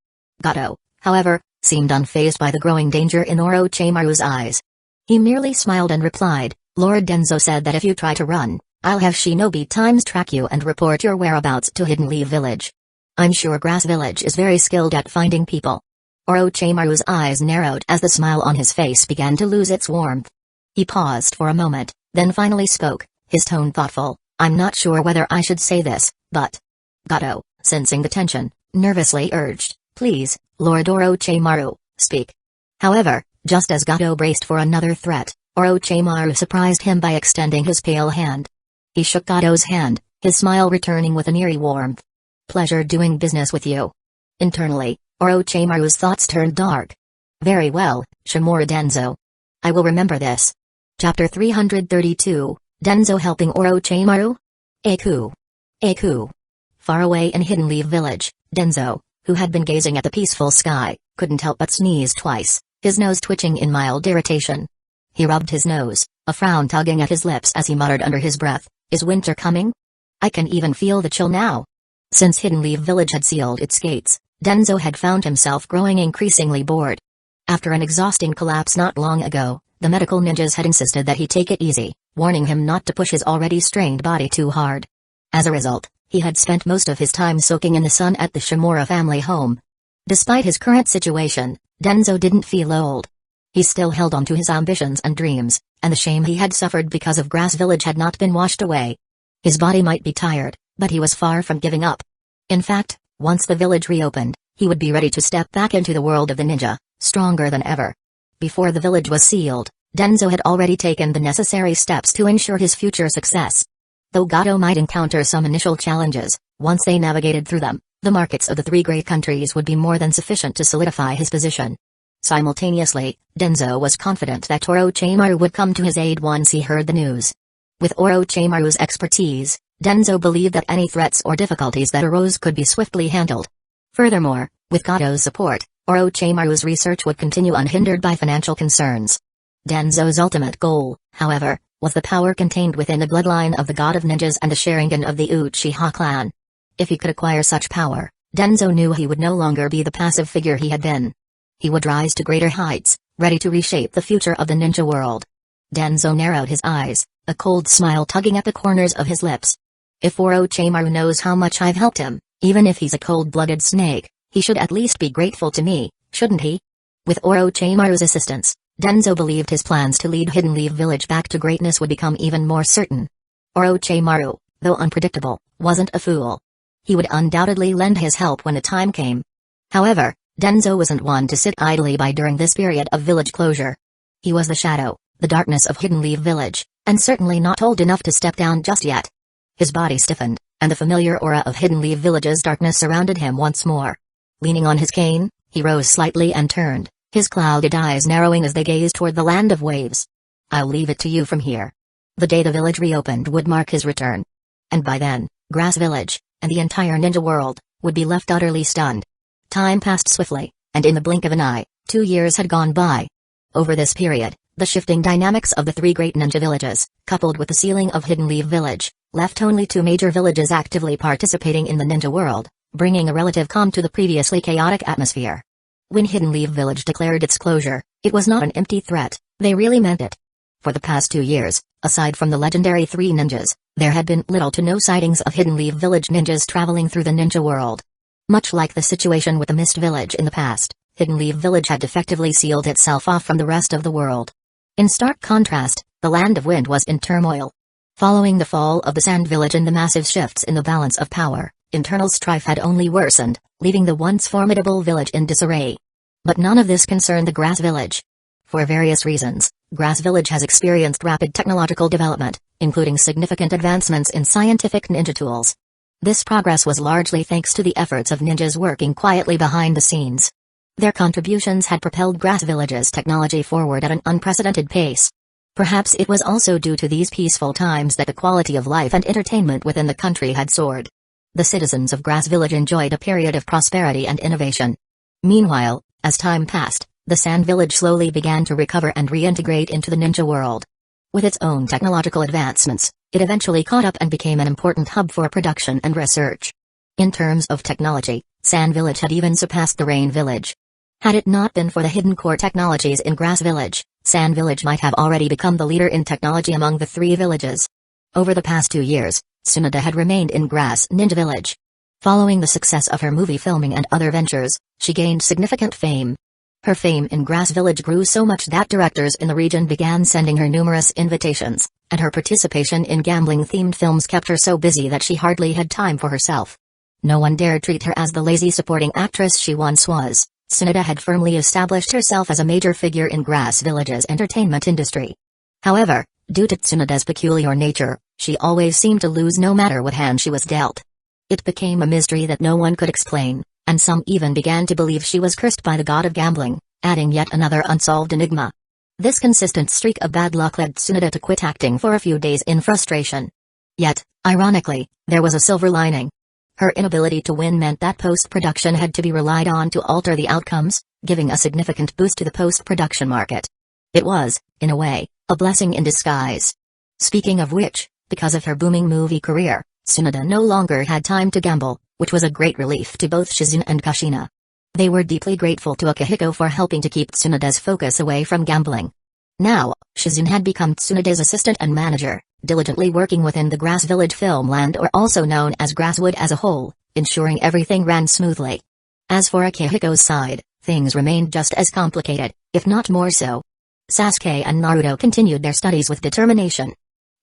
Gato, however, seemed unfazed by the growing danger in Orochimaru's eyes. He merely smiled and replied, Lord Danzō said that if you try to run, I'll have shinobi times track you and report your whereabouts to Hidden Leaf Village. I'm sure Grass Village is very skilled at finding people. Orochimaru's eyes narrowed as the smile on his face began to lose its warmth. He paused for a moment, then finally spoke, his tone thoughtful. I'm not sure whether I should say this, but... Gato, sensing the tension, nervously urged, please, Lord Orochimaru, speak. However, just as Gato braced for another threat, Orochimaru surprised him by extending his pale hand. He shook Gato's hand, his smile returning with an eerie warmth. Pleasure doing business with you. Internally, Orochimaru's thoughts turned dark. Very well, Shimura Danzō. I will remember this. Chapter 332, Danzō helping Orochimaru? Aku. Far away in Hidden Leaf Village, Danzō, who had been gazing at the peaceful sky, couldn't help but sneeze twice, his nose twitching in mild irritation. He rubbed his nose, a frown tugging at his lips as he muttered under his breath, is winter coming? I can even feel the chill now. Since Hidden Leaf Village had sealed its gates, Danzō had found himself growing increasingly bored. After an exhausting collapse not long ago, the medical ninjas had insisted that he take it easy, warning him not to push his already strained body too hard. As a result, he had spent most of his time soaking in the sun at the Shimura family home. Despite his current situation, Danzō didn't feel old. He still held on to his ambitions and dreams, and the shame he had suffered because of Grass Village had not been washed away. His body might be tired, but he was far from giving up. In fact, once the village reopened, he would be ready to step back into the world of the ninja, stronger than ever. Before the village was sealed, Danzō had already taken the necessary steps to ensure his future success. Though Gato might encounter some initial challenges, once they navigated through them, the markets of the three great countries would be more than sufficient to solidify his position. Simultaneously, Danzō was confident that Orochimaru would come to his aid once he heard the news. With Orochimaru's expertise, Danzō believed that any threats or difficulties that arose could be swiftly handled. Furthermore, with Gato's support, Orochimaru's research would continue unhindered by financial concerns. Danzō's ultimate goal, however, was the power contained within the bloodline of the god of ninjas and the Sharingan of the Uchiha clan. If he could acquire such power, Danzō knew he would no longer be the passive figure he had been. He would rise to greater heights, ready to reshape the future of the ninja world. Danzō narrowed his eyes, a cold smile tugging at the corners of his lips. If Orochimaru knows how much I've helped him, even if he's a cold-blooded snake, he should at least be grateful to me, shouldn't he? With Orochimaru's assistance, Danzō believed his plans to lead Hidden Leaf Village back to greatness would become even more certain. Orochimaru, though unpredictable, wasn't a fool. He would undoubtedly lend his help when the time came. However, Danzō wasn't one to sit idly by during this period of village closure. He was the shadow, the darkness of Hidden Leaf Village, and certainly not old enough to step down just yet. His body stiffened, and the familiar aura of Hidden Leaf Village's darkness surrounded him once more. Leaning on his cane, he rose slightly and turned, his clouded eyes narrowing as they gazed toward the land of waves. I'll leave it to you from here. The day the village reopened would mark his return. And by then, Grass Village, and the entire ninja world, would be left utterly stunned. Time passed swiftly, and in the blink of an eye, 2 years had gone by. Over this period, the shifting dynamics of the three great ninja villages, coupled with the sealing of Hidden Leaf Village, left only 2 major villages actively participating in the ninja world, bringing a relative calm to the previously chaotic atmosphere. When Hidden Leaf Village declared its closure, it was not an empty threat, they really meant it. For the past 2 years, aside from the legendary 3 ninjas, there had been little to no sightings of Hidden Leaf Village ninjas traveling through the ninja world. Much like the situation with the Mist Village in the past, Hidden Leaf Village had effectively sealed itself off from the rest of the world. In stark contrast, the Land of Wind was in turmoil. Following the fall of the Sand Village and the massive shifts in the balance of power, internal strife had only worsened, leaving the once formidable village in disarray. But none of this concerned the Grass Village. For various reasons, Grass Village has experienced rapid technological development, including significant advancements in scientific ninja tools. This progress was largely thanks to the efforts of ninjas working quietly behind the scenes. Their contributions had propelled Grass Village's technology forward at an unprecedented pace. Perhaps it was also due to these peaceful times that the quality of life and entertainment within the country had soared. The citizens of Grass Village enjoyed a period of prosperity and innovation. Meanwhile, as time passed, the Sand Village slowly began to recover and reintegrate into the ninja world. With its own technological advancements, it eventually caught up and became an important hub for production and research. In terms of technology, Sand Village had even surpassed the Rain Village. Had it not been for the hidden core technologies in Grass Village, Sand Village might have already become the leader in technology among the three villages. Over the past 2 years, Tsunade had remained in Grass Ninja Village. Following the success of her movie filming and other ventures, she gained significant fame. Her fame in Grass Village grew so much that directors in the region began sending her numerous invitations, and her participation in gambling-themed films kept her so busy that she hardly had time for herself. No one dared treat her as the lazy supporting actress she once was. Tsunade had firmly established herself as a major figure in Grass Village's entertainment industry. However, due to Tsunade's peculiar nature, she always seemed to lose no matter what hand she was dealt. It became a mystery that no one could explain, and some even began to believe she was cursed by the god of gambling, adding yet another unsolved enigma. This consistent streak of bad luck led Tsunade to quit acting for a few days in frustration. Yet, ironically, there was a silver lining. Her inability to win meant that post-production had to be relied on to alter the outcomes, giving a significant boost to the post-production market. It was, in a way, a blessing in disguise. Speaking of which, because of her booming movie career, Tsunade no longer had time to gamble, which was a great relief to both Shizune and Kushina. They were deeply grateful to Akihiko for helping to keep Tsunade's focus away from gambling. Now, Shizune had become Tsunade's assistant and manager, diligently working within the Grass Village Filmland, or also known as Grasswood as a whole, ensuring everything ran smoothly. As for Akihiko's side, things remained just as complicated, if not more so. Sasuke and Naruto continued their studies with determination.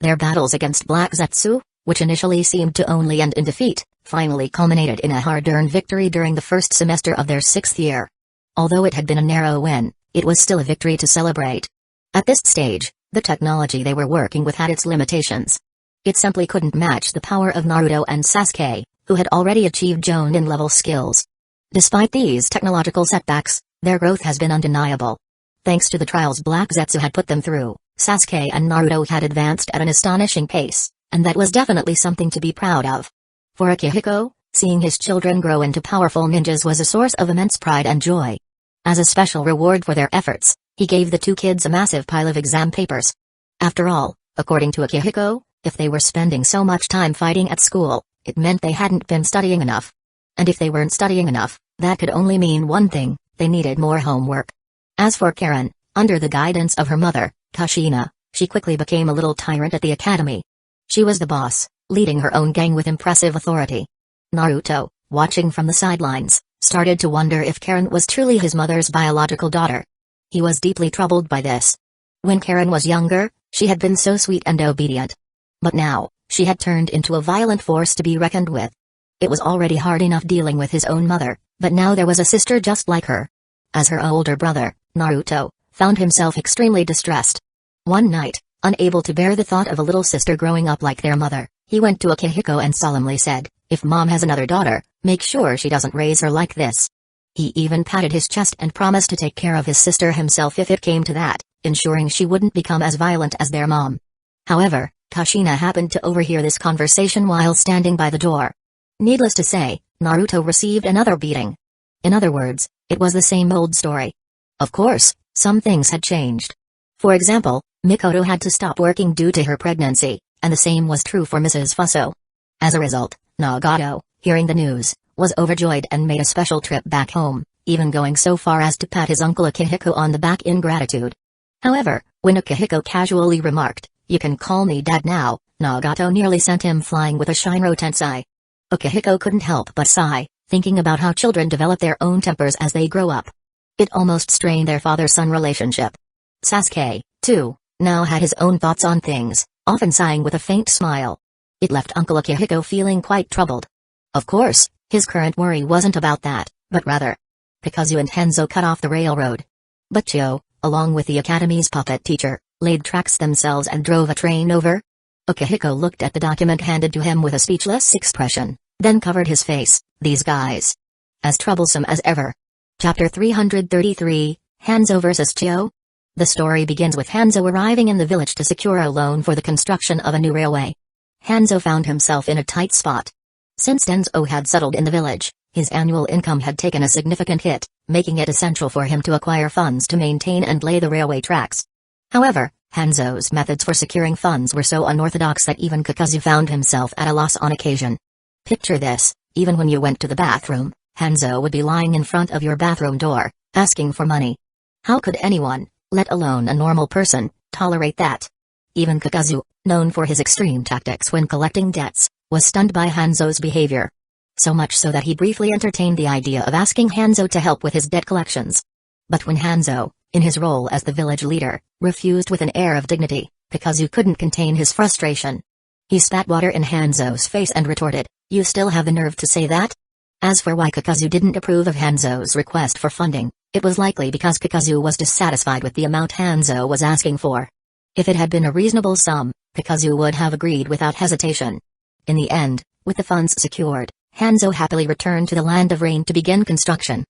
Their battles against Black Zetsu, which initially seemed to only end in defeat, finally culminated in a hard-earned victory during the first semester of their 6th year. Although it had been a narrow win, it was still a victory to celebrate. At this stage, the technology they were working with had its limitations. It simply couldn't match the power of Naruto and Sasuke, who had already achieved Jonin-level skills. Despite these technological setbacks, their growth has been undeniable. Thanks to the trials Black Zetsu had put them through, Sasuke and Naruto had advanced at an astonishing pace, and that was definitely something to be proud of. For Akihiko, seeing his children grow into powerful ninjas was a source of immense pride and joy. As a special reward for their efforts, he gave the two kids a massive pile of exam papers. After all, according to Akihiko, if they were spending so much time fighting at school, it meant they hadn't been studying enough. And if they weren't studying enough, that could only mean one thing: they needed more homework. As for Karen, under the guidance of her mother, Kushina, she quickly became a little tyrant at the academy. She was the boss, leading her own gang with impressive authority. Naruto, watching from the sidelines, started to wonder if Karen was truly his mother's biological daughter. He was deeply troubled by this. When Karen was younger, she had been so sweet and obedient. But now, she had turned into a violent force to be reckoned with. It was already hard enough dealing with his own mother, but now there was a sister just like her. As her older brother, Naruto, found himself extremely distressed. One night, unable to bear the thought of a little sister growing up like their mother, he went to Akihiko and solemnly said, "If mom has another daughter, make sure she doesn't raise her like this." He even patted his chest and promised to take care of his sister himself if it came to that, ensuring she wouldn't become as violent as their mom. However, Kushina happened to overhear this conversation while standing by the door. Needless to say, Naruto received another beating. In other words, it was the same old story. Of course, some things had changed. For example, Mikoto had to stop working due to her pregnancy, and the same was true for Mrs. Fuso. As a result, Nagato, hearing the news, was overjoyed and made a special trip back home, even going so far as to pat his uncle Akihiko on the back in gratitude. However, when Akihiko casually remarked, "You can call me Dad now," Nagato nearly sent him flying with a Shinro Tensei. Akihiko couldn't help but sigh, thinking about how children develop their own tempers as they grow up. It almost strained their father-son relationship. Sasuke, too, now had his own thoughts on things, often sighing with a faint smile. It left Uncle Akihiko feeling quite troubled. Of course, his current worry wasn't about that, but rather Pikazu and Hanzo cut off the railroad. But Chio, along with the academy's puppet teacher, laid tracks themselves and drove a train over. Akihiko looked at the document handed to him with a speechless expression, then covered his face. These guys. As troublesome as ever. Chapter 333, Hanzo vs. Chio. The story begins with Hanzo arriving in the village to secure a loan for the construction of a new railway. Hanzo found himself in a tight spot. Since Danzō had settled in the village, his annual income had taken a significant hit, making it essential for him to acquire funds to maintain and lay the railway tracks. However, Hanzo's methods for securing funds were so unorthodox that even Kakazu found himself at a loss on occasion. Picture this: Even when you went to the bathroom, Hanzo would be lying in front of your bathroom door, asking for money. How could anyone, let alone a normal person, tolerate that? Even Kakazu, known for his extreme tactics when collecting debts, was stunned by Hanzo's behavior. So much so that he briefly entertained the idea of asking Hanzo to help with his debt collections. But when Hanzo, in his role as the village leader, refused with an air of dignity, Kakazu couldn't contain his frustration. He spat water in Hanzo's face and retorted, "You still have the nerve to say that?" As for why Kakazu didn't approve of Hanzo's request for funding, it was likely because Kakazu was dissatisfied with the amount Hanzo was asking for. If it had been a reasonable sum, Kakazu would have agreed without hesitation. In the end, with the funds secured, Hanzo happily returned to the Land of Rain to begin construction.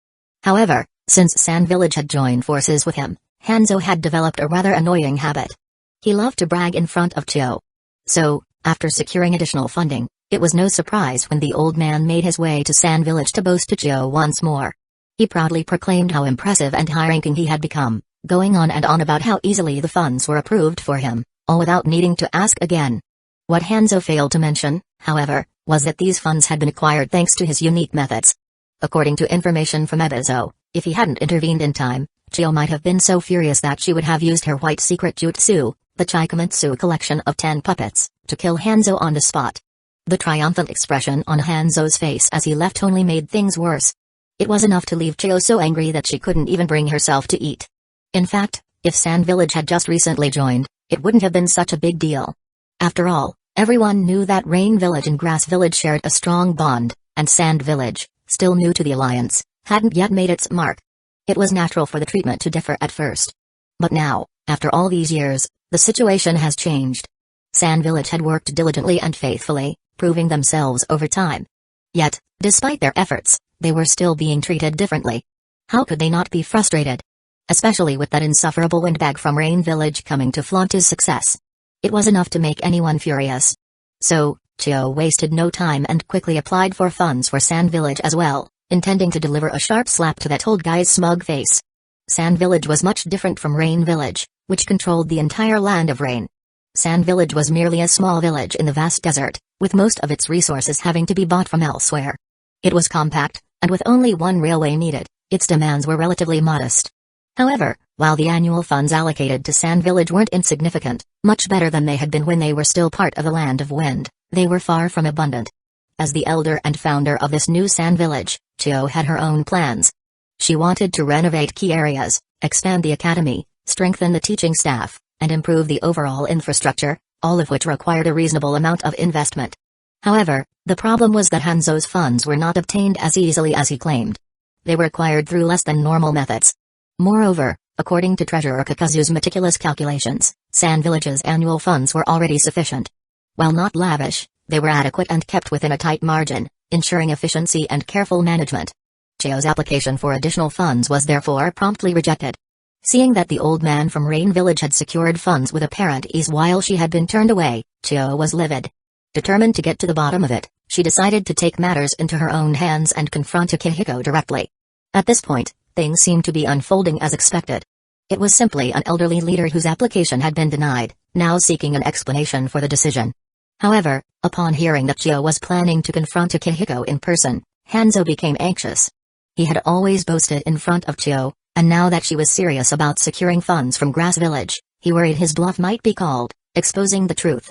However, since Sand Village had joined forces with him, Hanzo had developed a rather annoying habit. He loved to brag in front of Chio. So, after securing additional funding, it was no surprise when the old man made his way to Sand Village to boast to Chio once more. He proudly proclaimed how impressive and high-ranking he had become, going on and on about how easily the funds were approved for him, all without needing to ask again. What Hanzo failed to mention, however, was that these funds had been acquired thanks to his unique methods. According to information from Ebizo, if he hadn't intervened in time, Chio might have been so furious that she would have used her white secret jutsu, the Chikamatsu collection of 10 puppets, to kill Hanzo on the spot. The triumphant expression on Hanzo's face as he left only made things worse. It was enough to leave Chio so angry that she couldn't even bring herself to eat. In fact, if Sand Village had just recently joined, it wouldn't have been such a big deal. After all, everyone knew that Rain Village and Grass Village shared a strong bond, and Sand Village, still new to the alliance, hadn't yet made its mark. It was natural for the treatment to differ at first. But now, after all these years, the situation has changed. Sand Village had worked diligently and faithfully, proving themselves over time. Yet, despite their efforts, they were still being treated differently. How could they not be frustrated? Especially with that insufferable windbag from Rain Village coming to flaunt his success. It was enough to make anyone furious. So, Chio wasted no time and quickly applied for funds for Sand Village as well, intending to deliver a sharp slap to that old guy's smug face. Sand Village was much different from Rain Village, which controlled the entire Land of Rain. Sand Village was merely a small village in the vast desert, with most of its resources having to be bought from elsewhere. It was compact, and with only one railway needed, its demands were relatively modest. However, while the annual funds allocated to Sand Village weren't insignificant, much better than they had been when they were still part of the Land of Wind, they were far from abundant. As the elder and founder of this new Sand Village, Chio had her own plans. She wanted to renovate key areas, expand the academy, strengthen the teaching staff, and improve the overall infrastructure, all of which required a reasonable amount of investment. However, the problem was that Hanzo's funds were not obtained as easily as he claimed. They were acquired through less than normal methods. Moreover, according to Treasurer Kakazu's meticulous calculations, Sand Village's annual funds were already sufficient. While not lavish, they were adequate and kept within a tight margin, ensuring efficiency and careful management. Chio's application for additional funds was therefore promptly rejected. Seeing that the old man from Rain Village had secured funds with apparent ease while she had been turned away, Chio was livid. Determined to get to the bottom of it, she decided to take matters into her own hands and confront Uchiha directly. At this point, things seemed to be unfolding as expected. It was simply an elderly leader whose application had been denied, now seeking an explanation for the decision. However, upon hearing that Chio was planning to confront Uchiha in person, Hanzo became anxious. He had always boasted in front of Chio, and now that she was serious about securing funds from Grass Village, he worried his bluff might be called, exposing the truth.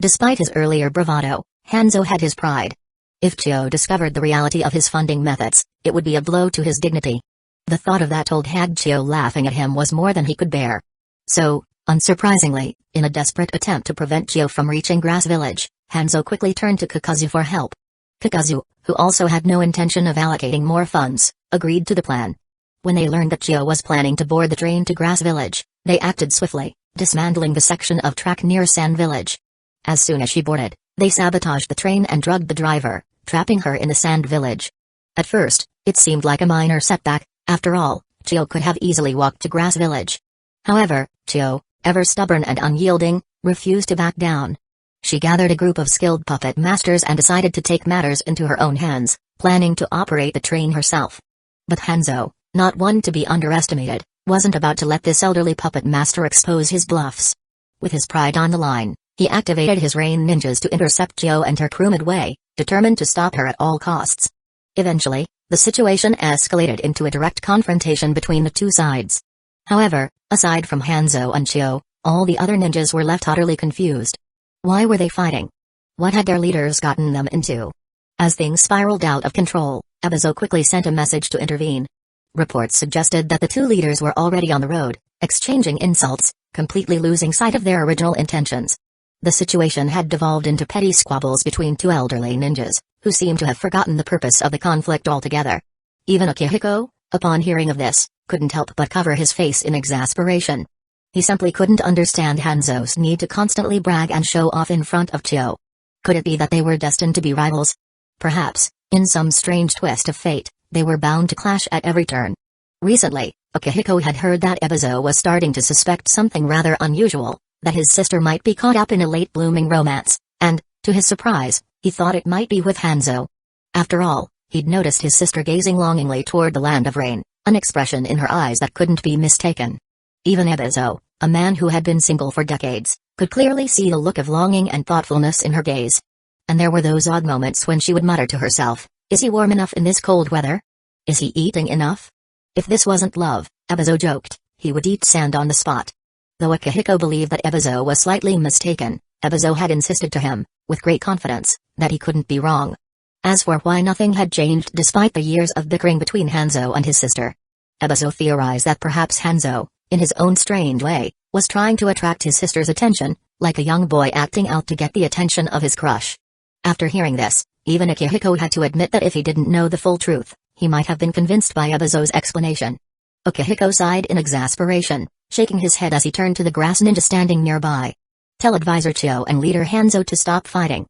Despite his earlier bravado, Hanzo had his pride. If Chio discovered the reality of his funding methods, it would be a blow to his dignity. The thought of that old hag Chio laughing at him was more than he could bear. So, unsurprisingly, in a desperate attempt to prevent Chio from reaching Grass Village, Hanzo quickly turned to Kakazu for help. Kakazu, who also had no intention of allocating more funds, agreed to the plan. When they learned that Chio was planning to board the train to Grass Village, they acted swiftly, dismantling the section of track near Sand Village. As soon as she boarded, they sabotaged the train and drugged the driver, trapping her in the Sand Village. At first, it seemed like a minor setback. After all, Chio could have easily walked to Grass Village. However, Chio, ever stubborn and unyielding, refused to back down. She gathered a group of skilled puppet masters and decided to take matters into her own hands, planning to operate the train herself. But Hanzo, not one to be underestimated, wasn't about to let this elderly puppet master expose his bluffs. With his pride on the line, He activated his rain ninjas to intercept Chio and her crew midway, determined to stop her at all costs. Eventually, the situation escalated into a direct confrontation between the two sides. However, aside from Hanzo and Chio, all the other ninjas were left utterly confused. Why were they fighting? What had their leaders gotten them into? As things spiraled out of control, Ebizo quickly sent a message to intervene. Reports suggested that the two leaders were already on the road, exchanging insults, completely losing sight of their original intentions. The situation had devolved into petty squabbles between two elderly ninjas, who seemed to have forgotten the purpose of the conflict altogether. Even Akihiko, upon hearing of this, couldn't help but cover his face in exasperation. He simply couldn't understand Hanzo's need to constantly brag and show off in front of Chio. Could it be that they were destined to be rivals? Perhaps, in some strange twist of fate, they were bound to clash at every turn. Recently, Akihiko had heard that Ebizo was starting to suspect something rather unusual, that his sister might be caught up in a late-blooming romance, and, to his surprise, he thought it might be with Hanzo. After all, he'd noticed his sister gazing longingly toward the land of rain, an expression in her eyes that couldn't be mistaken. Even Ebizo, a man who had been single for decades, could clearly see the look of longing and thoughtfulness in her gaze. And there were those odd moments when she would mutter to herself, "Is he warm enough in this cold weather? Is he eating enough?" If this wasn't love, Ebizo joked, he would eat sand on the spot. Though Akihiko believed that Ebizo was slightly mistaken, Ebizo had insisted to him, with great confidence, that he couldn't be wrong. As for why nothing had changed despite the years of bickering between Hanzo and his sister, Ebizo theorized that perhaps Hanzo, in his own strange way, was trying to attract his sister's attention, like a young boy acting out to get the attention of his crush. After hearing this, even Akihiko had to admit that if he didn't know the full truth, he might have been convinced by Ebizo's explanation. Akihiko sighed in exasperation, shaking his head as he turned to the grass ninja standing nearby. "Tell Advisor Chio and Leader Hanzo to stop fighting.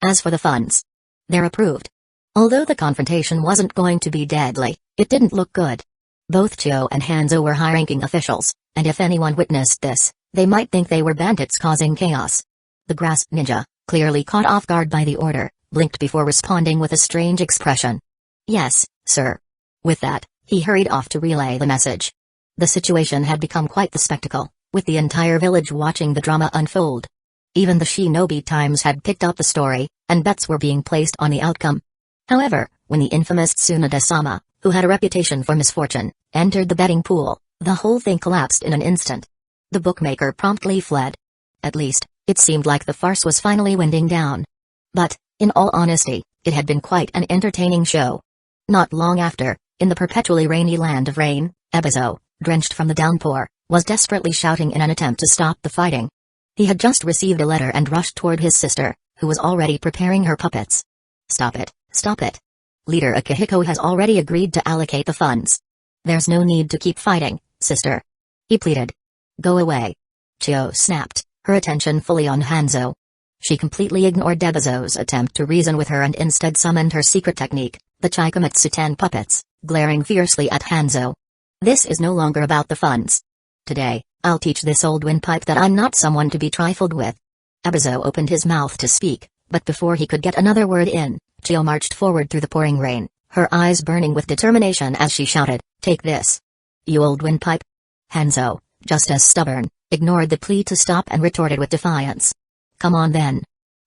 As for the funds, they're approved." Although the confrontation wasn't going to be deadly, it didn't look good. Both Chio and Hanzo were high-ranking officials, and if anyone witnessed this, they might think they were bandits causing chaos. The grass ninja, clearly caught off guard by the order, blinked before responding with a strange expression. "Yes, sir." With that, he hurried off to relay the message. The situation had become quite the spectacle, with the entire village watching the drama unfold. Even the Shinobi Times had picked up the story, and bets were being placed on the outcome. However, when the infamous Tsunade-sama, who had a reputation for misfortune, entered the betting pool, the whole thing collapsed in an instant. The bookmaker promptly fled. At least, it seemed like the farce was finally winding down. But, in all honesty, it had been quite an entertaining show. Not long after, in the perpetually rainy land of rain, Ebizo, drenched from the downpour, was desperately shouting in an attempt to stop the fighting. He had just received a letter and rushed toward his sister, who was already preparing her puppets. "Stop it, stop it. Leader Akihiko has already agreed to allocate the funds. There's no need to keep fighting, sister," he pleaded. "Go away." Chio snapped, her attention fully on Hanzo. She completely ignored Ebizo's attempt to reason with her and instead summoned her secret technique, the Chikamitsu 10 puppets, glaring fiercely at Hanzo. "This is no longer about the funds. Today, I'll teach this old windpipe that I'm not someone to be trifled with." Ebizo opened his mouth to speak, but before he could get another word in, Chio marched forward through the pouring rain, her eyes burning with determination as she shouted, "Take this, you old windpipe." Hanzo, just as stubborn, ignored the plea to stop and retorted with defiance. "Come on then.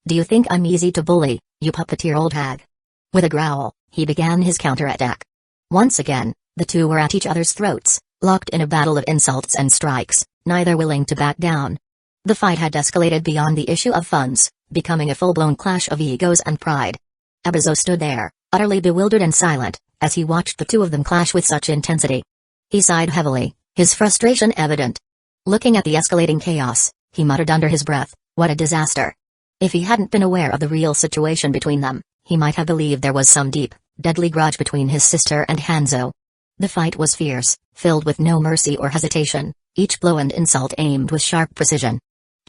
Do you think I'm easy to bully, you puppeteer old hag?" With a growl, he began his counterattack. Once again, the two were at each other's throats, locked in a battle of insults and strikes, neither willing to back down. The fight had escalated beyond the issue of funds, becoming a full-blown clash of egos and pride. Ebizo stood there, utterly bewildered and silent, as he watched the two of them clash with such intensity. He sighed heavily, his frustration evident. Looking at the escalating chaos, he muttered under his breath, "What a disaster." If he hadn't been aware of the real situation between them, he might have believed there was some deep, deadly grudge between his sister and Hanzo. The fight was fierce, filled with no mercy or hesitation, each blow and insult aimed with sharp precision.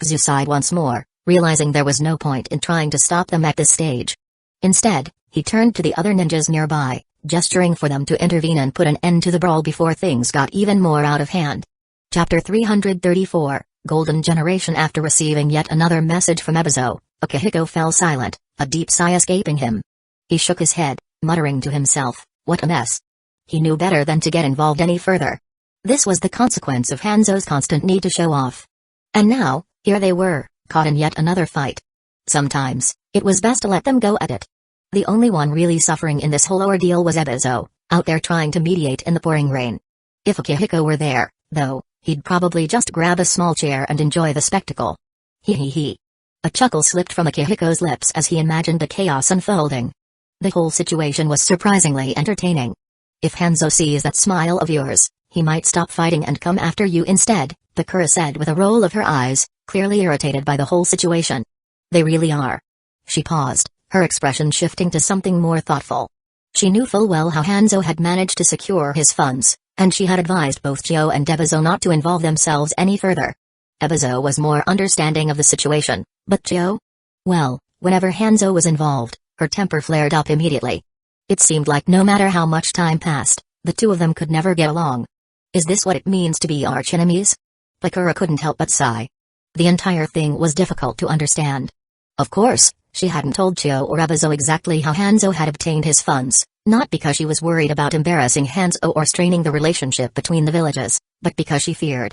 Ebizo sighed once more, realizing there was no point in trying to stop them at this stage. Instead, he turned to the other ninjas nearby, gesturing for them to intervene and put an end to the brawl before things got even more out of hand. Chapter 334, Golden Generation. After receiving yet another message from Ebizo, Akihiko fell silent, a deep sigh escaping him. He shook his head, muttering to himself, "What a mess." He knew better than to get involved any further. This was the consequence of Hanzo's constant need to show off. And now, here they were, caught in yet another fight. Sometimes, it was best to let them go at it. The only one really suffering in this whole ordeal was Ebizo, out there trying to mediate in the pouring rain. If Akihiko were there, though, he'd probably just grab a small chair and enjoy the spectacle. Hee. A chuckle slipped from Akihiko's lips as he imagined the chaos unfolding. The whole situation was surprisingly entertaining. If Hanzo sees that smile of yours, he might stop fighting and come after you instead, Bakura said with a roll of her eyes, clearly irritated by the whole situation. They really are. She paused, her expression shifting to something more thoughtful. She knew full well how Hanzo had managed to secure his funds, and she had advised both Chio and Ebizo not to involve themselves any further. Ebizo was more understanding of the situation, but Chio? Well, whenever Hanzo was involved, her temper flared up immediately. It seemed like no matter how much time passed, the two of them could never get along. Is this what it means to be archenemies? Bakura couldn't help but sigh. The entire thing was difficult to understand. Of course, she hadn't told Chio or Ebizo exactly how Hanzo had obtained his funds, not because she was worried about embarrassing Hanzo or straining the relationship between the villages, but because she feared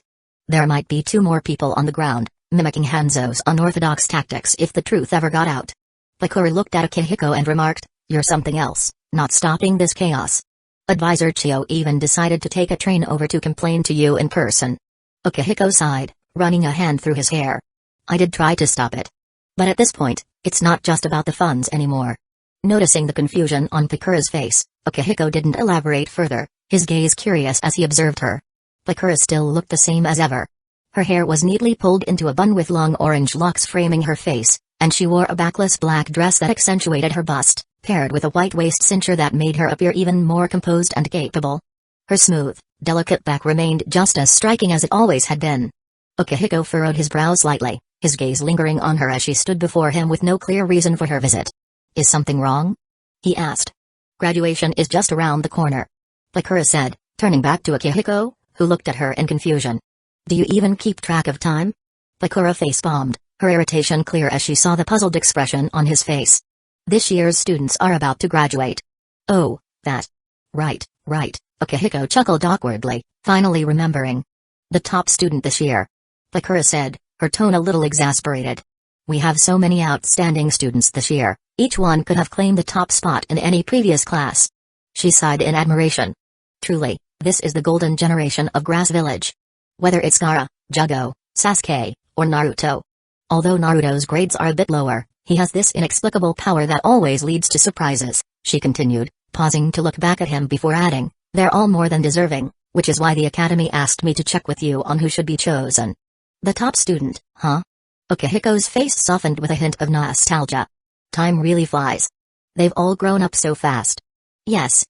there might be 2 more people on the ground, mimicking Hanzo's unorthodox tactics if the truth ever got out. Bakura looked at Akihiko and remarked, "You're something else, not stopping this chaos." Advisor Chio even decided to take a train over to complain to you in person. Akihiko sighed, running a hand through his hair. "I did try to stop it. But at this point, it's not just about the funds anymore." Noticing the confusion on Bakura's face, Akihiko didn't elaborate further, his gaze curious as he observed her. Bakura still looked the same as ever. Her hair was neatly pulled into a bun with long orange locks framing her face, and she wore a backless black dress that accentuated her bust, paired with a white waist cincher that made her appear even more composed and capable. Her smooth, delicate back remained just as striking as it always had been. Akihiko furrowed his brows slightly, his gaze lingering on her as she stood before him with no clear reason for her visit. "Is something wrong?" he asked. "Graduation is just around the corner," Bakura said, turning back to Akihiko, who looked at her in confusion. "Do you even keep track of time?" Bakura face-palmed, her irritation clear as she saw the puzzled expression on his face. "This year's students are about to graduate." "Oh, that. Right. Akihiko chuckled awkwardly, finally remembering. "The top student this year," Bakura said, her tone a little exasperated. "We have so many outstanding students this year, each one could have claimed the top spot in any previous class." She sighed in admiration. "Truly, this is the golden generation of Grass Village. Whether it's Gaara, Jugo, Sasuke, or Naruto. Although Naruto's grades are a bit lower, he has this inexplicable power that always leads to surprises," she continued, pausing to look back at him before adding, "They're all more than deserving, which is why the academy asked me to check with you on who should be chosen." "The top student, huh?" Akihiko's face softened with a hint of nostalgia. "Time really flies. They've all grown up so fast." Yes.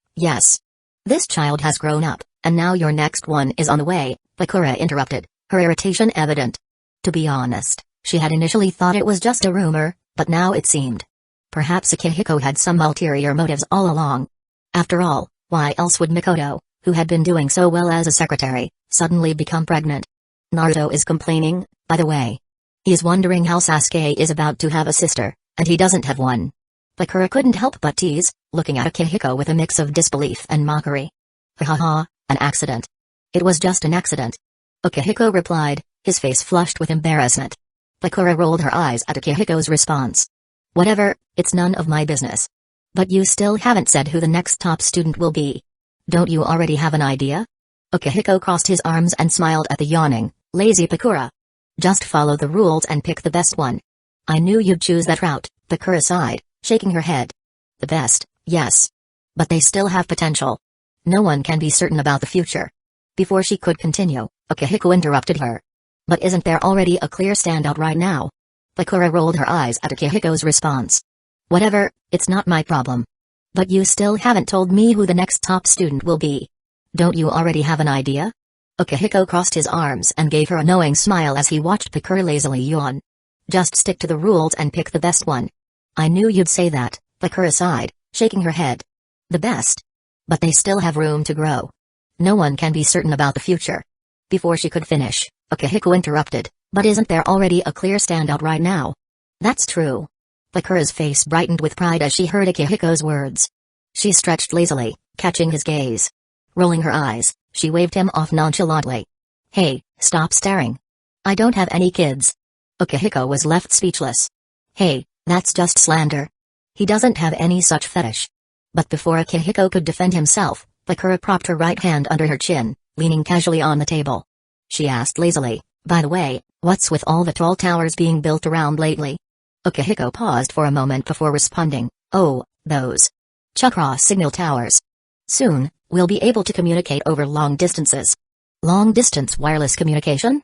"This child has grown up, and now your next one is on the way," Bakura interrupted, her irritation evident. To be honest, she had initially thought it was just a rumor, but now it seemed perhaps Akihiko had some ulterior motives all along. After all, why else would Mikoto, who had been doing so well as a secretary, suddenly become pregnant? Naruto is complaining, by the way. He's wondering how Sasuke is about to have a sister, and he doesn't have one. Bakura couldn't help but tease, looking at Akihiko with a mix of disbelief and mockery. "Ha, an accident. It was just an accident," Akihiko replied, his face flushed with embarrassment. Bakura rolled her eyes at Akihiko's response. "Whatever, it's none of my business. But you still haven't said who the next top student will be. Don't you already have an idea?" Akihiko crossed his arms and smiled at the yawning, lazy Bakura. "Just follow the rules and pick the best one." "I knew you'd choose that route," Bakura sighed, shaking her head. "The best, yes. But they still have potential. No one can be certain about the future." Before she could continue, Akihiko interrupted her. "But isn't there already a clear standout right now?" Bakura rolled her eyes at Akihiko's response. "Whatever, it's not my problem. But you still haven't told me who the next top student will be. Don't you already have an idea?" Akihiko crossed his arms and gave her a knowing smile as he watched Bakura lazily yawn. "Just stick to the rules and pick the best one." "I knew you'd say that," Bakura sighed, shaking her head. "The best? But they still have room to grow. No one can be certain about the future." Before she could finish, Akihiko interrupted, "But isn't there already a clear standout right now?" "That's true." Bakura's face brightened with pride as she heard Akihiko's words. She stretched lazily, catching his gaze. Rolling her eyes, she waved him off nonchalantly. "Hey, stop staring. I don't have any kids." Ukihiko was left speechless. Hey, that's just slander. He doesn't have any such fetish. But before Ukihiko could defend himself, Bakura propped her right hand under her chin, leaning casually on the table. She asked lazily, by the way, what's with all the tall towers being built around lately? Ukihiko paused for a moment before responding, oh, those chakra signal towers. Soon, we'll be able to communicate over long distances. Long-distance wireless communication?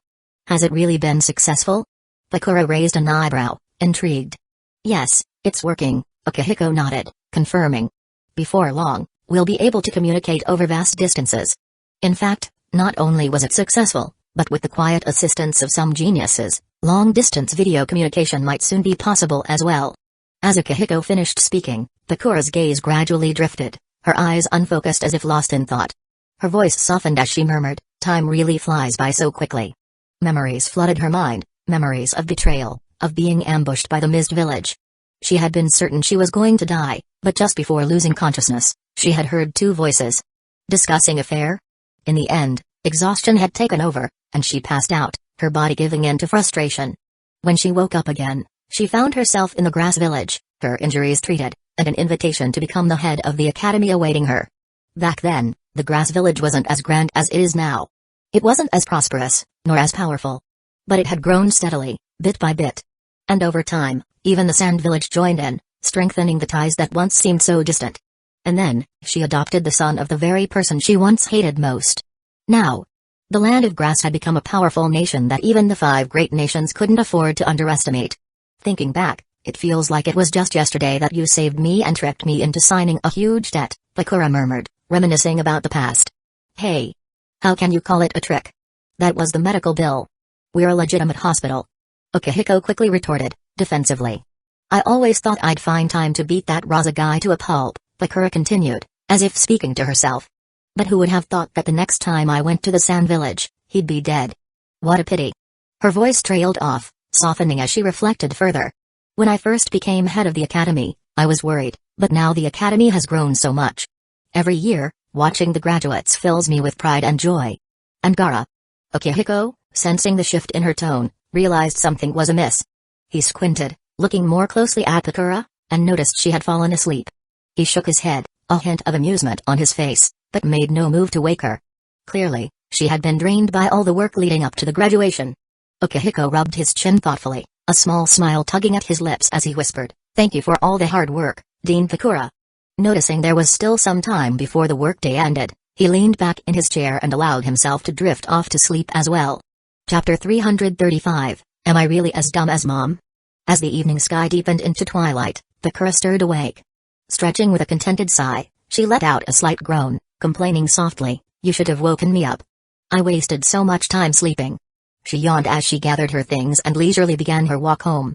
Has it really been successful? Bakura raised an eyebrow, intrigued. Yes, it's working, Ukihiko nodded, confirming. Before long, we'll be able to communicate over vast distances. In fact, not only was it successful, but with the quiet assistance of some geniuses, long-distance video communication might soon be possible as well. As Ukihiko finished speaking, Bakura's gaze gradually drifted, her eyes unfocused as if lost in thought. Her voice softened as she murmured, time really flies by so quickly. Memories flooded her mind, memories of betrayal, of being ambushed by the Mist village. She had been certain she was going to die, but just before losing consciousness, she had heard two voices. Discussing affair? In the end, exhaustion had taken over, and she passed out, her body giving in to frustration. When she woke up again, she found herself in the grass village, her injuries treated, and an invitation to become the head of the academy awaiting her. Back then, the grass village wasn't as grand as it is now. It wasn't as prosperous, nor as powerful. But it had grown steadily, bit by bit. And over time, even the sand village joined in, strengthening the ties that once seemed so distant. And then, she adopted the son of the very person she once hated most. Now, the land of grass had become a powerful nation that even the 5 great nations couldn't afford to underestimate. Thinking back, it feels like it was just yesterday that you saved me and tricked me into signing a huge debt, Bakura murmured, reminiscing about the past. Hey. How can you call it a trick? That was the medical bill. We're a legitimate hospital. Ukihiko quickly retorted, defensively. I always thought I'd find time to beat that Raza guy to a pulp, Bakura continued, as if speaking to herself. But who would have thought that the next time I went to the sand village, he'd be dead? What a pity. Her voice trailed off, softening as she reflected further. When I first became head of the academy, I was worried, but now the academy has grown so much. Every year, watching the graduates fills me with pride and joy. And Gara? Ukihiko, sensing the shift in her tone, realized something was amiss. He squinted, looking more closely at Bakura, and noticed she had fallen asleep. He shook his head, a hint of amusement on his face, but made no move to wake her. Clearly, she had been drained by all the work leading up to the graduation. Ukihiko rubbed his chin thoughtfully, a small smile tugging at his lips as he whispered, "Thank you for all the hard work, Dean Bakura." Noticing there was still some time before the workday ended, he leaned back in his chair and allowed himself to drift off to sleep as well. Chapter 335, Am I Really as Dumb as Mom? As the evening sky deepened into twilight, Bakura stirred awake. Stretching with a contented sigh, she let out a slight groan, complaining softly, "You should have woken me up. I wasted so much time sleeping." She yawned as she gathered her things and leisurely began her walk home.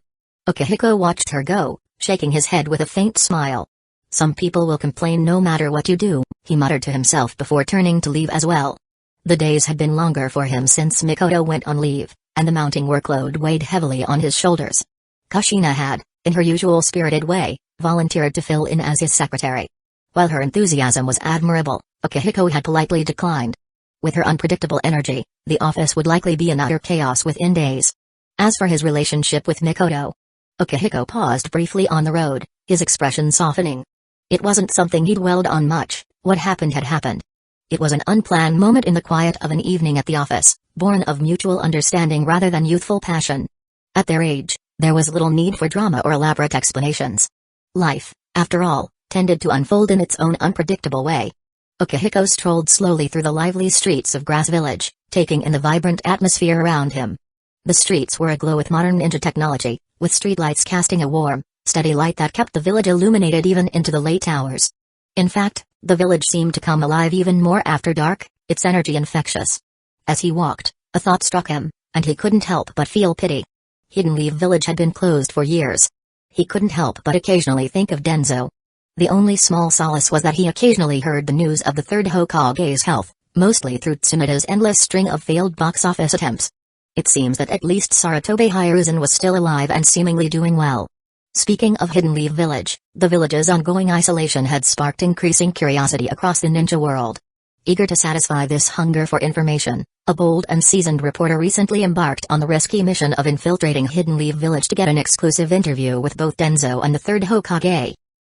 Ukihiko watched her go, shaking his head with a faint smile. "Some people will complain no matter what you do," he muttered to himself before turning to leave as well. The days had been longer for him since Mikoto went on leave, and the mounting workload weighed heavily on his shoulders. Kushina had, in her usual spirited way, volunteered to fill in as his secretary. While her enthusiasm was admirable, Ukihiko had politely declined. With her unpredictable energy, the office would likely be in utter chaos within days. As for his relationship with Mikoto, Ukihiko paused briefly on the road, his expression softening. It wasn't something he dwelled on much, what happened had happened. It was an unplanned moment in the quiet of an evening at the office, born of mutual understanding rather than youthful passion. At their age, there was little need for drama or elaborate explanations. Life, after all, tended to unfold in its own unpredictable way. Ukihiko strolled slowly through the lively streets of Grass Village, taking in the vibrant atmosphere around him. The streets were aglow with modern ninja technology, with streetlights casting a warm, steady light that kept the village illuminated even into the late hours. In fact, the village seemed to come alive even more after dark, its energy infectious. As he walked, a thought struck him, and he couldn't help but feel pity. Hidden Leaf Village had been closed for years. He couldn't help but occasionally think of Danzō. The only small solace was that he occasionally heard the news of the third Hokage's health, mostly through Tsunoda's endless string of failed box office attempts. It seems that at least Saratobe Hiruzen was still alive and seemingly doing well. Speaking of Hidden Leaf Village, the village's ongoing isolation had sparked increasing curiosity across the ninja world. Eager to satisfy this hunger for information, a bold and seasoned reporter recently embarked on the risky mission of infiltrating Hidden Leaf Village to get an exclusive interview with both Danzō and the third Hokage.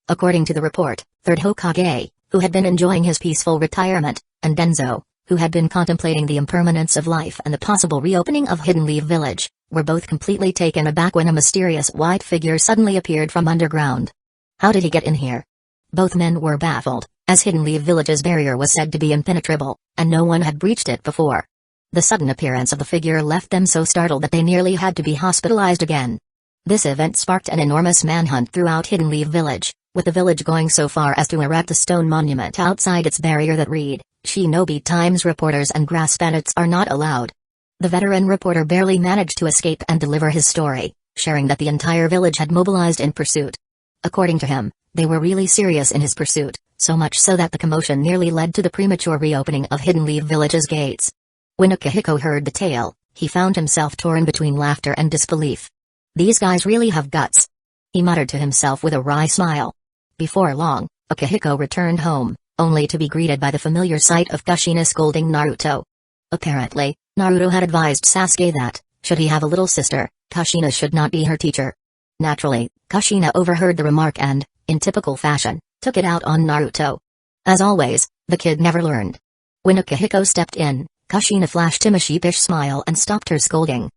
According to the report, third Hokage, who had been enjoying his peaceful retirement, and Danzō, who had been contemplating the impermanence of life and the possible reopening of Hidden Leaf Village, were both completely taken aback when a mysterious white figure suddenly appeared from underground. How did he get in here? Both men were baffled, as Hidden Leaf Village's barrier was said to be impenetrable, and no one had breached it before. The sudden appearance of the figure left them so startled that they nearly had to be hospitalized again. This event sparked an enormous manhunt throughout Hidden Leaf Village, with the village going so far as to erect a stone monument outside its barrier that read, "Shinobi Times reporters and grass bandits are not allowed." The veteran reporter barely managed to escape and deliver his story, sharing that the entire village had mobilized in pursuit. According to him, they were really serious in his pursuit, so much so that the commotion nearly led to the premature reopening of Hidden Leaf Village's gates. When Uchiha heard the tale, he found himself torn between laughter and disbelief. These guys really have guts, he muttered to himself with a wry smile. Before long, Uchiha returned home, only to be greeted by the familiar sight of Kushina scolding Naruto. Apparently, Naruto had advised Sasuke that, should he have a little sister, Kushina should not be her teacher. Naturally, Kushina overheard the remark and, in typical fashion, took it out on Naruto. As always, the kid never learned. When Uchiha stepped in, Kushina flashed him a sheepish smile and stopped her scolding.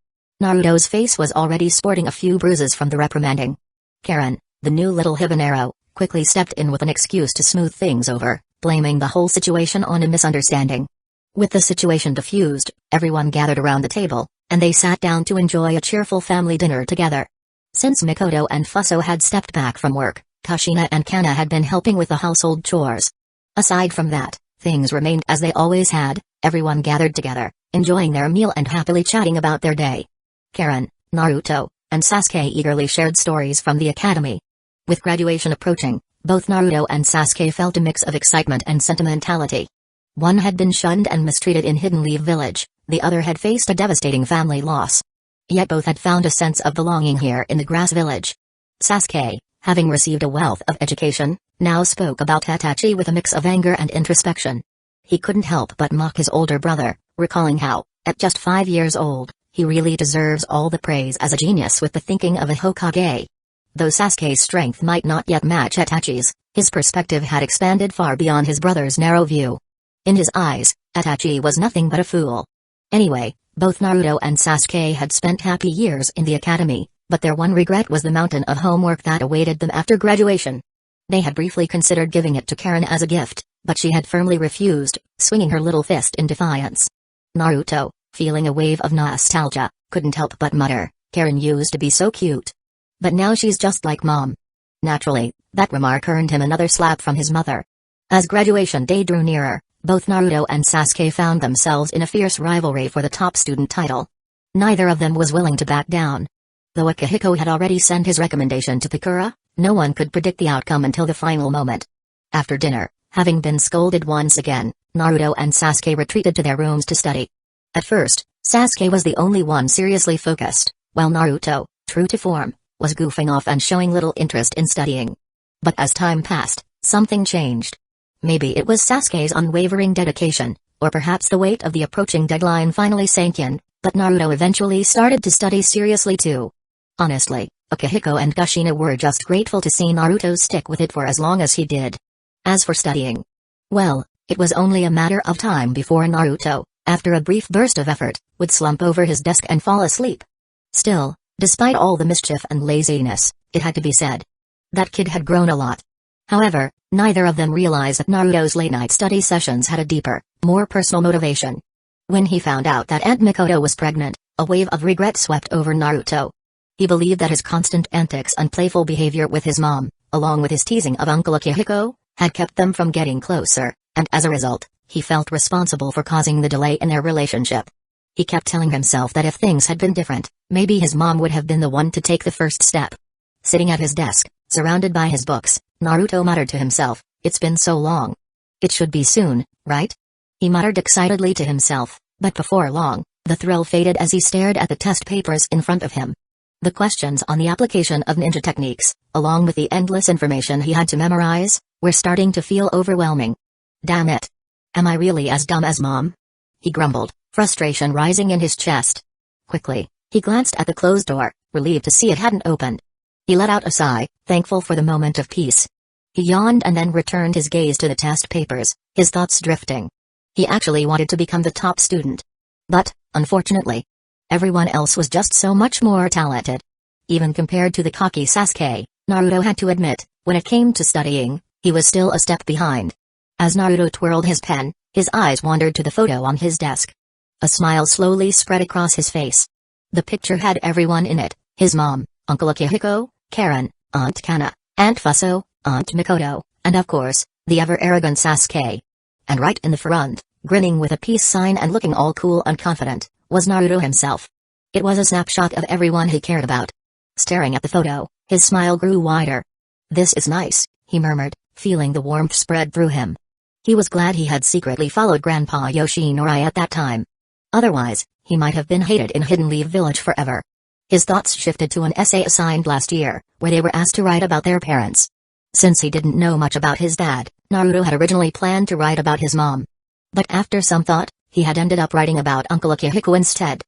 Naruto's face was already sporting a few bruises from the reprimanding. Karen, the new little habanero, quickly stepped in with an excuse to smooth things over, blaming the whole situation on a misunderstanding. With the situation diffused, everyone gathered around the table, and they sat down to enjoy a cheerful family dinner together. Since Mikoto and Fuso had stepped back from work, Kushina and Kana had been helping with the household chores. Aside from that, things remained as they always had, everyone gathered together, enjoying their meal and happily chatting about their day. Karen, Naruto, and Sasuke eagerly shared stories from the academy. With graduation approaching, both Naruto and Sasuke felt a mix of excitement and sentimentality. One had been shunned and mistreated in Hidden Leaf Village, the other had faced a devastating family loss. Yet both had found a sense of belonging here in the Grass Village. Sasuke, having received a wealth of education, now spoke about Itachi with a mix of anger and introspection. He couldn't help but mock his older brother, recalling how, at just 5 years old, he really deserves all the praise as a genius with the thinking of a Hokage. Though Sasuke's strength might not yet match Itachi's, his perspective had expanded far beyond his brother's narrow view. In his eyes, Itachi was nothing but a fool. Anyway, both Naruto and Sasuke had spent happy years in the academy, but their one regret was the mountain of homework that awaited them after graduation. They had briefly considered giving it to Karen as a gift, but she had firmly refused, swinging her little fist in defiance. Naruto, feeling a wave of nostalgia, couldn't help but mutter, "Karen used to be so cute. But now she's just like Mom." Naturally, that remark earned him another slap from his mother. As graduation day drew nearer, both Naruto and Sasuke found themselves in a fierce rivalry for the top student title. Neither of them was willing to back down. Though Akihiko had already sent his recommendation to Pikura, no one could predict the outcome until the final moment. After dinner, having been scolded once again, Naruto and Sasuke retreated to their rooms to study. At first, Sasuke was the only one seriously focused, while Naruto, true to form, was goofing off and showing little interest in studying. But as time passed, something changed. Maybe it was Sasuke's unwavering dedication, or perhaps the weight of the approaching deadline finally sank in, but Naruto eventually started to study seriously too. Honestly, Akihiko and Kushina were just grateful to see Naruto stick with it for as long as he did. As for studying, well, it was only a matter of time before Naruto, after a brief burst of effort, would slump over his desk and fall asleep. Still, despite all the mischief and laziness, it had to be said. That kid had grown a lot. However, neither of them realized that Naruto's late-night study sessions had a deeper, more personal motivation. When he found out that Aunt Mikoto was pregnant, a wave of regret swept over Naruto. He believed that his constant antics and playful behavior with his mom, along with his teasing of Uncle Akihiko, had kept them from getting closer, and as a result, he felt responsible for causing the delay in their relationship. He kept telling himself that if things had been different, maybe his mom would have been the one to take the first step. Sitting at his desk, surrounded by his books, Naruto muttered to himself, "It's been so long. It should be soon, right?" He muttered excitedly to himself, but before long, the thrill faded as he stared at the test papers in front of him. The questions on the application of ninja techniques, along with the endless information he had to memorize, were starting to feel overwhelming. Damn it. Am I really as dumb as Mom? He grumbled, frustration rising in his chest. Quickly, he glanced at the closed door, relieved to see it hadn't opened. He let out a sigh, thankful for the moment of peace. He yawned and then returned his gaze to the test papers, his thoughts drifting. He actually wanted to become the top student. But, unfortunately, everyone else was just so much more talented. Even compared to the cocky Sasuke, Naruto had to admit, when it came to studying, he was still a step behind. As Naruto twirled his pen, his eyes wandered to the photo on his desk. A smile slowly spread across his face. The picture had everyone in it, his mom, Uncle Akihiko, Karen, Aunt Kana, Aunt Fuso, Aunt Mikoto, and of course, the ever-arrogant Sasuke. And right in the front, grinning with a peace sign and looking all cool and confident, was Naruto himself. It was a snapshot of everyone he cared about. Staring at the photo, his smile grew wider. "This is nice," he murmured, feeling the warmth spread through him. He was glad he had secretly followed Grandpa Yoshinori at that time. Otherwise, he might have been hated in Hidden Leaf Village forever. His thoughts shifted to an essay assigned last year, where they were asked to write about their parents. Since he didn't know much about his dad, Naruto had originally planned to write about his mom. But after some thought, he had ended up writing about Uncle Akihiko instead.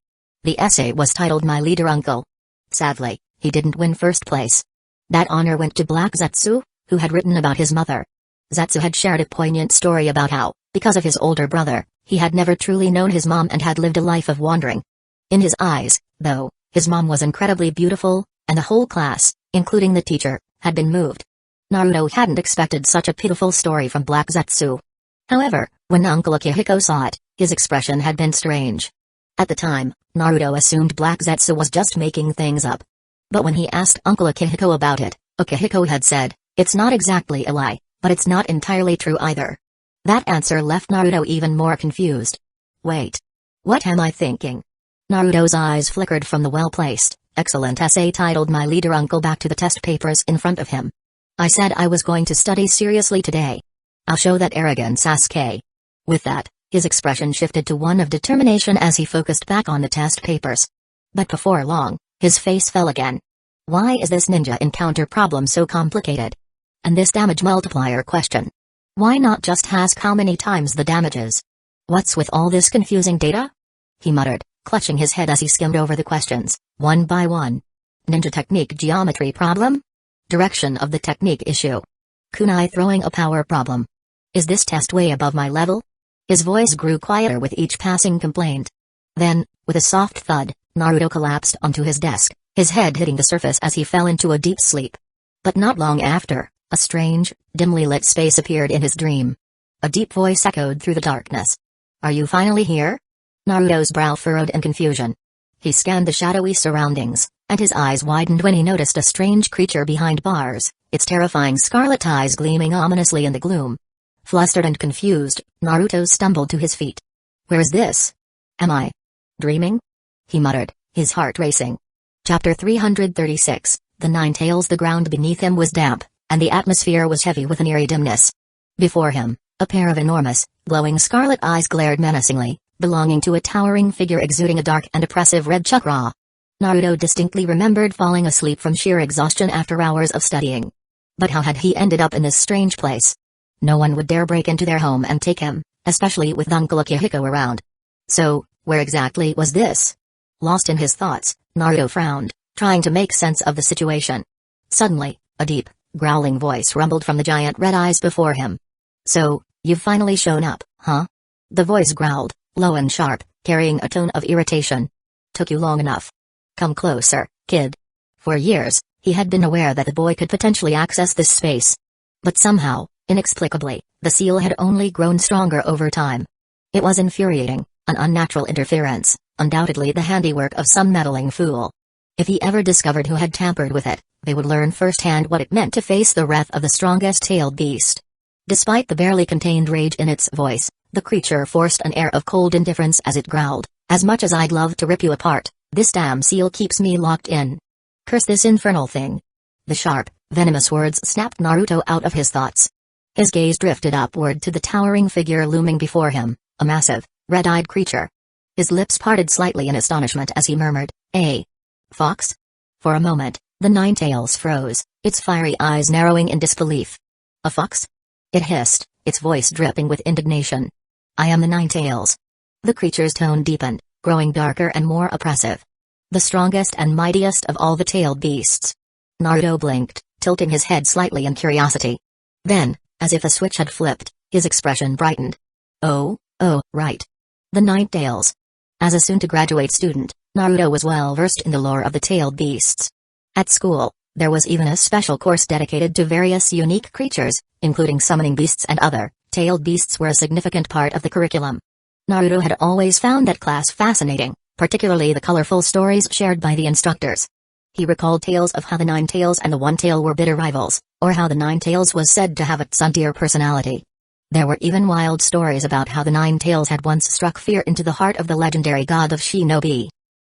The essay was titled My Leader Uncle. Sadly, he didn't win first place. That honor went to Black Zetsu, who had written about his mother. Zetsu had shared a poignant story about how, because of his older brother, he had never truly known his mom and had lived a life of wandering. In his eyes, though, his mom was incredibly beautiful, and the whole class, including the teacher, had been moved. Naruto hadn't expected such a pitiful story from Black Zetsu. However, when Uncle Akihiko saw it, his expression had been strange. At the time, Naruto assumed Black Zetsu was just making things up. But when he asked Uncle Akihiko about it, Akihiko had said, "It's not exactly a lie, but it's not entirely true either." That answer left Naruto even more confused. Wait. What am I thinking? Naruto's eyes flickered from the well-placed, excellent essay titled My Leader Uncle back to the test papers in front of him. I said I was going to study seriously today. I'll show that arrogant Sasuke. With that, his expression shifted to one of determination as he focused back on the test papers. But before long, his face fell again. Why is this ninja encounter problem so complicated? And this damage multiplier question? Why not just ask how many times the damage is? What's with all this confusing data? He muttered, clutching his head as he skimmed over the questions, one by one. Ninja technique geometry problem? Direction of the technique issue. Kunai throwing a power problem. Is this test way above my level? His voice grew quieter with each passing complaint. Then, with a soft thud, Naruto collapsed onto his desk, his head hitting the surface as he fell into a deep sleep. But not long after, a strange, dimly lit space appeared in his dream. A deep voice echoed through the darkness. "Are you finally here?" Naruto's brow furrowed in confusion. He scanned the shadowy surroundings, and his eyes widened when he noticed a strange creature behind bars, its terrifying scarlet eyes gleaming ominously in the gloom. Flustered and confused, Naruto stumbled to his feet. "Where is this? Am I dreaming?" he muttered, his heart racing. Chapter 336, The Nine Tails. The ground beneath him was damp, and the atmosphere was heavy with an eerie dimness. Before him, a pair of enormous, glowing scarlet eyes glared menacingly, belonging to a towering figure exuding a dark and oppressive red chakra. Naruto distinctly remembered falling asleep from sheer exhaustion after hours of studying. But how had he ended up in this strange place? No one would dare break into their home and take him, especially with Uncle Akihiko around. So, where exactly was this? Lost in his thoughts, Naruto frowned, trying to make sense of the situation. Suddenly, a deep, growling voice rumbled from the giant red eyes before him. "So, you've finally shown up, huh?" The voice growled, low and sharp, carrying a tone of irritation. "Took you long enough. Come closer, kid." For years, he had been aware that the boy could potentially access this space. But somehow, inexplicably, the seal had only grown stronger over time. It was infuriating, an unnatural interference, undoubtedly the handiwork of some meddling fool. If he ever discovered who had tampered with it, they would learn firsthand what it meant to face the wrath of the strongest tailed beast. Despite the barely contained rage in its voice, the creature forced an air of cold indifference as it growled, "As much as I'd love to rip you apart, this damn seal keeps me locked in. Curse this infernal thing." The sharp, venomous words snapped Naruto out of his thoughts. His gaze drifted upward to the towering figure looming before him, a massive, red-eyed creature. His lips parted slightly in astonishment as he murmured, "A fox?" For a moment, the Nine Tails froze, its fiery eyes narrowing in disbelief. "A fox?" It hissed, its voice dripping with indignation. I am the Nine Tails. The creature's tone deepened, growing darker and more oppressive. The strongest and mightiest of all the tailed beasts. Naruto blinked, tilting his head slightly in curiosity. Then, as if a switch had flipped, his expression brightened. Oh, right. The Nine Tails. As a soon-to-graduate student, Naruto was well versed in the lore of the tailed beasts. At school, there was even a special course dedicated to various unique creatures, including summoning beasts and other tailed beasts were a significant part of the curriculum. Naruto had always found that class fascinating, particularly the colorful stories shared by the instructors. He recalled tales of how the Nine Tails and the One Tail were bitter rivals, or how the Nine Tails was said to have a tsundeer personality. There were even wild stories about how the Nine Tails had once struck fear into the heart of the legendary god of shinobi.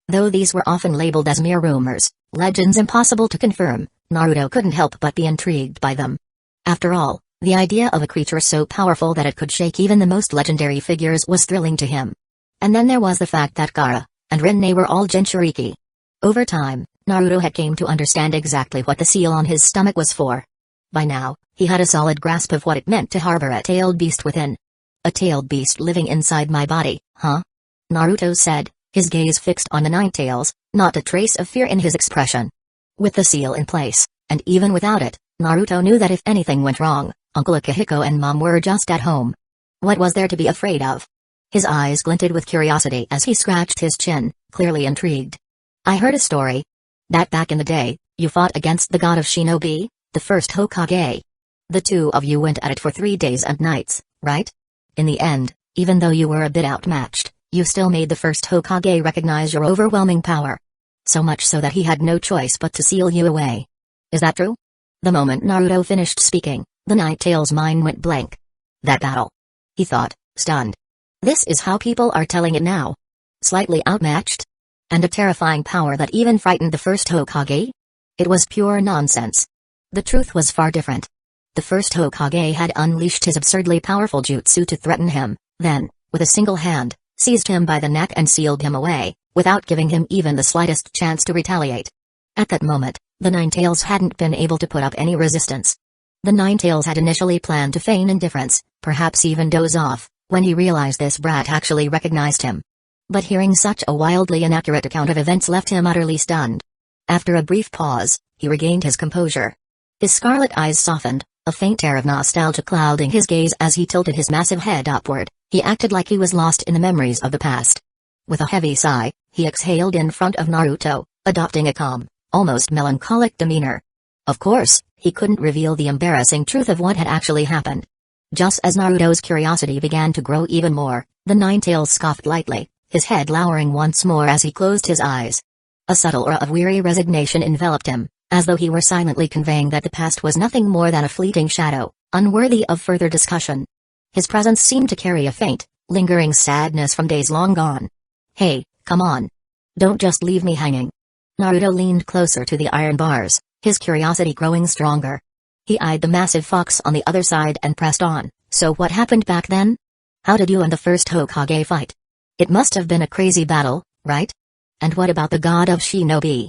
Though these were often labeled as mere rumors, legends impossible to confirm, Naruto couldn't help but be intrigued by them. After all, the idea of a creature so powerful that it could shake even the most legendary figures was thrilling to him. And then there was the fact that Gaara and Rinne were all Jinchuriki. Over time, Naruto had came to understand exactly what the seal on his stomach was for. By now, he had a solid grasp of what it meant to harbor a tailed beast within. A tailed beast living inside my body, huh? Naruto said, his gaze fixed on the Nine Tails, not a trace of fear in his expression. With the seal in place, and even without it, Naruto knew that if anything went wrong, Uncle Akihiko and Mom were just at home. What was there to be afraid of? His eyes glinted with curiosity as he scratched his chin, clearly intrigued. I heard a story. That back in the day, you fought against the god of shinobi, the first Hokage. The two of you went at it for 3 days and nights, right? In the end, even though you were a bit outmatched, you still made the first Hokage recognize your overwhelming power. So much so that he had no choice but to seal you away. Is that true? The moment Naruto finished speaking, the Nine Tails' mind went blank. That battle? He thought, stunned. This is how people are telling it now. Slightly outmatched? And a terrifying power that even frightened the first Hokage? It was pure nonsense. The truth was far different. The first Hokage had unleashed his absurdly powerful jutsu to threaten him, then, with a single hand, seized him by the neck and sealed him away, without giving him even the slightest chance to retaliate. At that moment, the Nine Tails hadn't been able to put up any resistance. The Nine Tails had initially planned to feign indifference, perhaps even doze off, when he realized this brat actually recognized him. But hearing such a wildly inaccurate account of events left him utterly stunned. After a brief pause, he regained his composure. His scarlet eyes softened, a faint air of nostalgia clouding his gaze as he tilted his massive head upward. He acted like he was lost in the memories of the past. With a heavy sigh, he exhaled in front of Naruto, adopting a calm, almost melancholic demeanor. Of course, he couldn't reveal the embarrassing truth of what had actually happened. Just as Naruto's curiosity began to grow even more, the Nine Tails scoffed lightly, his head lowering once more as he closed his eyes. A subtle aura of weary resignation enveloped him, as though he were silently conveying that the past was nothing more than a fleeting shadow, unworthy of further discussion. His presence seemed to carry a faint, lingering sadness from days long gone. Hey, come on. Don't just leave me hanging. Naruto leaned closer to the iron bars, his curiosity growing stronger. He eyed the massive fox on the other side and pressed on. So what happened back then? How did you and the first Hokage fight? It must have been a crazy battle, right? And what about the god of shinobi?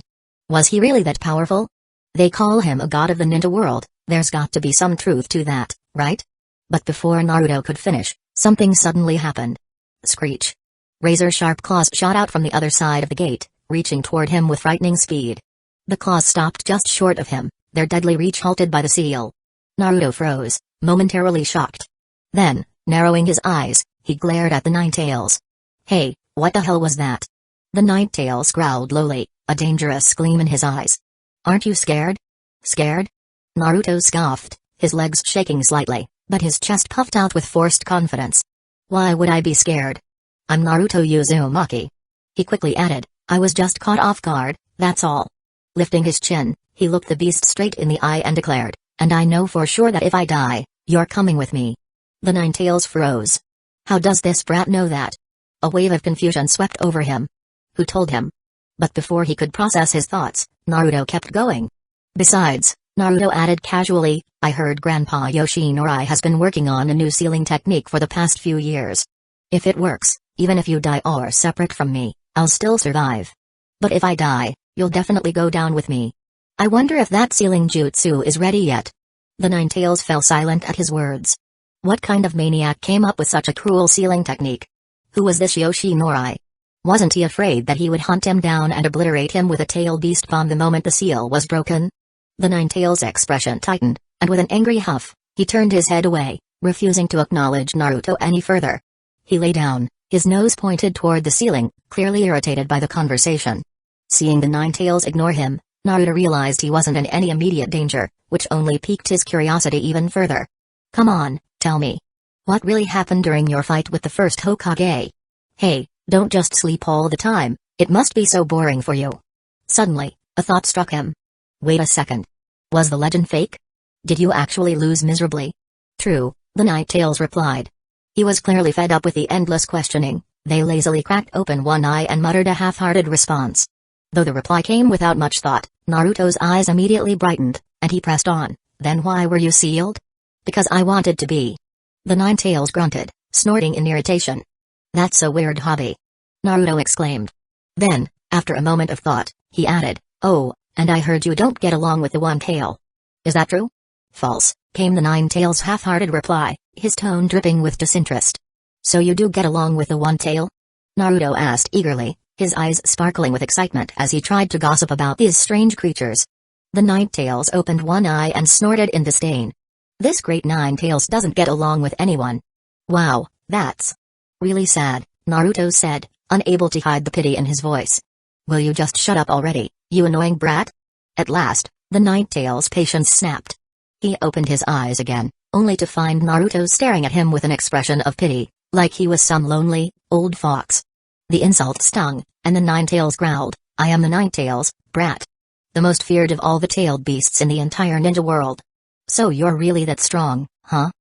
Was he really that powerful? They call him a god of the ninja world, there's got to be some truth to that, right? But before Naruto could finish, something suddenly happened. Screech. Razor-sharp claws shot out from the other side of the gate, reaching toward him with frightening speed. The claws stopped just short of him, their deadly reach halted by the seal. Naruto froze, momentarily shocked. Then, narrowing his eyes, he glared at the Nine Tails. Hey, what the hell was that? The Nine Tails growled lowly, a dangerous gleam in his eyes. Aren't you scared? Scared? Naruto scoffed, his legs shaking slightly, but his chest puffed out with forced confidence. Why would I be scared? I'm Naruto Uzumaki. He quickly added, I was just caught off guard, that's all. Lifting his chin, he looked the beast straight in the eye and declared, and I know for sure that if I die, you're coming with me. The Nine Tails froze. How does this brat know that? A wave of confusion swept over him. Who told him? But before he could process his thoughts, Naruto kept going. Besides, Naruto added casually, I heard Grandpa Yoshinori has been working on a new sealing technique for the past few years. If it works, even if you die or separate from me, I'll still survive. But if I die, you'll definitely go down with me. I wonder if that sealing jutsu is ready yet. The Nine Tails fell silent at his words. What kind of maniac came up with such a cruel sealing technique? Who was this Yoshinori? Wasn't he afraid that he would hunt him down and obliterate him with a tailed beast bomb the moment the seal was broken? The Ninetales' expression tightened, and with an angry huff, he turned his head away, refusing to acknowledge Naruto any further. He lay down, his nose pointed toward the ceiling, clearly irritated by the conversation. Seeing the Ninetales ignore him, Naruto realized he wasn't in any immediate danger, which only piqued his curiosity even further. Come on, tell me. What really happened during your fight with the first Hokage? Hey, don't just sleep all the time, it must be so boring for you. Suddenly, a thought struck him. Wait a second. Was the legend fake? Did you actually lose miserably? True, the Ninetales replied. He was clearly fed up with the endless questioning. They lazily cracked open one eye and muttered a half-hearted response. Though the reply came without much thought, Naruto's eyes immediately brightened, and he pressed on. Then why were you sealed? Because I wanted to be. The Ninetales grunted, snorting in irritation. That's a weird hobby. Naruto exclaimed. Then, after a moment of thought, he added, oh, and I heard you don't get along with the One Tail. Is that true? False, came the Ninetales' half-hearted reply, his tone dripping with disinterest. So you do get along with the One Tail? Naruto asked eagerly, his eyes sparkling with excitement as he tried to gossip about these strange creatures. The Ninetales opened one eye and snorted in disdain. This great Ninetales doesn't get along with anyone. Wow, that's really sad, Naruto said, unable to hide the pity in his voice. Will you just shut up already, you annoying brat? At last, the Ninetales' patience snapped. He opened his eyes again, only to find Naruto staring at him with an expression of pity, like he was some lonely, old fox. The insult stung, and the Ninetales growled, I am the Ninetales, brat. The most feared of all the tailed beasts in the entire ninja world. So you're really that strong, huh?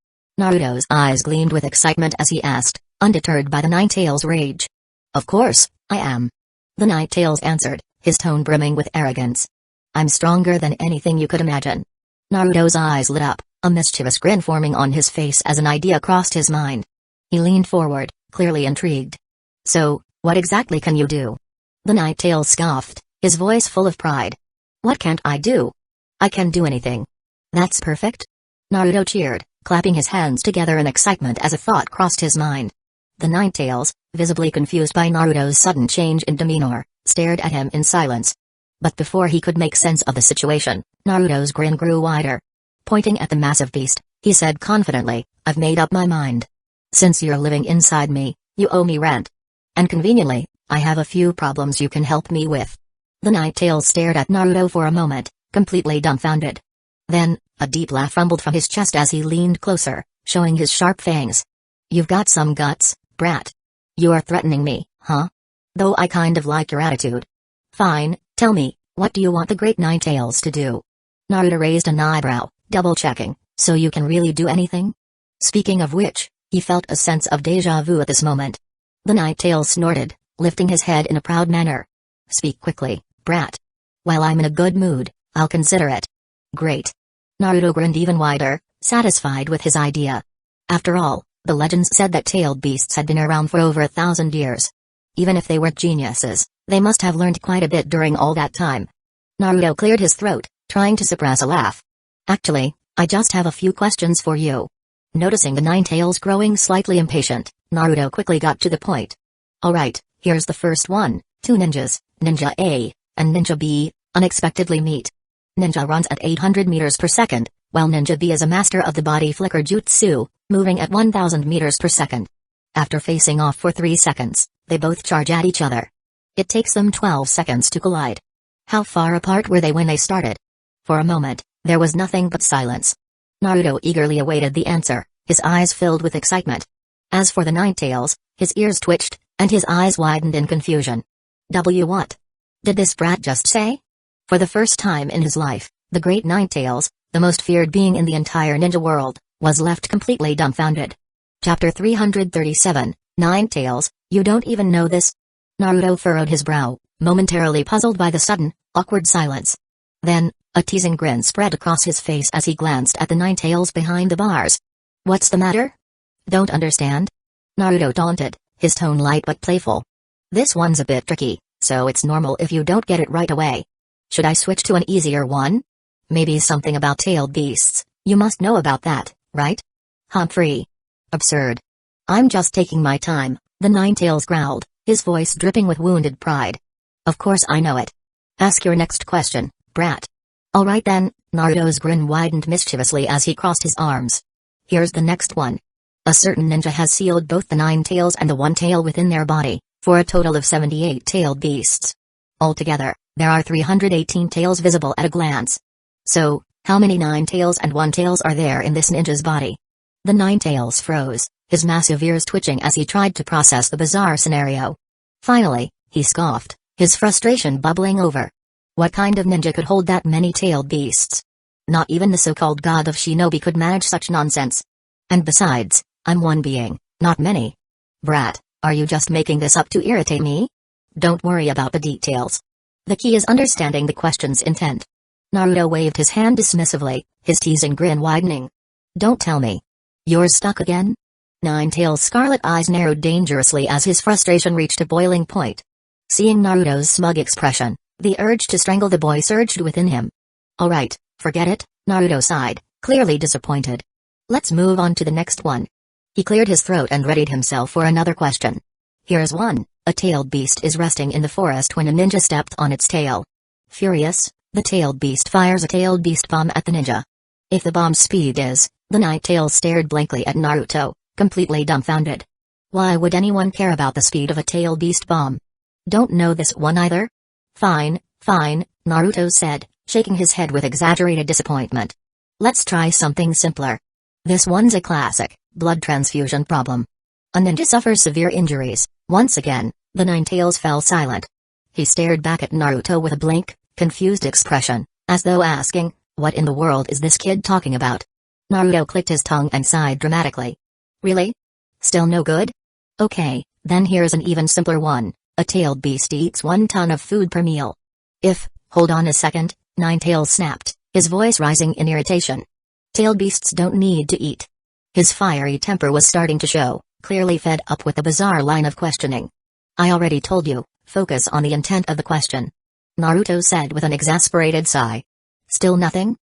Naruto's eyes gleamed with excitement as he asked, undeterred by the Ninetales' rage. Of course, I am. The Ninetales answered, his tone brimming with arrogance. I'm stronger than anything you could imagine. Naruto's eyes lit up, a mischievous grin forming on his face as an idea crossed his mind. He leaned forward, clearly intrigued. So, what exactly can you do? The Ninetales scoffed, his voice full of pride. What can't I do? I can do anything. That's perfect. Naruto cheered, clapping his hands together in excitement as a thought crossed his mind. The Ninetales, visibly confused by Naruto's sudden change in demeanor, stared at him in silence. But before he could make sense of the situation, Naruto's grin grew wider. Pointing at the massive beast, he said confidently, I've made up my mind. Since you're living inside me, you owe me rent. And conveniently, I have a few problems you can help me with. The Ninetales stared at Naruto for a moment, completely dumbfounded. Then, a deep laugh rumbled from his chest as he leaned closer, showing his sharp fangs. You've got some guts, brat. You are threatening me, huh? Though I kind of like your attitude. Fine, tell me, what do you want the great Ninetales to do? Naruto raised an eyebrow, double-checking, so you can really do anything? Speaking of which, he felt a sense of déjà vu at this moment. The Ninetales snorted, lifting his head in a proud manner. Speak quickly, brat. While I'm in a good mood, I'll consider it. Great. Naruto grinned even wider, satisfied with his idea. After all, the legends said that tailed beasts had been around for over 1,000 years. Even if they weren't geniuses, they must have learned quite a bit during all that time. Naruto cleared his throat, trying to suppress a laugh. Actually, I just have a few questions for you. Noticing the Ninetales growing slightly impatient, Naruto quickly got to the point. Alright, here's the first one. Two ninjas, Ninja A and Ninja B, unexpectedly meet. Ninja runs at 800 meters per second, while Ninja B is a master of the body flicker jutsu, moving at 1000 meters per second. After facing off for 3 seconds, they both charge at each other. It takes them 12 seconds to collide. How far apart were they when they started? For a moment, there was nothing but silence. Naruto eagerly awaited the answer, his eyes filled with excitement. As for the Ninetales, his ears twitched, and his eyes widened in confusion. What did this brat just say? For the first time in his life, the great Ninetales, the most feared being in the entire ninja world, was left completely dumbfounded. Chapter 337, Ninetales, you don't even know this? Naruto furrowed his brow, momentarily puzzled by the sudden, awkward silence. Then, a teasing grin spread across his face as he glanced at the Ninetales behind the bars. What's the matter? Don't understand? Naruto taunted, his tone light but playful. This one's a bit tricky, so it's normal if you don't get it right away. Should I switch to an easier one? Maybe something about tailed beasts, you must know about that, right? Humphrey. Absurd. I'm just taking my time, the Ninetales growled, his voice dripping with wounded pride. Of course I know it. Ask your next question, brat. Alright then, Naruto's grin widened mischievously as he crossed his arms. Here's the next one. A certain ninja has sealed both the 9 tails and the 1 tail within their body, for a total of 78 tailed beasts. Altogether, there are 318 tails visible at a glance. So, how many 9 tails and 1 tails are there in this ninja's body? The 9 tails froze, his massive ears twitching as he tried to process the bizarre scenario. Finally, he scoffed, his frustration bubbling over. What kind of ninja could hold that many tailed beasts? Not even the so-called god of shinobi could manage such nonsense. And besides, I'm one being, not many. Brat, are you just making this up to irritate me? Don't worry about the details. The key is understanding the question's intent. Naruto waved his hand dismissively, his teasing grin widening. Don't tell me. You're stuck again? Ninetales' scarlet eyes narrowed dangerously as his frustration reached a boiling point. Seeing Naruto's smug expression, the urge to strangle the boy surged within him. Alright, forget it, Naruto sighed, clearly disappointed. Let's move on to the next one. He cleared his throat and readied himself for another question. Here's one. A tailed beast is resting in the forest when a ninja stepped on its tail. Furious, the tailed beast fires a tailed beast bomb at the ninja. If the bomb's speed is, the Ninetales stared blankly at Naruto, completely dumbfounded. Why would anyone care about the speed of a tailed beast bomb? Don't know this one either? Fine, Naruto said, shaking his head with exaggerated disappointment. Let's try something simpler. This one's a classic, blood transfusion problem. A ninja suffers severe injuries. Once again, the Ninetales fell silent. He stared back at Naruto with a blank, confused expression, as though asking, what in the world is this kid talking about? Naruto clicked his tongue and sighed dramatically. Really? Still no good? Okay, then here's an even simpler one. A tailed beast eats 1 ton of food per meal. Hold on a second, Ninetales snapped, his voice rising in irritation. Tailed beasts don't need to eat. His fiery temper was starting to show, clearly fed up with the bizarre line of questioning. I already told you, focus on the intent of the question. Naruto said with an exasperated sigh. Still nothing?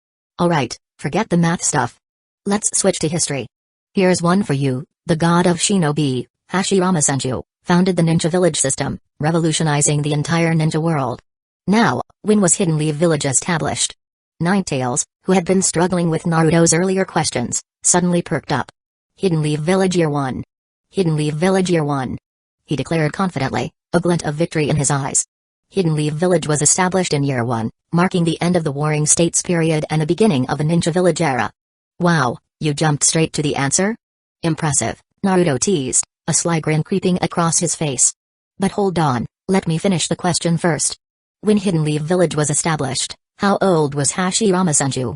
Alright, forget the math stuff. Let's switch to history. Here's one for you. The god of shinobi, Hashirama Senju, founded the ninja village system, revolutionizing the entire ninja world. Now, when was Hidden Leaf Village established? Ninetales, who had been struggling with Naruto's earlier questions, suddenly perked up. Hidden Leaf Village Year 1. Hidden Leaf Village Year 1. He declared confidently, a glint of victory in his eyes. Hidden Leaf Village was established in Year 1, marking the end of the Warring States period and the beginning of the Ninja Village era. Wow, you jumped straight to the answer? Impressive, Naruto teased, a sly grin creeping across his face. But hold on, let me finish the question first. When Hidden Leaf Village was established, how old was Hashirama Senju?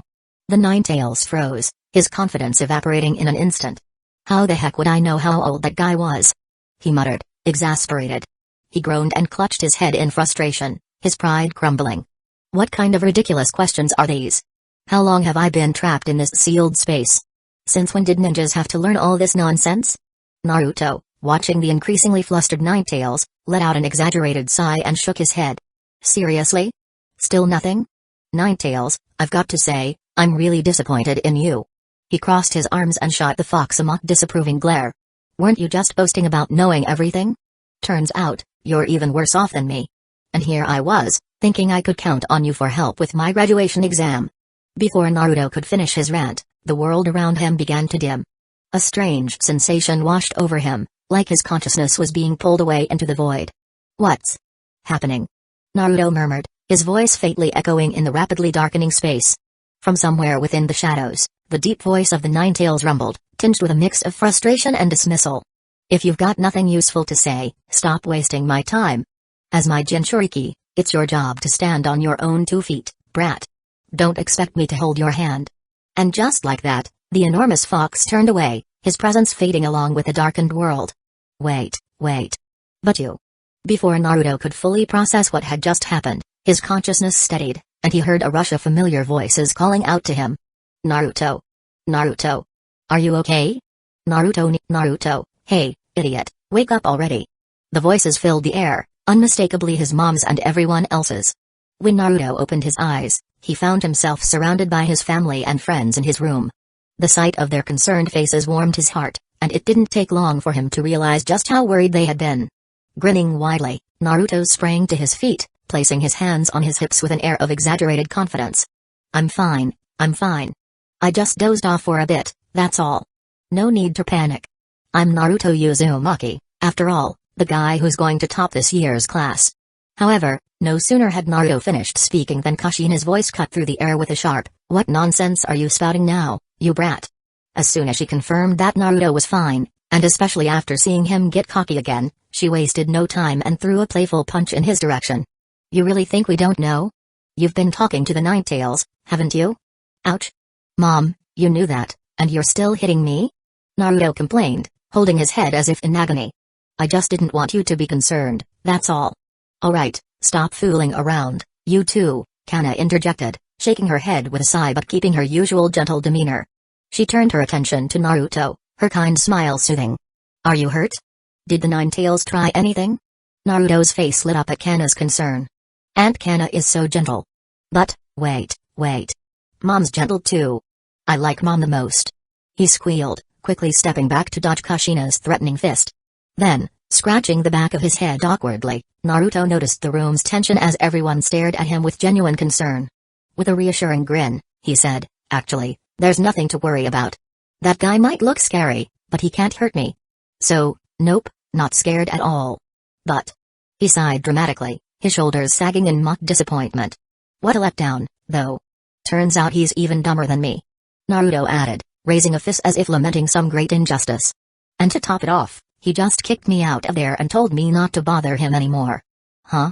The Ninetales froze, his confidence evaporating in an instant. How the heck would I know how old that guy was? He muttered, exasperated. He groaned and clutched his head in frustration, his pride crumbling. What kind of ridiculous questions are these? How long have I been trapped in this sealed space? Since when did ninjas have to learn all this nonsense? Naruto, watching the increasingly flustered Ninetales, let out an exaggerated sigh and shook his head. Seriously? Still nothing? Ninetales, I've got to say, I'm really disappointed in you. He crossed his arms and shot the fox a mock disapproving glare. Weren't you just boasting about knowing everything? Turns out, you're even worse off than me. And here I was, thinking I could count on you for help with my graduation exam. Before Naruto could finish his rant, the world around him began to dim. A strange sensation washed over him, like his consciousness was being pulled away into the void. What's happening? Naruto murmured, his voice faintly echoing in the rapidly darkening space. From somewhere within the shadows, the deep voice of the Ninetales rumbled, tinged with a mix of frustration and dismissal. If you've got nothing useful to say, stop wasting my time. As my Jinchuriki, it's your job to stand on your own 2 feet, brat. Don't expect me to hold your hand. And just like that, the enormous fox turned away, his presence fading along with the darkened world. Wait. But you. Before Naruto could fully process what had just happened, his consciousness steadied, and he heard a rush of familiar voices calling out to him. Naruto. Are you okay? Naruto, hey, idiot, wake up already. The voices filled the air, unmistakably his mom's and everyone else's. When Naruto opened his eyes, he found himself surrounded by his family and friends in his room. The sight of their concerned faces warmed his heart, and it didn't take long for him to realize just how worried they had been. Grinning widely, Naruto sprang to his feet, placing his hands on his hips with an air of exaggerated confidence. I'm fine, I'm fine. I just dozed off for a bit, that's all. No need to panic. I'm Naruto Uzumaki, after all, the guy who's going to top this year's class. However, no sooner had Naruto finished speaking than Kushina's voice cut through the air with a sharp, "What nonsense are you spouting now, you brat?" As soon as she confirmed that Naruto was fine, and especially after seeing him get cocky again, she wasted no time and threw a playful punch in his direction. You really think we don't know? You've been talking to the Ninetales, haven't you? Ouch. Mom, you knew that, and you're still hitting me? Naruto complained, holding his head as if in agony. I just didn't want you to be concerned, that's all. Alright, stop fooling around, you too, Kana interjected, shaking her head with a sigh but keeping her usual gentle demeanor. She turned her attention to Naruto, her kind smile soothing. Are you hurt? Did the Ninetales try anything? Naruto's face lit up at Kana's concern. Aunt Kana is so gentle. But, wait. Mom's gentle too. I like Mom the most. He squealed, quickly stepping back to dodge Kushina's threatening fist. Then, scratching the back of his head awkwardly, Naruto noticed the room's tension as everyone stared at him with genuine concern. With a reassuring grin, he said, actually, there's nothing to worry about. That guy might look scary, but he can't hurt me. So, nope, not scared at all. But. He sighed dramatically, his shoulders sagging in mock disappointment. What a letdown, though. Turns out he's even dumber than me. Naruto added, raising a fist as if lamenting some great injustice. And to top it off, he just kicked me out of there and told me not to bother him anymore. Huh?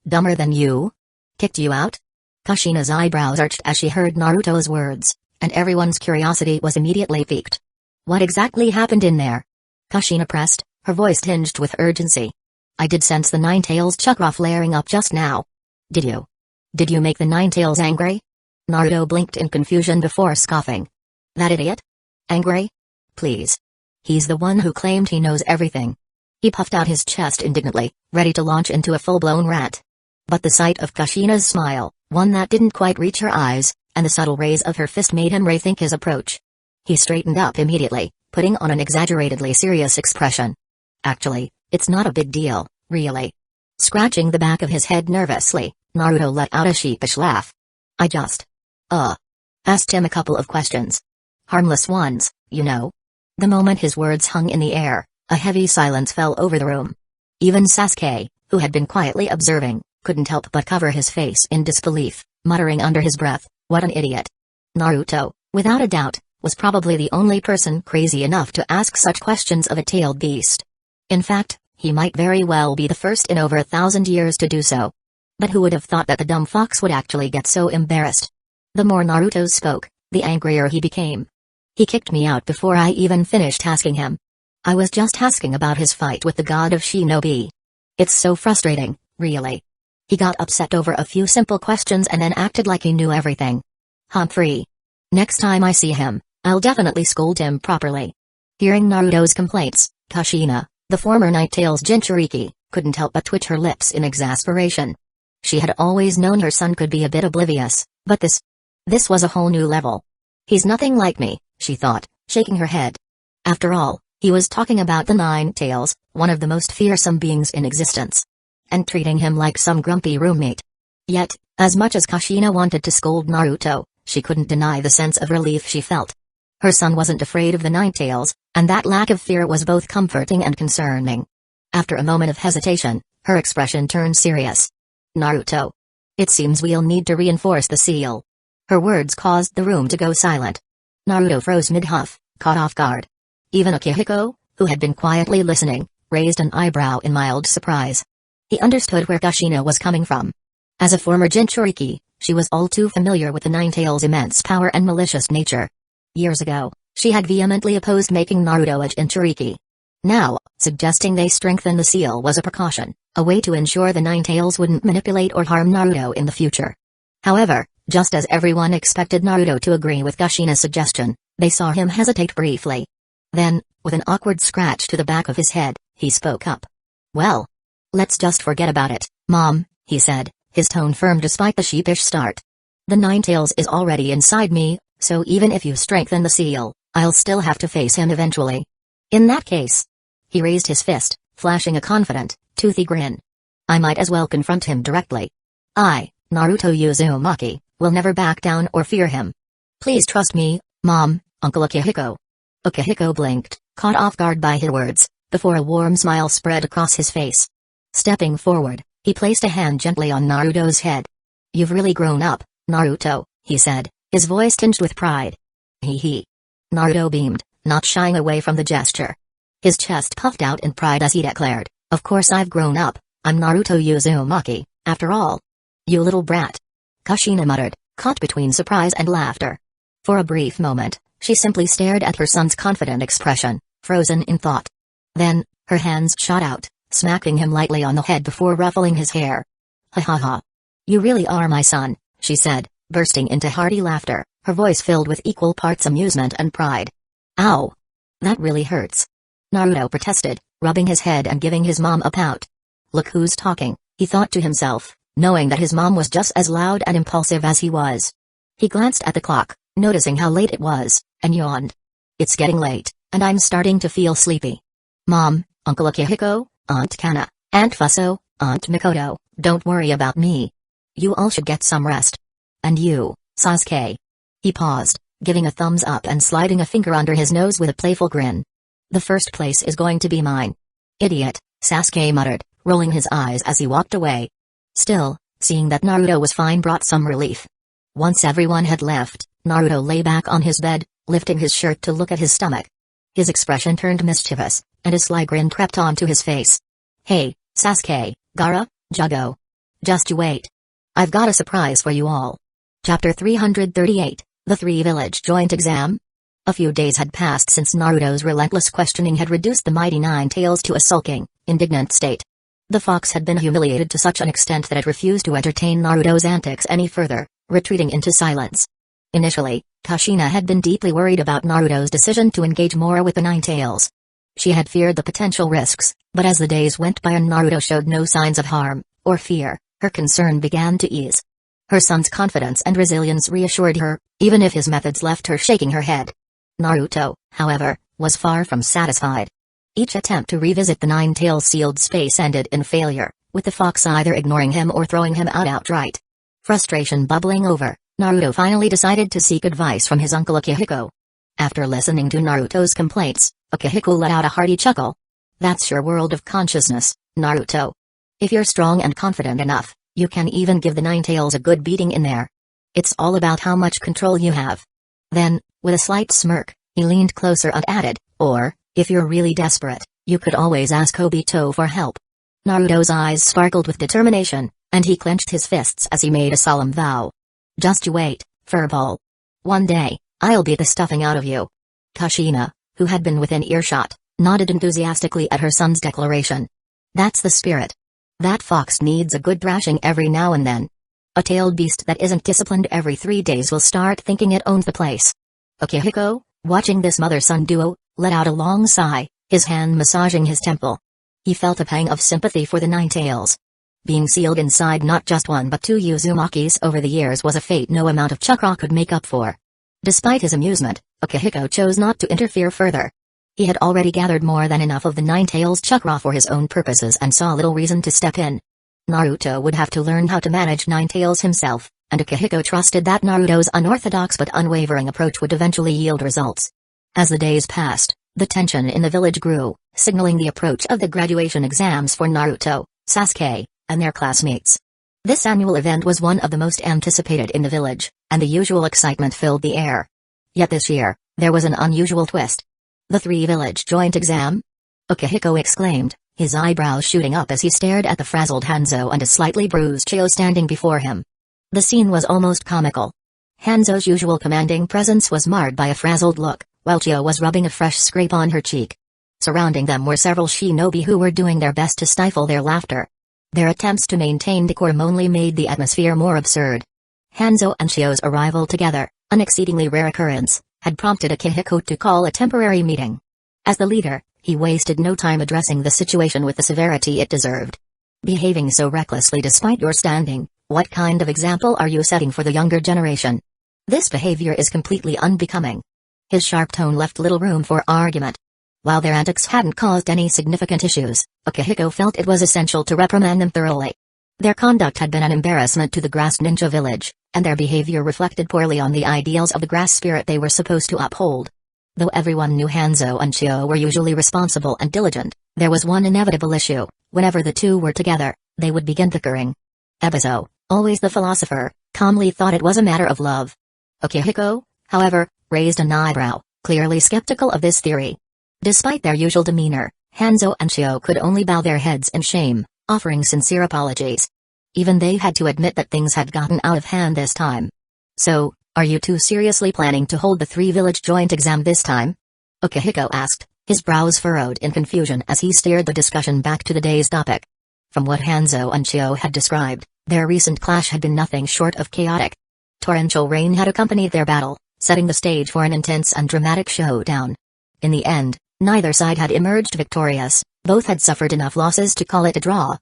Dumber than you? Kicked you out? Kushina's eyebrows arched as she heard Naruto's words, and everyone's curiosity was immediately piqued. What exactly happened in there? Kushina pressed, her voice tinged with urgency. I did sense the Ninetales chakra flaring up just now. Did you? Did you make the Ninetales angry? Naruto blinked in confusion before scoffing. That idiot? Angry? Please. He's the one who claimed he knows everything. He puffed out his chest indignantly, ready to launch into a full-blown rant. But the sight of Kushina's smile, one that didn't quite reach her eyes, and the subtle raise of her fist made him rethink his approach. He straightened up immediately, putting on an exaggeratedly serious expression. Actually, it's not a big deal, really. Scratching the back of his head nervously, Naruto let out a sheepish laugh. I just asked him a couple of questions. Harmless ones, you know. The moment his words hung in the air, a heavy silence fell over the room. Even Sasuke, who had been quietly observing, couldn't help but cover his face in disbelief, muttering under his breath, what an idiot. Naruto, without a doubt, was probably the only person crazy enough to ask such questions of a tailed beast. In fact, he might very well be the first in over 1,000 years to do so. But who would have thought that the dumb fox would actually get so embarrassed? The more Naruto spoke, the angrier he became. He kicked me out before I even finished asking him. I was just asking about his fight with the god of shinobi. It's so frustrating, really. He got upset over a few simple questions and then acted like he knew everything. Humphrey. Next time I see him, I'll definitely scold him properly. Hearing Naruto's complaints, Kushina, the former Ninetales Jinchuriki, couldn't help but twitch her lips in exasperation. She had always known her son could be a bit oblivious, but this was a whole new level. He's nothing like me, she thought, shaking her head. After all, he was talking about the Ninetales, one of the most fearsome beings in existence. And treating him like some grumpy roommate. Yet, as much as Kushina wanted to scold Naruto, she couldn't deny the sense of relief she felt. Her son wasn't afraid of the Ninetales, and that lack of fear was both comforting and concerning. After a moment of hesitation, her expression turned serious. Naruto. It seems we'll need to reinforce the seal. Her words caused the room to go silent. Naruto froze mid-huff, caught off guard. Even Uchiha, who had been quietly listening, raised an eyebrow in mild surprise. He understood where Kushina was coming from. As a former Jinchuriki, she was all too familiar with the Ninetales' immense power and malicious nature. Years ago, she had vehemently opposed making Naruto a Jinchuriki. Now, suggesting they strengthen the seal was a precaution, a way to ensure the Ninetales wouldn't manipulate or harm Naruto in the future. However, just as everyone expected Naruto to agree with Kushina's suggestion, they saw him hesitate briefly. Then, with an awkward scratch to the back of his head, he spoke up. Well, let's just forget about it, Mom, he said, his tone firm despite the sheepish start. The Ninetales is already inside me, So even if you strengthen the seal, I'll still have to face him eventually. In that case. He raised his fist, flashing a confident, toothy grin. I might as well confront him directly. I, Naruto Uzumaki, will never back down or fear him. Please trust me, Mom, Uncle Akihiko. Akihiko blinked, caught off guard by her words, before a warm smile spread across his face. Stepping forward, he placed a hand gently on Naruto's head. You've really grown up, Naruto, he said, his voice tinged with pride. Hee. Naruto beamed, not shying away from the gesture. His chest puffed out in pride as he declared, of course I've grown up, I'm Naruto Uzumaki, after all. You little brat. Kushina muttered, caught between surprise and laughter. For a brief moment, she simply stared at her son's confident expression, frozen in thought. Then, her hands shot out, smacking him lightly on the head before ruffling his hair. Ha ha ha. You really are my son, she said, bursting into hearty laughter, her voice filled with equal parts amusement and pride. Ow! That really hurts. Naruto protested, rubbing his head and giving his mom a pout. Look who's talking, he thought to himself, knowing that his mom was just as loud and impulsive as he was. He glanced at the clock, noticing how late it was, and yawned. It's getting late, and I'm starting to feel sleepy. Mom, Uncle Akihiko, Aunt Kana, Aunt Fuso, Aunt Mikoto, don't worry about me. You all should get some rest. And you, Sasuke. He paused, giving a thumbs up and sliding a finger under his nose with a playful grin. The first place is going to be mine. Idiot, Sasuke muttered, rolling his eyes as he walked away. Still, seeing that Naruto was fine brought some relief. Once everyone had left, Naruto lay back on his bed, lifting his shirt to look at his stomach. His expression turned mischievous, and a sly grin crept onto his face. Hey, Sasuke, Gaara, Jugo. Just you wait. I've got a surprise for you all. Chapter 338, The Three Village Joint Exam? A few days had passed since Naruto's relentless questioning had reduced the mighty Nine-Tails to a sulking, indignant state. The fox had been humiliated to such an extent that it refused to entertain Naruto's antics any further, retreating into silence. Initially, Kushina had been deeply worried about Naruto's decision to engage more with the Nine-Tails. She had feared the potential risks, but as the days went by and Naruto showed no signs of harm, or fear, her concern began to ease. Her son's confidence and resilience reassured her, even if his methods left her shaking her head. Naruto, however, was far from satisfied. Each attempt to revisit the Nine-Tails sealed space ended in failure, with the fox either ignoring him or throwing him out outright. Frustration bubbling over, Naruto finally decided to seek advice from his uncle Akihiko. After listening to Naruto's complaints, Akihiko let out a hearty chuckle. That's your world of consciousness, Naruto. If you're strong and confident enough, you can even give the Nine-Tails a good beating in there. It's all about how much control you have. Then, with a slight smirk, he leaned closer and added, or, if you're really desperate, you could always ask Obito for help. Naruto's eyes sparkled with determination, and he clenched his fists as he made a solemn vow. Just you wait, furball. One day, I'll beat the stuffing out of you. Kushina, who had been within earshot, nodded enthusiastically at her son's declaration. That's the spirit. That fox needs a good thrashing every now and then. A tailed beast that isn't disciplined every 3 days will start thinking it owns the place. Akihiko, watching this mother-son duo, let out a long sigh, his hand massaging his temple. He felt a pang of sympathy for the Nine-Tails. Being sealed inside not just one but two Uzumakis over the years was a fate no amount of chakra could make up for. Despite his amusement, Akihiko chose not to interfere further. He had already gathered more than enough of the Nine-Tails chakra for his own purposes and saw little reason to step in. Naruto would have to learn how to manage Nine-Tails himself, and Akihiko trusted that Naruto's unorthodox but unwavering approach would eventually yield results. As the days passed, the tension in the village grew, signaling the approach of the graduation exams for Naruto, Sasuke, and their classmates. This annual event was one of the most anticipated in the village, and the usual excitement filled the air. Yet this year, there was an unusual twist. The three-village joint exam? Akihiko exclaimed, his eyebrows shooting up as he stared at the frazzled Hanzo and a slightly bruised Chio standing before him. The scene was almost comical. Hanzo's usual commanding presence was marred by a frazzled look, while Chio was rubbing a fresh scrape on her cheek. Surrounding them were several shinobi who were doing their best to stifle their laughter. Their attempts to maintain decorum only made the atmosphere more absurd. Hanzo and Chio's arrival together, an exceedingly rare occurrence, had prompted Akihiko to call a temporary meeting. As the leader, he wasted no time addressing the situation with the severity it deserved. Behaving so recklessly despite your standing, what kind of example are you setting for the younger generation? This behavior is completely unbecoming. His sharp tone left little room for argument. While their antics hadn't caused any significant issues, Akihiko felt it was essential to reprimand them thoroughly. Their conduct had been an embarrassment to the Grass Ninja Village, and their behavior reflected poorly on the ideals of the grass spirit they were supposed to uphold. Though everyone knew Hanzo and Chio were usually responsible and diligent, there was one inevitable issue: whenever the two were together, they would begin bickering. Ebizo, always the philosopher, calmly thought it was a matter of love. Akihiko, however, raised an eyebrow, clearly skeptical of this theory. Despite their usual demeanor, Hanzo and Chio could only bow their heads in shame, offering sincere apologies. Even they had to admit that things had gotten out of hand this time. "So, are you two seriously planning to hold the three-village joint exam this time?" Akihiko asked, his brows furrowed in confusion as he steered the discussion back to the day's topic. From what Hanzo and Chio had described, their recent clash had been nothing short of chaotic. Torrential rain had accompanied their battle, setting the stage for an intense and dramatic showdown. In the end, neither side had emerged victorious, both had suffered enough losses to call it a draw.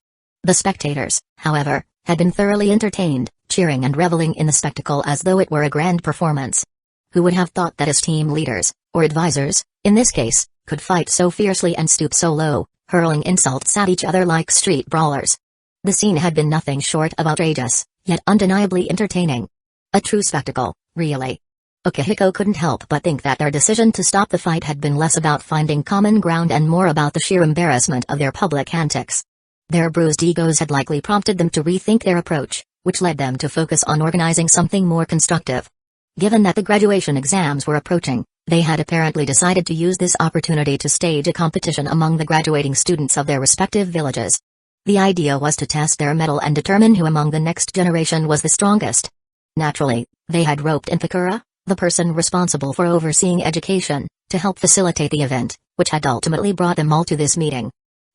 The spectators, however, had been thoroughly entertained, cheering and reveling in the spectacle as though it were a grand performance. Who would have thought that as team leaders, or advisors, in this case, could fight so fiercely and stoop so low, hurling insults at each other like street brawlers? The scene had been nothing short of outrageous, yet undeniably entertaining. A true spectacle, really. Akihiko couldn't help but think that their decision to stop the fight had been less about finding common ground and more about the sheer embarrassment of their public antics. Their bruised egos had likely prompted them to rethink their approach, which led them to focus on organizing something more constructive. Given that the graduation exams were approaching, they had apparently decided to use this opportunity to stage a competition among the graduating students of their respective villages. The idea was to test their mettle and determine who among the next generation was the strongest. Naturally, they had roped in Pakura, the person responsible for overseeing education, to help facilitate the event, which had ultimately brought them all to this meeting.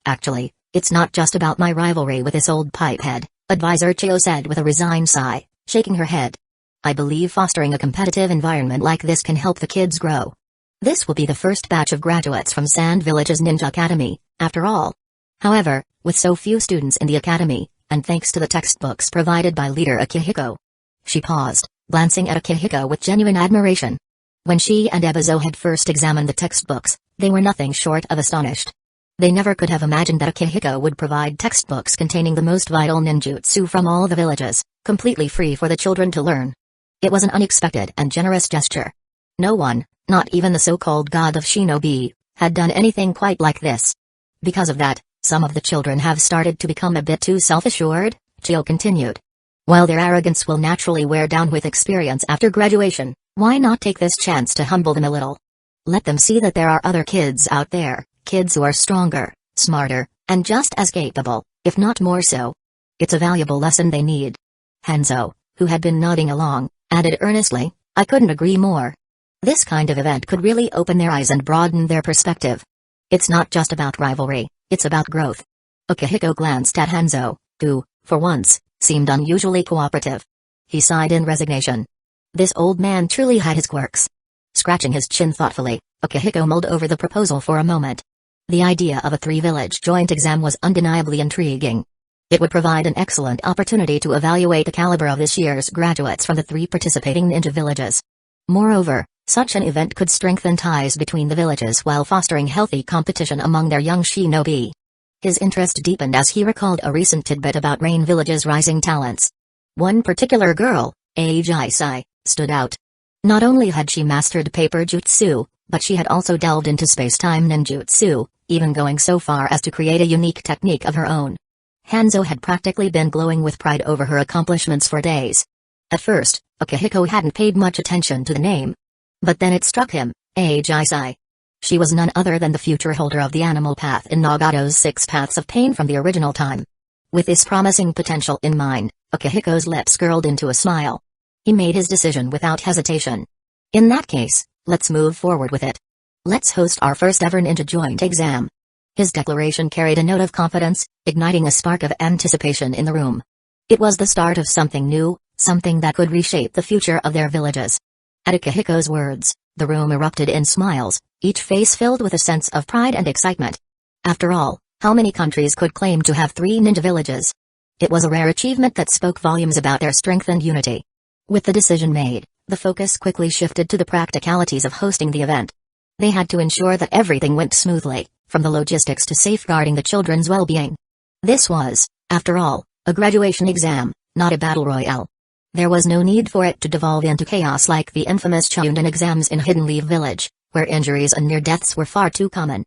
"Actually, it's not just about my rivalry with this old pipehead," Advisor Chio said with a resigned sigh, shaking her head. "I believe fostering a competitive environment like this can help the kids grow. This will be the first batch of graduates from Sand Village's Ninja Academy, after all. However, with so few students in the academy, and thanks to the textbooks provided by leader Akihiko." She paused, glancing at Akihiko with genuine admiration. When she and Ebizo had first examined the textbooks, they were nothing short of astonished. They never could have imagined that Akihiko would provide textbooks containing the most vital ninjutsu from all the villages, completely free for the children to learn. It was an unexpected and generous gesture. No one, not even the so-called god of shinobi, had done anything quite like this. Because of that, some of the children have started to become a bit too self-assured, Chio continued. While their arrogance will naturally wear down with experience after graduation, why not take this chance to humble them a little? Let them see that there are other kids out there, kids who are stronger, smarter, and just as capable, if not more so. It's a valuable lesson they need. Hanzo, who had been nodding along, added earnestly, "I couldn't agree more. This kind of event could really open their eyes and broaden their perspective. It's not just about rivalry, it's about growth." Akihiko glanced at Hanzo, who, for once, seemed unusually cooperative. He sighed in resignation. This old man truly had his quirks. Scratching his chin thoughtfully, Akihiko mulled over the proposal for a moment. The idea of a three-village joint exam was undeniably intriguing. It would provide an excellent opportunity to evaluate the caliber of this year's graduates from the three participating ninja villages. Moreover, such an event could strengthen ties between the villages while fostering healthy competition among their young shinobi. His interest deepened as he recalled a recent tidbit about Rain Village's rising talents. One particular girl, Aizen, stood out. Not only had she mastered paper jutsu, but she had also delved into space-time ninjutsu, even going so far as to create a unique technique of her own. Hanzo had practically been glowing with pride over her accomplishments for days. At first, Akihiko hadn't paid much attention to the name. But then it struck him, Aizen. She was none other than the future holder of the animal path in Nagato's 6 Paths of Pain from the original time. With this promising potential in mind, Akihiko's lips curled into a smile. He made his decision without hesitation. "In that case, let's move forward with it. Let's host our first ever ninja joint exam." His declaration carried a note of confidence, igniting a spark of anticipation in the room. It was the start of something new, something that could reshape the future of their villages. At Akihiko's words, the room erupted in smiles, each face filled with a sense of pride and excitement. After all, how many countries could claim to have 3 ninja villages? It was a rare achievement that spoke volumes about their strength and unity. With the decision made, The focus quickly shifted to the practicalities of hosting the event. They had to ensure that everything went smoothly, from the logistics to safeguarding the children's well-being. This was, after all, a graduation exam, not a battle royale. There was no need for it to devolve into chaos like the infamous Chunin exams in Hidden Leaf Village, where injuries and near deaths were far too common.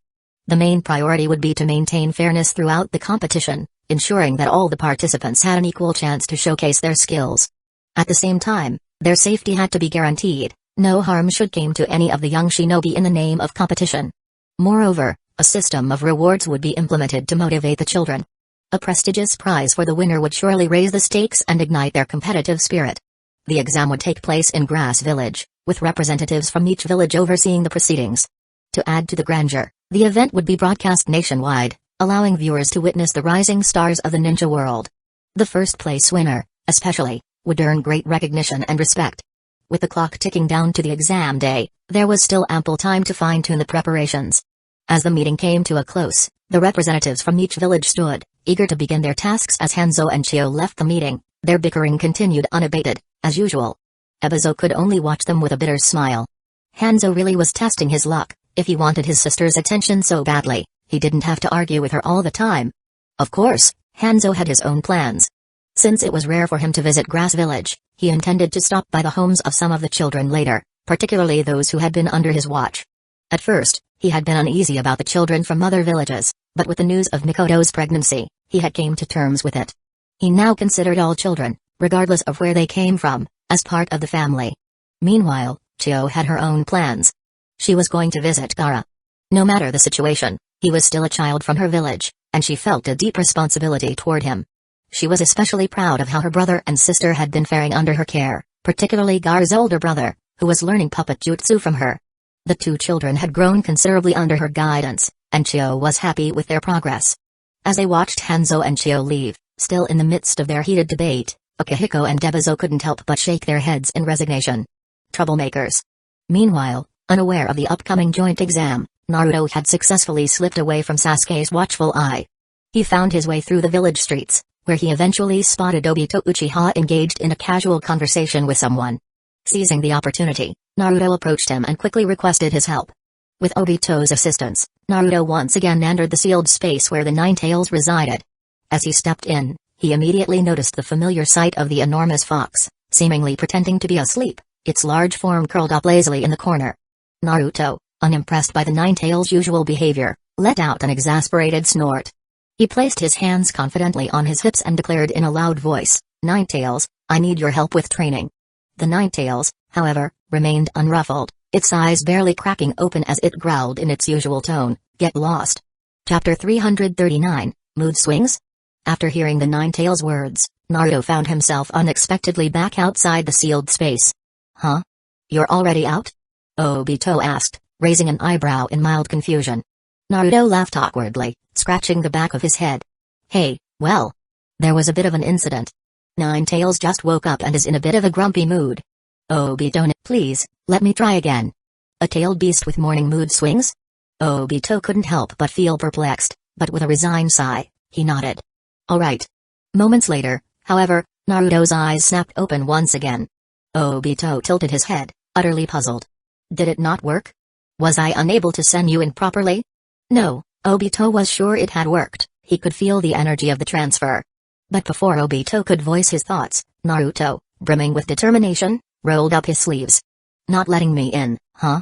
The main priority would be to maintain fairness throughout the competition, ensuring that all the participants had an equal chance to showcase their skills. At the same time, their safety had to be guaranteed. No harm should come to any of the young shinobi in the name of competition. Moreover, a system of rewards would be implemented to motivate the children. A prestigious prize for the winner would surely raise the stakes and ignite their competitive spirit. The exam would take place in Grass Village, with representatives from each village overseeing the proceedings. To add to the grandeur, the event would be broadcast nationwide, allowing viewers to witness the rising stars of the ninja world. The first place winner, especially, would earn great recognition and respect. With the clock ticking down to the exam day, there was still ample time to fine-tune the preparations. As the meeting came to a close, the representatives from each village stood, eager to begin their tasks. As Hanzo and Chio left the meeting, their bickering continued unabated, as usual. Ebizo could only watch them with a bitter smile. Hanzo really was testing his luck. If he wanted his sister's attention so badly, he didn't have to argue with her all the time. Of course, Hanzo had his own plans. Since it was rare for him to visit Grass Village, he intended to stop by the homes of some of the children later, particularly those who had been under his watch. At first, he had been uneasy about the children from other villages, but with the news of Mikoto's pregnancy, he had come to terms with it. He now considered all children, regardless of where they came from, as part of the family. Meanwhile, Chio had her own plans. She was going to visit Gaara. No matter the situation, he was still a child from her village, and she felt a deep responsibility toward him. She was especially proud of how her brother and sister had been faring under her care, particularly Gaara's older brother, who was learning puppet jutsu from her. The two children had grown considerably under her guidance, and Chio was happy with their progress. As they watched Hanzo and Chio leave, still in the midst of their heated debate, Akihiko and Ebizo couldn't help but shake their heads in resignation. Troublemakers. Meanwhile, unaware of the upcoming joint exam, Naruto had successfully slipped away from Sasuke's watchful eye. He found his way through the village streets, where he eventually spotted Obito Uchiha engaged in a casual conversation with someone. Seizing the opportunity, Naruto approached him and quickly requested his help. With Obito's assistance, Naruto once again entered the sealed space where the Nine-Tails resided. As he stepped in, he immediately noticed the familiar sight of the enormous fox, seemingly pretending to be asleep, its large form curled up lazily in the corner. Naruto, unimpressed by the Nine-Tails' usual behavior, let out an exasperated snort. He placed his hands confidently on his hips and declared in a loud voice, "Nine-Tails, I need your help with training." The Nine-Tails, however, remained unruffled, its eyes barely cracking open as it growled in its usual tone, "Get lost." Chapter 339, Mood Swings? After hearing the Nine-Tails' words, Naruto found himself unexpectedly back outside the sealed space. "Huh? You're already out?" Obito asked, raising an eyebrow in mild confusion. Naruto laughed awkwardly, scratching the back of his head. "Hey, well. There was a bit of an incident. Nine-Tails just woke up and is in a bit of a grumpy mood." "Obito, please, let me try again." "A tailed beast with morning mood swings?" Obito couldn't help but feel perplexed, but with a resigned sigh, he nodded. "All right." Moments later, however, Naruto's eyes snapped open once again. Obito tilted his head, utterly puzzled. "Did it not work? Was I unable to send you in properly?" No, Obito was sure it had worked. He could feel the energy of the transfer. But before Obito could voice his thoughts, Naruto, brimming with determination, rolled up his sleeves. "Not letting me in, huh?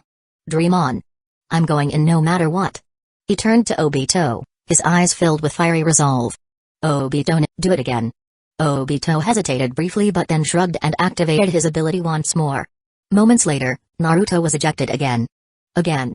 Dream on. I'm going in no matter what." He turned to Obito, his eyes filled with fiery resolve. "Obito, do it again." Obito hesitated briefly but then shrugged and activated his ability once more. Moments later, Naruto was ejected again. "Again?"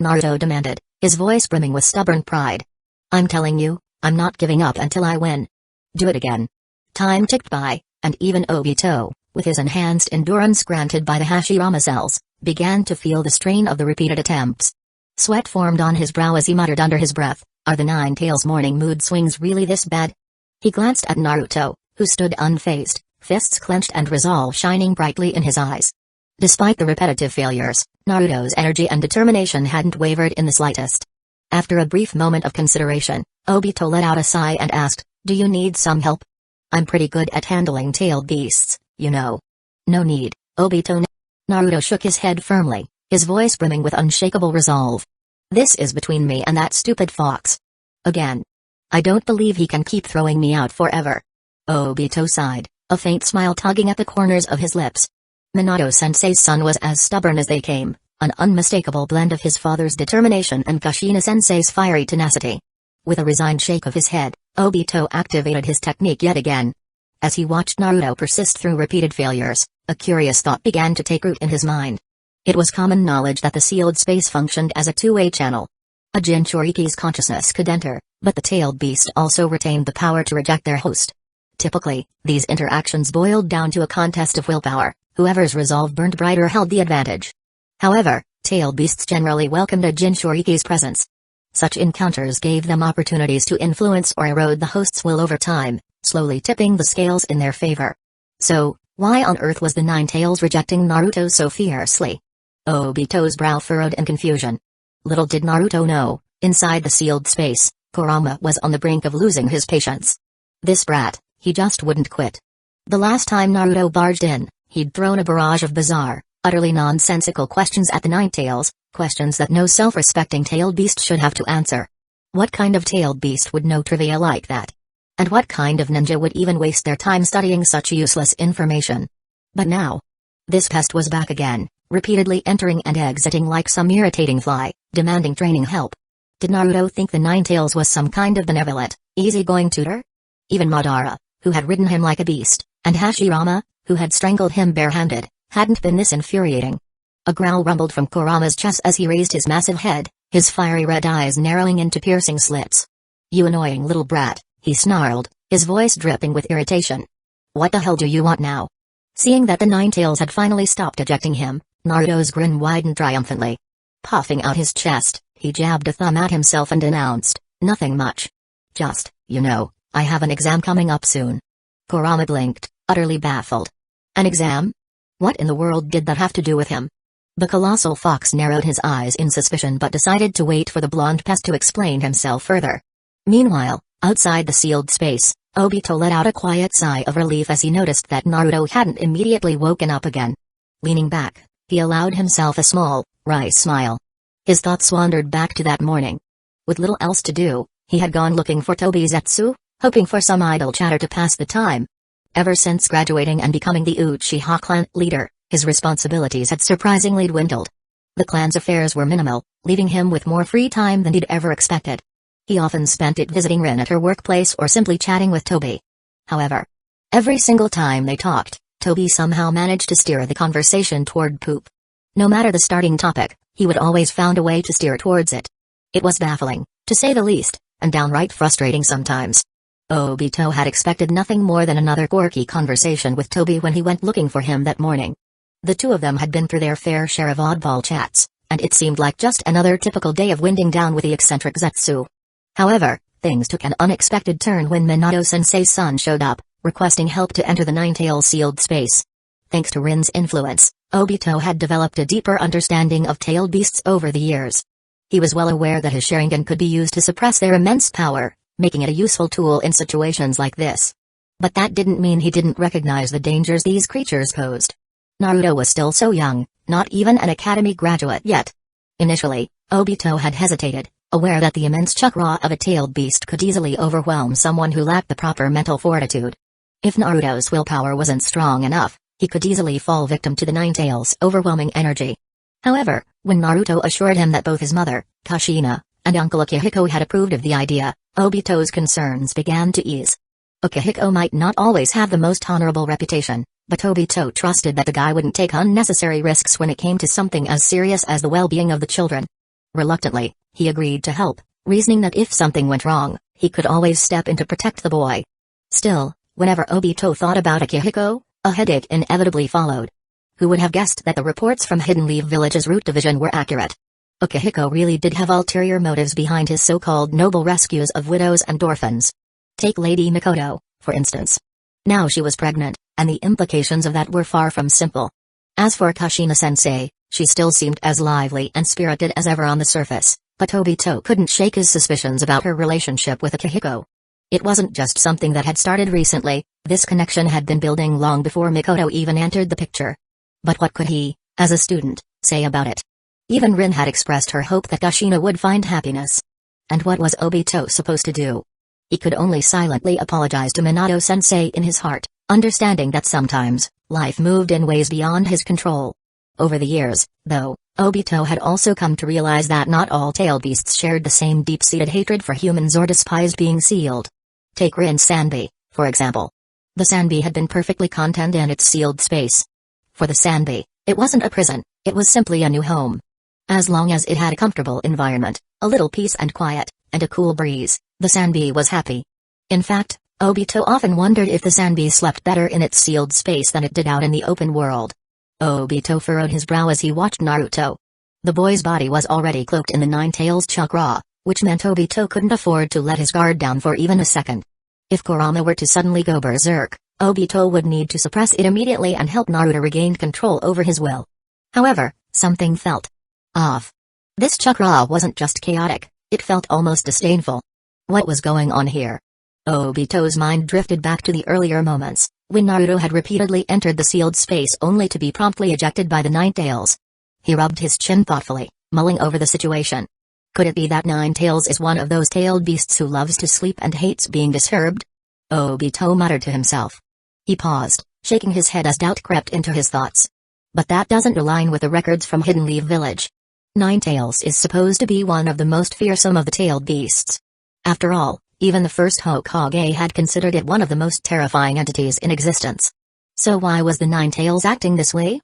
Naruto demanded, his voice brimming with stubborn pride. "I'm telling you, I'm not giving up until I win. Do it again." Time ticked by, and even Obito, with his enhanced endurance granted by the Hashirama cells, began to feel the strain of the repeated attempts. Sweat formed on his brow as he muttered under his breath, "Are the Nine-Tails' morning mood swings really this bad?" He glanced at Naruto, who stood unfazed, fists clenched and resolve shining brightly in his eyes. Despite the repetitive failures, Naruto's energy and determination hadn't wavered in the slightest. After a brief moment of consideration, Obito let out a sigh and asked, "Do you need some help?" "I'm pretty good at handling tailed beasts, you know." "No need, Obito." Naruto shook his head firmly, his voice brimming with unshakable resolve. This is between me and that stupid fox. Again. I don't believe he can keep throwing me out forever. Obito sighed, a faint smile tugging at the corners of his lips. Minato-sensei's son was as stubborn as they came, an unmistakable blend of his father's determination and Kushina-sensei's fiery tenacity. With a resigned shake of his head, Obito activated his technique yet again. As he watched Naruto persist through repeated failures, a curious thought began to take root in his mind. It was common knowledge that the sealed space functioned as a two-way channel. A Jinchuriki's consciousness could enter, but the tailed beast also retained the power to reject their host. Typically, these interactions boiled down to a contest of willpower. Whoever's resolve burned brighter held the advantage. However, tailed beasts generally welcomed a Jinchuriki's presence. Such encounters gave them opportunities to influence or erode the host's will over time, slowly tipping the scales in their favor. So, why on earth was the Nine-Tails rejecting Naruto so fiercely? Obito's brow furrowed in confusion. Little did Naruto know, inside the sealed space, Kurama was on the brink of losing his patience. This brat, he just wouldn't quit. The last time Naruto barged in, he'd thrown a barrage of bizarre, utterly nonsensical questions at the Nine-Tails, questions that no self-respecting tailed beast should have to answer. What kind of tailed beast would know trivia like that? And what kind of ninja would even waste their time studying such useless information? But now, this pest was back again, repeatedly entering and exiting like some irritating fly, demanding training help. Did Naruto think the Nine-Tails was some kind of benevolent, easygoing tutor? Even Madara, who had ridden him like a beast, and Hashirama, who had strangled him barehanded, hadn't been this infuriating. A growl rumbled from Kurama's chest as he raised his massive head, his fiery red eyes narrowing into piercing slits. "You annoying little brat," he snarled, his voice dripping with irritation. "What the hell do you want now?" Seeing that the Nine-Tails had finally stopped ejecting him, Naruto's grin widened triumphantly. Puffing out his chest, he jabbed a thumb at himself and announced, "Nothing much. Just, I have an exam coming up soon." Kurama blinked, utterly baffled. An exam? What in the world did that have to do with him? The colossal fox narrowed his eyes in suspicion but decided to wait for the blonde pest to explain himself further. Meanwhile, outside the sealed space, Obito let out a quiet sigh of relief as he noticed that Naruto hadn't immediately woken up again. Leaning back, he allowed himself a small, wry smile. His thoughts wandered back to that morning. With little else to do, he had gone looking for Tobizetsu, hoping for some idle chatter to pass the time. Ever since graduating and becoming the Uchiha clan leader, his responsibilities had surprisingly dwindled. The clan's affairs were minimal, leaving him with more free time than he'd ever expected. He often spent it visiting Rin at her workplace or simply chatting with Tobi. However, every single time they talked, Tobi somehow managed to steer the conversation toward poop. No matter the starting topic, he would always found a way to steer towards it. It was baffling, to say the least, and downright frustrating sometimes. Obito had expected nothing more than another quirky conversation with Tobi when he went looking for him that morning. The two of them had been through their fair share of oddball chats, and it seemed like just another typical day of winding down with the eccentric Zetsu. However, things took an unexpected turn when Minato-sensei's son showed up, requesting help to enter the Nine-Tails sealed space. Thanks to Rin's influence, Obito had developed a deeper understanding of tailed beasts over the years. He was well aware that his Sharingan could be used to suppress their immense power, making it a useful tool in situations like this. But that didn't mean he didn't recognize the dangers these creatures posed. Naruto was still so young, not even an academy graduate yet. Initially, Obito had hesitated, aware that the immense chakra of a tailed beast could easily overwhelm someone who lacked the proper mental fortitude. If Naruto's willpower wasn't strong enough, he could easily fall victim to the Nine-Tails' overwhelming energy. However, when Naruto assured him that both his mother, Kushina, and Uncle Akihiko had approved of the idea, Obito's concerns began to ease. Akihiko might not always have the most honorable reputation, but Obito trusted that the guy wouldn't take unnecessary risks when it came to something as serious as the well-being of the children. Reluctantly, he agreed to help, reasoning that if something went wrong, he could always step in to protect the boy. Still, whenever Obito thought about Akihiko, a headache inevitably followed. Who would have guessed that the reports from Hidden Leaf Village's root division were accurate? Akihiko really did have ulterior motives behind his so-called noble rescues of widows and orphans. Take Lady Mikoto, for instance. Now she was pregnant, and the implications of that were far from simple. As for Kushina-sensei, she still seemed as lively and spirited as ever on the surface, but Obito couldn't shake his suspicions about her relationship with Akihiko. It wasn't just something that had started recently, this connection had been building long before Mikoto even entered the picture. But what could he, As a student, say about it. Even Rin had expressed her hope that Kushina would find happiness. And what was Obito supposed to do? He could only silently apologize to Minato-sensei in his heart, understanding that sometimes, life moved in ways beyond his control. Over the years, though, Obito had also come to realize that not all tailed beasts shared the same deep-seated hatred for humans or despised being sealed. Take Rin's Sanbi, for example. The Sanbi had been perfectly content in its sealed space. For the Sanbi, it wasn't a prison, it was simply a new home. As long as it had a comfortable environment, a little peace and quiet, and a cool breeze, the Sanbi was happy. In fact, Obito often wondered if the Sanbi slept better in its sealed space than it did out in the open world. Obito furrowed his brow as he watched Naruto. The boy's body was already cloaked in the Nine Tails chakra, which meant Obito couldn't afford to let his guard down for even a second. If Kurama were to suddenly go berserk, Obito would need to suppress it immediately and help Naruto regain control over his will. However, something felt off. This chakra wasn't just chaotic, it felt almost disdainful. What was going on here? Obito's mind drifted back to the earlier moments, when Naruto had repeatedly entered the sealed space only to be promptly ejected by the Nine Tails. He rubbed his chin thoughtfully, mulling over the situation. Could it be that Nine Tails is one of those tailed beasts who loves to sleep and hates being disturbed? Obito muttered to himself. He paused, shaking his head as doubt crept into his thoughts. But that doesn't align with the records from Hidden Leaf Village. Nine Tails is supposed to be one of the most fearsome of the tailed beasts. After all, even the first Hokage had considered it one of the most terrifying entities in existence. So why was the Nine Tails acting this way?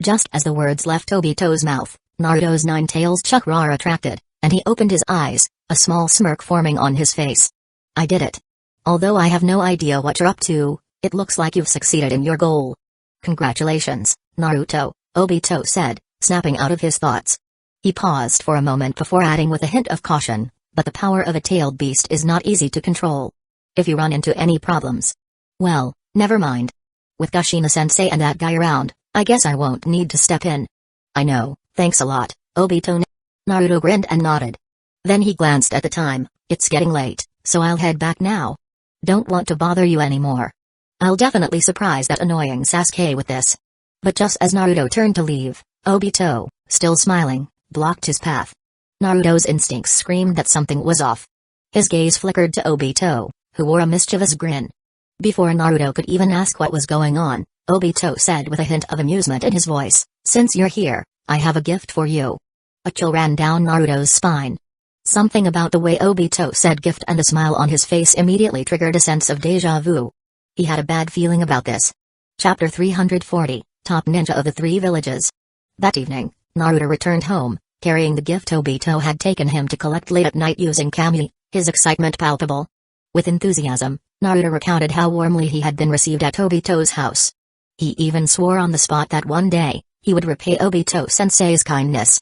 Just as the words left Obito's mouth, Naruto's Nine Tails chakra retracted, and he opened his eyes, a small smirk forming on his face. I did it. Although I have no idea what you're up to, it looks like you've succeeded in your goal. Congratulations, Naruto, Obito said, snapping out of his thoughts. He paused for a moment before adding with a hint of caution, but the power of a tailed beast is not easy to control. If you run into any problems, well, never mind. With Kushina-sensei and that guy around, I guess I won't need to step in. I know, thanks a lot, Obito. Naruto grinned and nodded. Then he glanced at the time. It's getting late, so I'll head back now. Don't want to bother you anymore. I'll definitely surprise that annoying Sasuke with this. But just as Naruto turned to leave, Obito, still smiling, blocked his path. Naruto's instincts screamed that something was off. His gaze flickered to Obito, who wore a mischievous grin. Before Naruto could even ask what was going on, Obito said with a hint of amusement in his voice, "Since you're here, I have a gift for you." A chill ran down Naruto's spine. Something about the way Obito said gift and the smile on his face immediately triggered a sense of déjà vu. He had a bad feeling about this. Chapter 340, Top Ninja of the Three Villages. That evening, Naruto returned home, carrying the gift Obito had taken him to collect late at night using kami, his excitement palpable. With enthusiasm, Naruto recounted how warmly he had been received at Obito's house. He even swore on the spot that one day, he would repay Obito-sensei's kindness.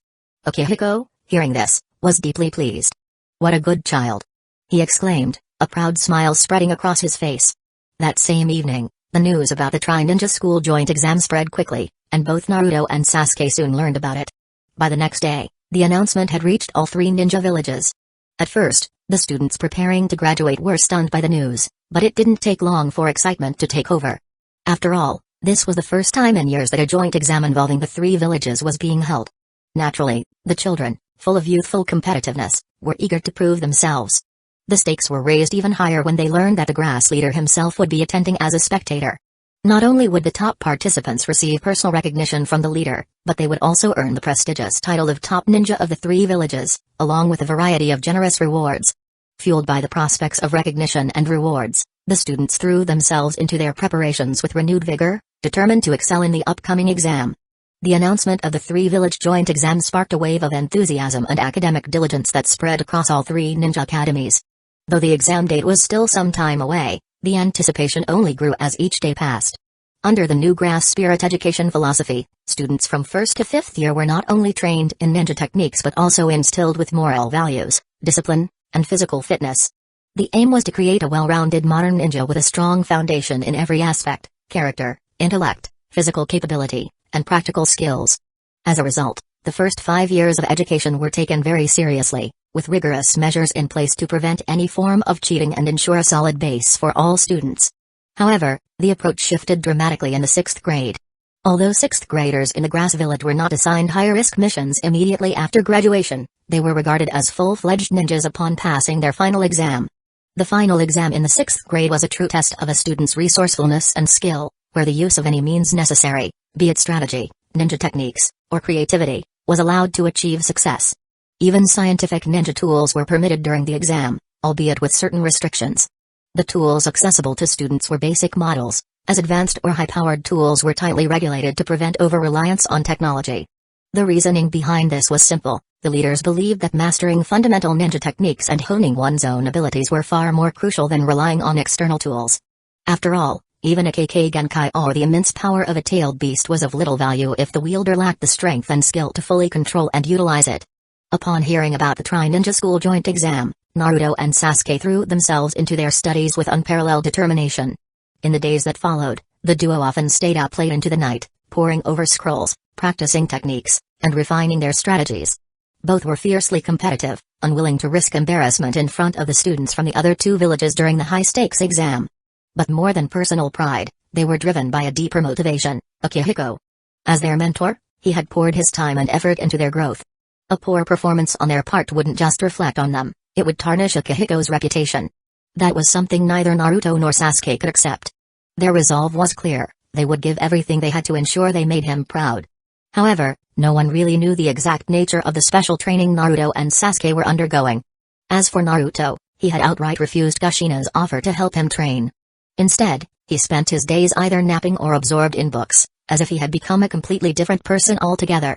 Uchiha, hearing this, was deeply pleased. "What a good child!" he exclaimed, a proud smile spreading across his face. That same evening, the news about the Tri-Ninja School joint exam spread quickly, and both Naruto and Sasuke soon learned about it. By the next day, the announcement had reached all three ninja villages. At first, the students preparing to graduate were stunned by the news, but it didn't take long for excitement to take over. After all, this was the first time in years that a joint exam involving the three villages was being held. Naturally, the children, full of youthful competitiveness, were eager to prove themselves. The stakes were raised even higher when they learned that the grass leader himself would be attending as a spectator. Not only would the top participants receive personal recognition from the leader, but they would also earn the prestigious title of Top Ninja of the Three Villages, along with a variety of generous rewards. Fueled by the prospects of recognition and rewards, the students threw themselves into their preparations with renewed vigor, determined to excel in the upcoming exam. The announcement of the three-village joint exam sparked a wave of enthusiasm and academic diligence that spread across all three ninja academies. Though the exam date was still some time away, the anticipation only grew as each day passed. Under the new grass spirit education philosophy, students from 1st to 5th year were not only trained in ninja techniques but also instilled with moral values, discipline, and physical fitness. The aim was to create a well-rounded modern ninja with a strong foundation in every aspect: character, intellect, physical capability, and practical skills. As a result, the first 5 years of education were taken very seriously, with rigorous measures in place to prevent any form of cheating and ensure a solid base for all students. However, the approach shifted dramatically in the 6th grade. Although 6th graders in the Grass Village were not assigned high-risk missions immediately after graduation, they were regarded as full-fledged ninjas upon passing their final exam. The final exam in the 6th grade was a true test of a student's resourcefulness and skill, where the use of any means necessary, be it strategy, ninja techniques, or creativity, was allowed to achieve success. Even scientific ninja tools were permitted during the exam, albeit with certain restrictions. The tools accessible to students were basic models, as advanced or high-powered tools were tightly regulated to prevent over-reliance on technology. The reasoning behind this was simple: the leaders believed that mastering fundamental ninja techniques and honing one's own abilities were far more crucial than relying on external tools. After all, even a Kekkei Genkai or the immense power of a tailed beast was of little value if the wielder lacked the strength and skill to fully control and utilize it. Upon hearing about the Tri-Ninja School joint exam, Naruto and Sasuke threw themselves into their studies with unparalleled determination. In the days that followed, the duo often stayed up late into the night, poring over scrolls, practicing techniques, and refining their strategies. Both were fiercely competitive, unwilling to risk embarrassment in front of the students from the other two villages during the high-stakes exam. But more than personal pride, they were driven by a deeper motivation: Akihiko. As their mentor, he had poured his time and effort into their growth. A poor performance on their part wouldn't just reflect on them, it would tarnish Akihiko's reputation. That was something neither Naruto nor Sasuke could accept. Their resolve was clear: they would give everything they had to ensure they made him proud. However, no one really knew the exact nature of the special training Naruto and Sasuke were undergoing. As for Naruto, he had outright refused Kushina's offer to help him train. Instead, he spent his days either napping or absorbed in books, as if he had become a completely different person altogether.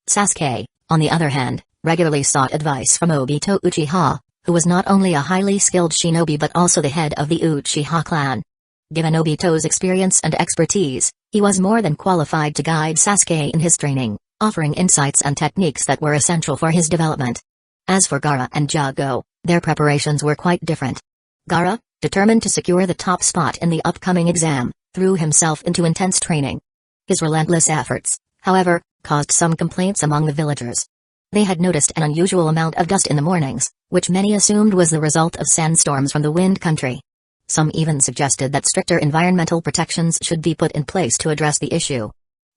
Sasuke, on the other hand, regularly sought advice from Obito Uchiha, who was not only a highly skilled shinobi but also the head of the Uchiha clan. Given Obito's experience and expertise, he was more than qualified to guide Sasuke in his training, offering insights and techniques that were essential for his development. As for Gaara and Jago, their preparations were quite different. Gaara, determined to secure the top spot in the upcoming exam, threw himself into intense training. His relentless efforts, however, caused some complaints among the villagers. They had noticed an unusual amount of dust in the mornings, which many assumed was the result of sandstorms from the wind country. Some even suggested that stricter environmental protections should be put in place to address the issue.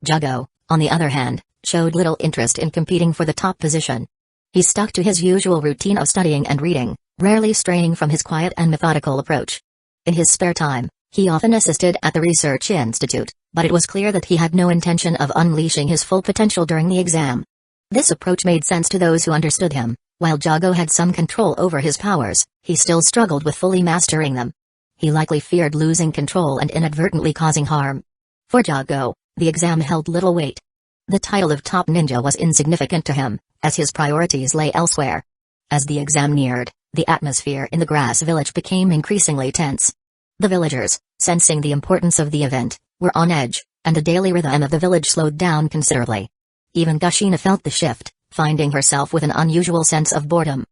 Jago, on the other hand, showed little interest in competing for the top position. He stuck to his usual routine of studying and reading, rarely straying from his quiet and methodical approach. In his spare time, he often assisted at the research institute, but it was clear that he had no intention of unleashing his full potential during the exam. This approach made sense to those who understood him. While Jago had some control over his powers, he still struggled with fully mastering them. He likely feared losing control and inadvertently causing harm. For Jago, the exam held little weight. The title of top ninja was insignificant to him, as his priorities lay elsewhere. As the exam neared, the atmosphere in the grass village became increasingly tense. The villagers, sensing the importance of the event, were on edge, and the daily rhythm of the village slowed down considerably. Even Kushina felt the shift, finding herself with an unusual sense of boredom.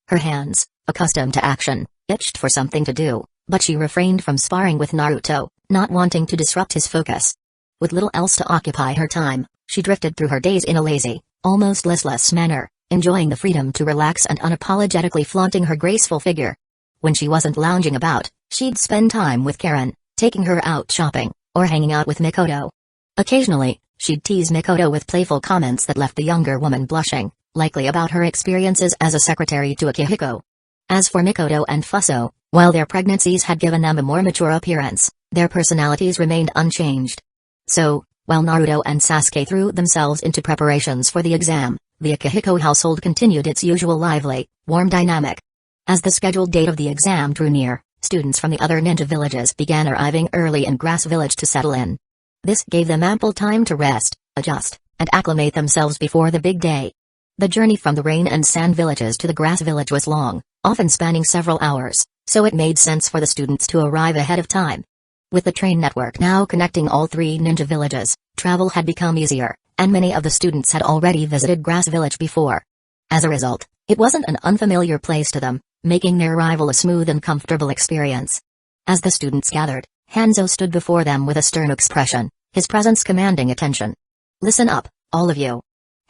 Her hands, accustomed to action, itched for something to do, but she refrained from sparring with Naruto, not wanting to disrupt his focus. With little else to occupy her time, she drifted through her days in a lazy, almost listless manner, enjoying the freedom to relax and unapologetically flaunting her graceful figure. When she wasn't lounging about, she'd spend time with Karen, taking her out shopping, or hanging out with Mikoto. Occasionally, she'd tease Mikoto with playful comments that left the younger woman blushing, likely about her experiences as a secretary to Akihiko. As for Mikoto and Fuso, while their pregnancies had given them a more mature appearance, their personalities remained unchanged. So, while Naruto and Sasuke threw themselves into preparations for the exam, the Akihiko household continued its usual lively, warm dynamic. As the scheduled date of the exam drew near, students from the other ninja villages began arriving early in Grass Village to settle in. This gave them ample time to rest, adjust, and acclimate themselves before the big day. The journey from the rain and sand villages to the grass village was long, often spanning several hours, so it made sense for the students to arrive ahead of time. With the train network now connecting all three ninja villages, travel had become easier, and many of the students had already visited Grass Village before. As a result, it wasn't an unfamiliar place to them, making their arrival a smooth and comfortable experience. As the students gathered, Hanzo stood before them with a stern expression, his presence commanding attention. "Listen up, all of you."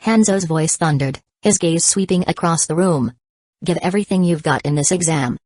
Hanzo's voice thundered, his gaze sweeping across the room. "Give everything you've got in this exam.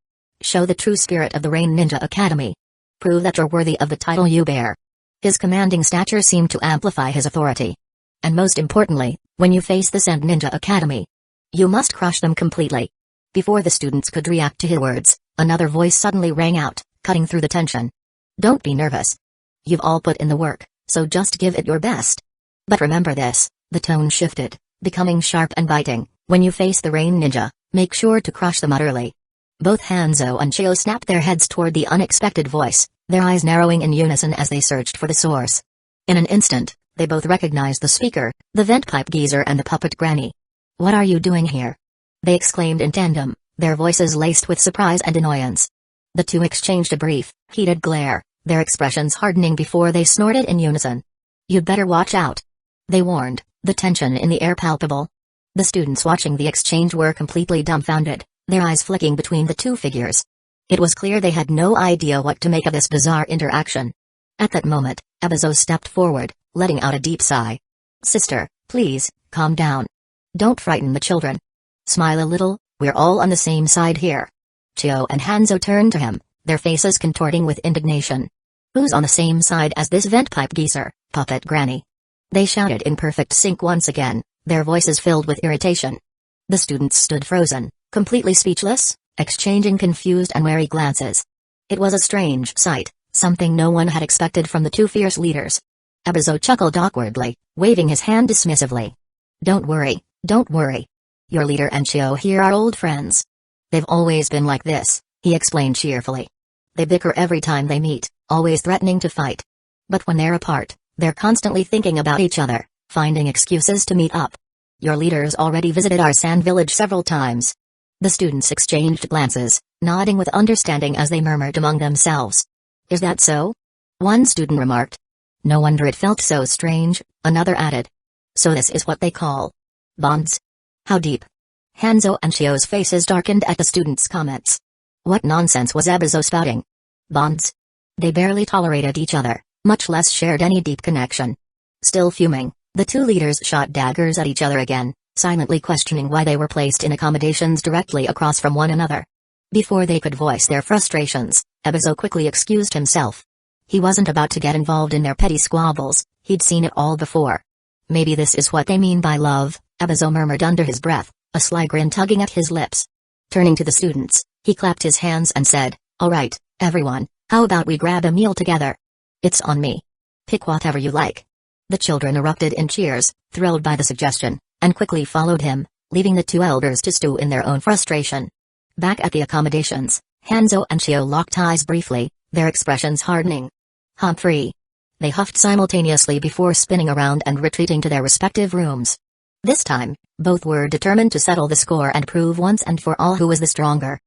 Show the true spirit of the Rain Ninja Academy. Prove that you're worthy of the title you bear. His commanding stature seemed to amplify his authority. And most importantly, when you face the Sand Ninja Academy, you must crush them completely. Before the students could react to his words, another voice suddenly rang out, cutting through the tension. Don't be nervous. You've all put in the work, so just give it your best. But remember this, the tone shifted, becoming sharp and biting. When you face the Rain Ninja, make sure to crush them utterly. Both Hanzo and Chio snapped their heads toward the unexpected voice, their eyes narrowing in unison as they searched for the source. In an instant, they both recognized the speaker, the vent pipe geezer and the puppet granny. What are you doing here? They exclaimed in tandem, their voices laced with surprise and annoyance. The two exchanged a brief, heated glare, their expressions hardening before they snorted in unison. You'd better watch out. They warned, the tension in the air palpable. The students watching the exchange were completely dumbfounded, their eyes flicking between the two figures. It was clear they had no idea what to make of this bizarre interaction. At that moment, Abizo stepped forward, letting out a deep sigh. Sister, please, calm down. Don't frighten the children. Smile a little, we're all on the same side here. Chio and Hanzo turned to him, their faces contorting with indignation. Who's on the same side as this vent pipe geezer, puppet granny? They shouted in perfect sync once again, their voices filled with irritation. The students stood frozen, completely speechless, exchanging confused and wary glances. It was a strange sight, something no one had expected from the two fierce leaders. Abizo chuckled awkwardly, waving his hand dismissively. Don't worry, don't worry. Your leader and Chio here are old friends. They've always been like this, he explained cheerfully. They bicker every time they meet, always threatening to fight. But when they're apart, they're constantly thinking about each other, finding excuses to meet up. Your leaders already visited our sand village several times. The students exchanged glances, nodding with understanding as they murmured among themselves. Is that so? One student remarked. No wonder it felt so strange, another added. So this is what they call bonds? How deep? Hanzo and Chio's faces darkened at the students' comments. What nonsense was Abizo spouting? Bonds? They barely tolerated each other, much less shared any deep connection. Still fuming, the two leaders shot daggers at each other again, silently questioning why they were placed in accommodations directly across from one another. Before they could voice their frustrations, Abizo quickly excused himself. He wasn't about to get involved in their petty squabbles, he'd seen it all before. Maybe this is what they mean by love, Abizo murmured under his breath, a sly grin tugging at his lips. Turning to the students, he clapped his hands and said, All right, everyone, how about we grab a meal together? It's on me. Pick whatever you like. The children erupted in cheers, thrilled by the suggestion, and quickly followed him, leaving the two elders to stew in their own frustration. Back at the accommodations, Hanzo and Chio locked eyes briefly, their expressions hardening. Humphrey. They huffed simultaneously before spinning around and retreating to their respective rooms. This time, both were determined to settle the score and prove once and for all who was the stronger.